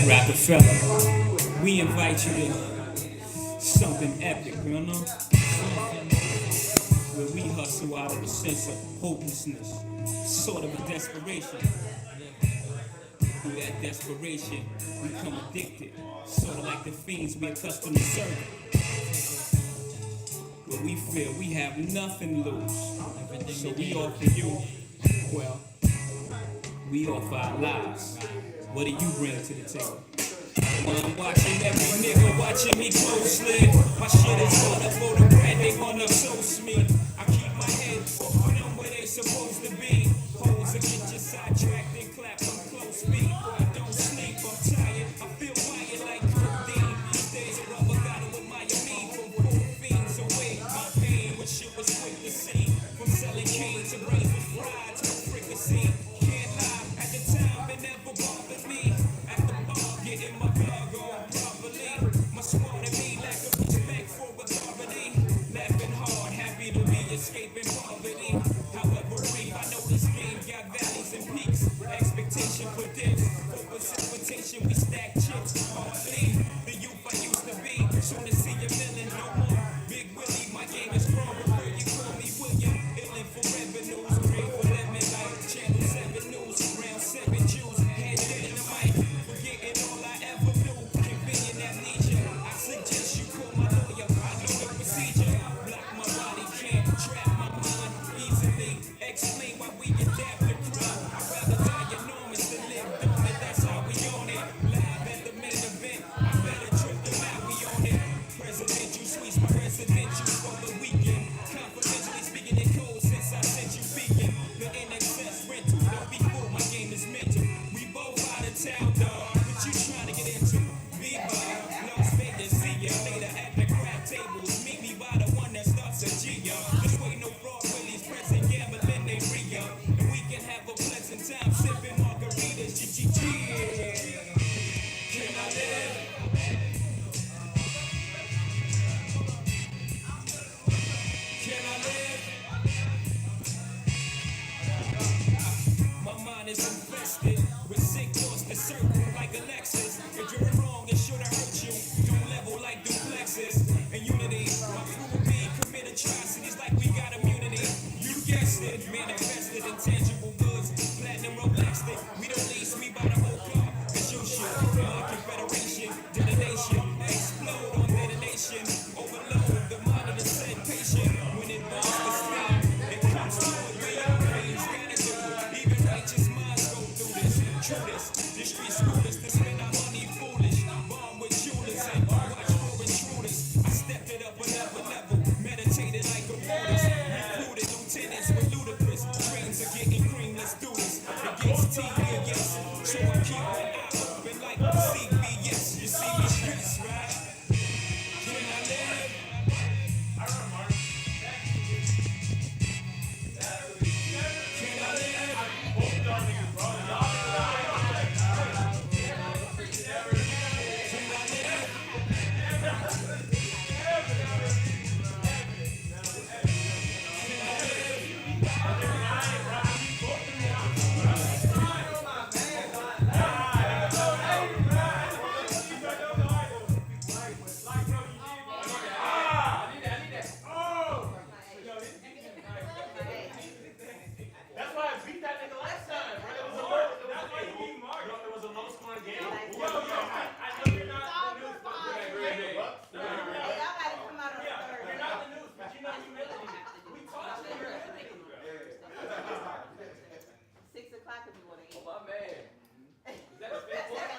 Speaker 18: Rockefeller. We invite you to something epic, you know? Where we hustle out of a sense of hopelessness, sort of a desperation. Through that desperation, we become addicted, sort of like the fiends we accustomed to serving. Where we feel we have nothing to lose, so we offer you, well, we offer our lives. What do you bring to the table? I'm watching every nigga watching me closely. My shit is on up for the bread, they wanna toast me. I keep my head on them where they supposed to be. Holes that get you sidetracked and clap on close speed. I don't sleep, I'm tired, I feel wired like codeine. These days a rubber got it with my amine. From poor fiends away, my pain, when shit was quick to see. From selling cane to brains with fried to fricassee. Can't lie, at the time it never bothered me. At the bar, getting my plug on properly. My squad and me lack of respect for authority. Laughing hard, happy to be escaping poverty. However, I know this
Speaker 15: CBS, you see me streets, right? Can I live? Can I
Speaker 2: That's why I beat that nigga last time, bro. It was a low. That's why you beat Mark. It was a low scoring game. Yo, I know you're not the news, but you're not the news, but you know humility. We taught you humility.
Speaker 11: 6 o'clock if you want to eat.
Speaker 2: Oh, my man. Is that a fake one?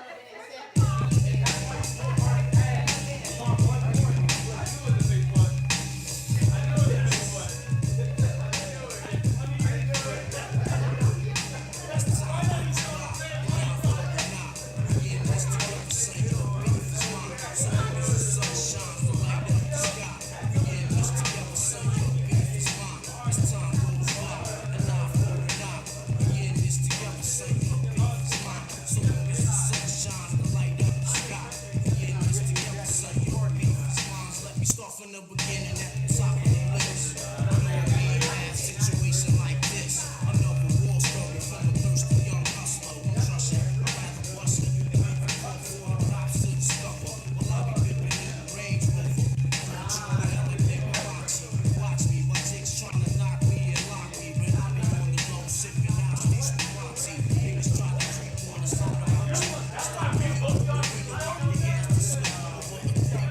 Speaker 15: From the beginning at the top of the list. I know I'll be in that situation like this. Another war story from a thirsty young hustler. Won't trust it, I'd rather bust it. If you fall for the cops to discover, well, I'll be dipping in the Range Rover. Don't you hell and nigga boxing. Watch me, my chicks trying to knock me and lock me. But I be on the low, sipping out these Spirati. Niggas try to creep on the side of my team. Stop me, but we don't want the ass to slip over the creep.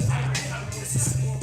Speaker 15: This is war.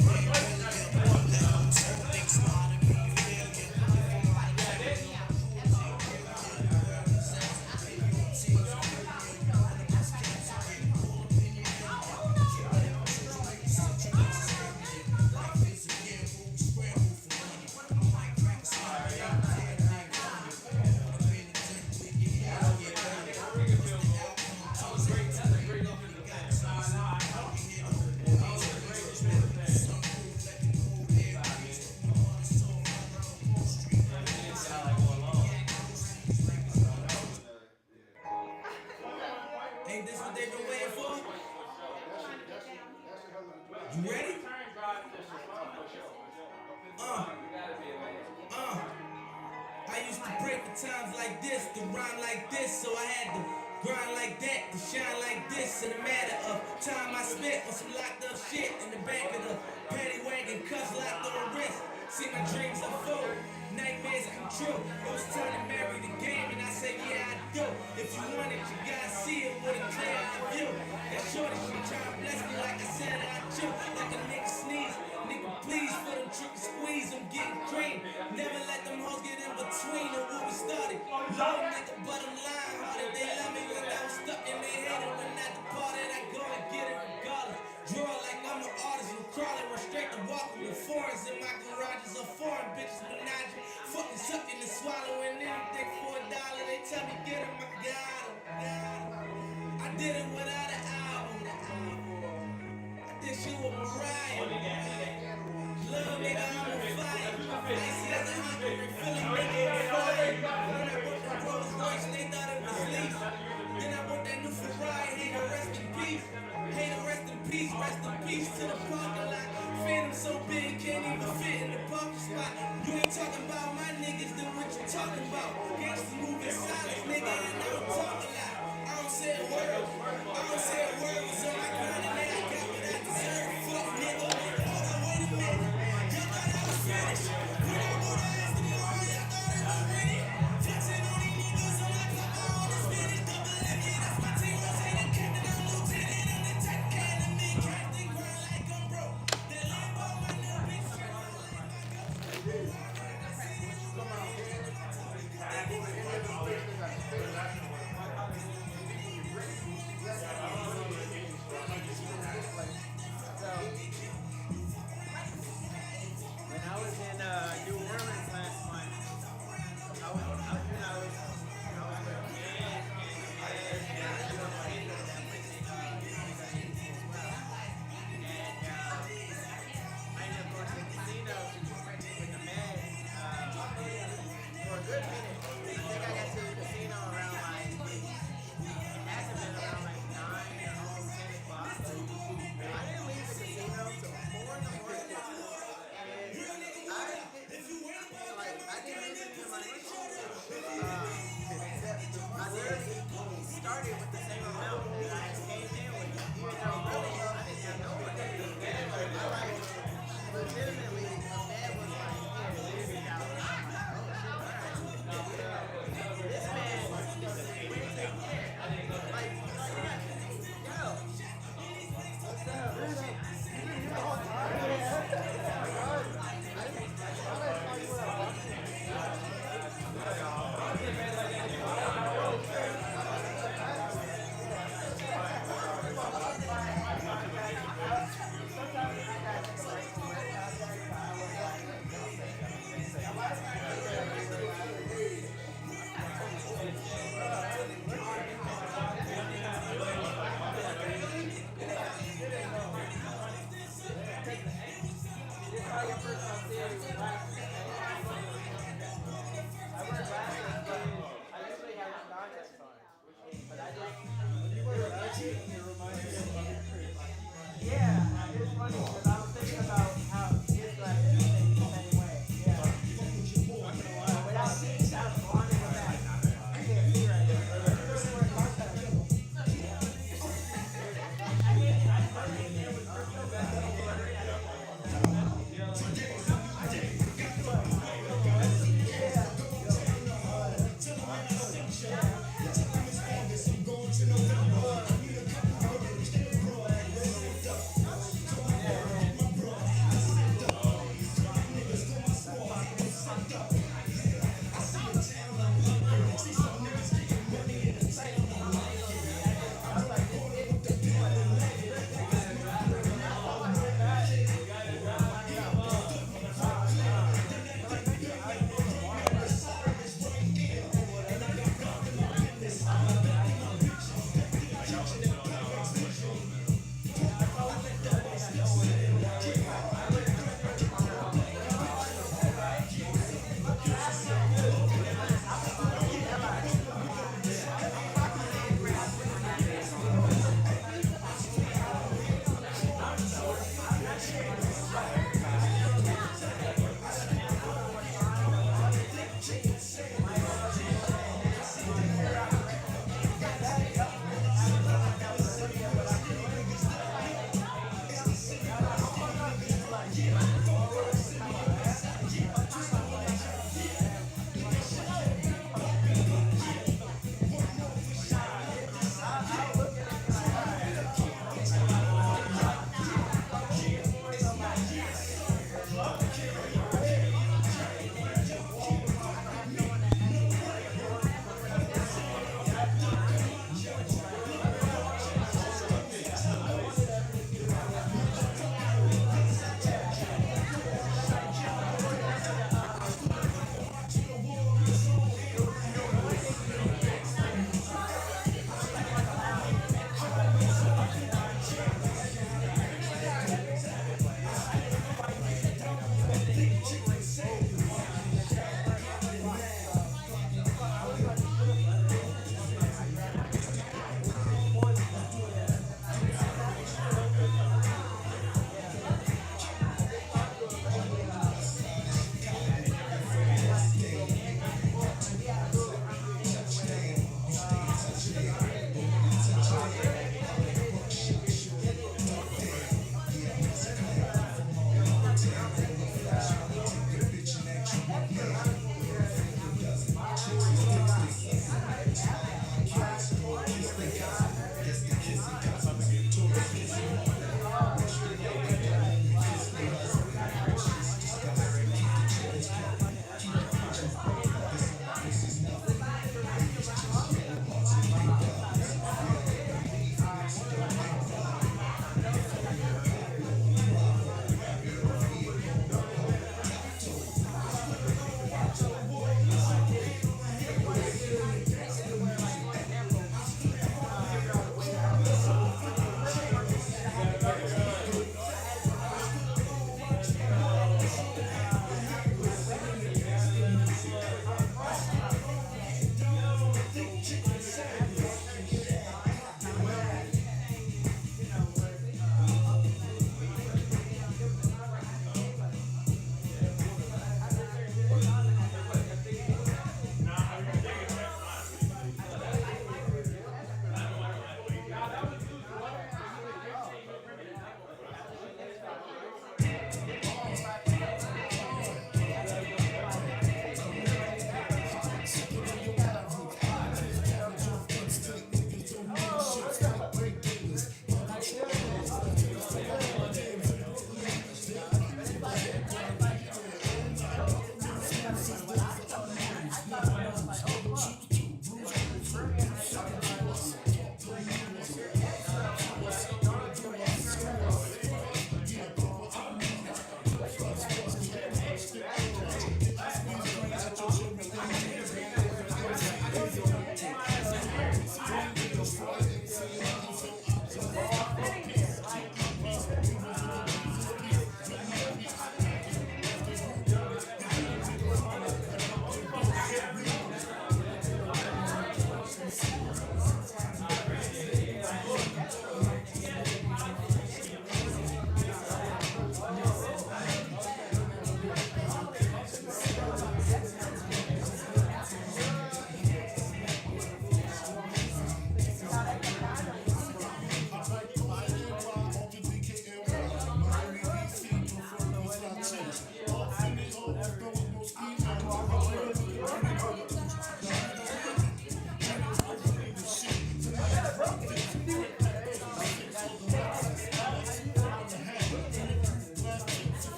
Speaker 15: Ain't this what they've been waiting for? You ready? I used to pray for times like this, to rhyme like this, so I had to grind like that, to shine like this. In a matter of time I spent on some locked up shit in the back of the paddy wagon, cuffs locked on the wrist. See my dreams unfold, nightmares come true. It was time to marry the game, and I said, yeah, I do. If you want it, you gotta see it with a clear eye view. That shorty, she tryna bless me like I said I do. Like a nigga sneeze, nigga please for them trick squeeze, I'm getting cream. Never let them hoes get in between of what we started. Low nigga, but I'm lying hearted. They love me when I was stuck in their head, and when I departed, I go and get it regardless. Draw like I'm an artist, I'm crawling, run straight to walking with foreigns in my garages of foreign bitches menage. Fucking sucking and swallowing anything for $1. They tell me get him, I got him. I did it without an album. I did shit with Mariah. Love nigga, I'm on fire. Icy as a hunter, feeling nigga on fire. When I bought the Rolls Royce, they thought it was lease. Then I bought that new Ferrari, hater rest in peace. Hater rest in peace, rest in peace to the parking lot. Phantom so big, can't even fit in the parking spot. You ain't talking about my niggas, then what you talking about? Gangsters moving silence, nigga, and I don't talk a lot. I don't say a word, I don't say a word. Was on my grind and then I got what I deserve. Fuck nigga, hold on, wait a minute. Y'all thought I was finished. When I go to ask them all, y'all thought it was ready. Flexing on these niggas, I'm like, pop out on the Spanish. Double M, yeah, that's my team. I'm saying I'm captain, I'm lieutenant, I'm the tech can, and me captain, grind like I'm broke. That Lambo, my new bitch, straight on like my go. I see you, my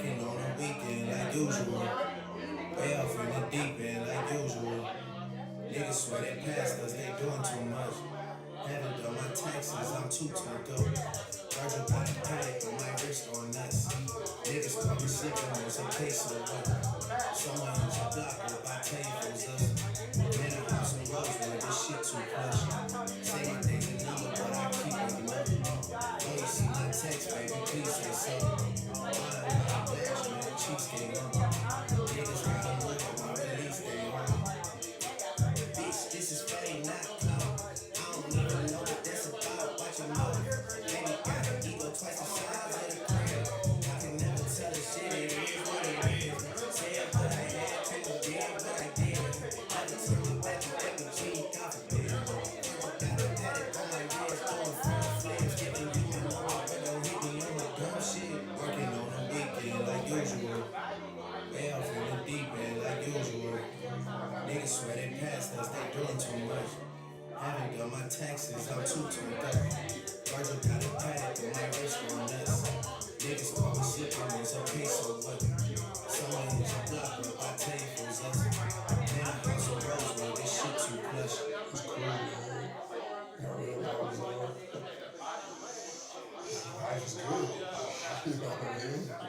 Speaker 15: Working on a weekend like usual. Way off in the deep end like usual. Niggas swear they passed us, they doing too much. Haven't done my taxes, I'm too turned up. Virgil got a paddock on my wrist on nuts. Niggas call me sipping on some queso. Someone use a block up, I tell you who's us. Man, I have some rose with this shit too plush. Say my things in number, but I keep it up. Oh, you see my text, baby, please say so. Mine, my flash, man, cheesecake on. Niggas got a look at my release, they on. Bitch, this is fame, not clout. I don't even know what that's about. Watch your mouth. Baby got an ego twice the size of the crib. I can never tell the shit, it is what it is. Say it what I had, take a did what I did. Never turn my back to every G, God forbid. Got a paddock on my wrist, throwing front flips. Giving you my number, but don't hit me on my dumb shit. Working on a weekend like usual. Way off in the deep end like usual. Niggas swear they passed us, they doing too much. Haven't done my taxes, I'm too turned up. Virgil got a paddock on my wrist on nuts. Niggas call me slipping on some queso, what? Someone use a block up, I tell you who's us. Man, I have some rose with this shit too plush. It's cool, man.
Speaker 21: Life is good. You know what I mean?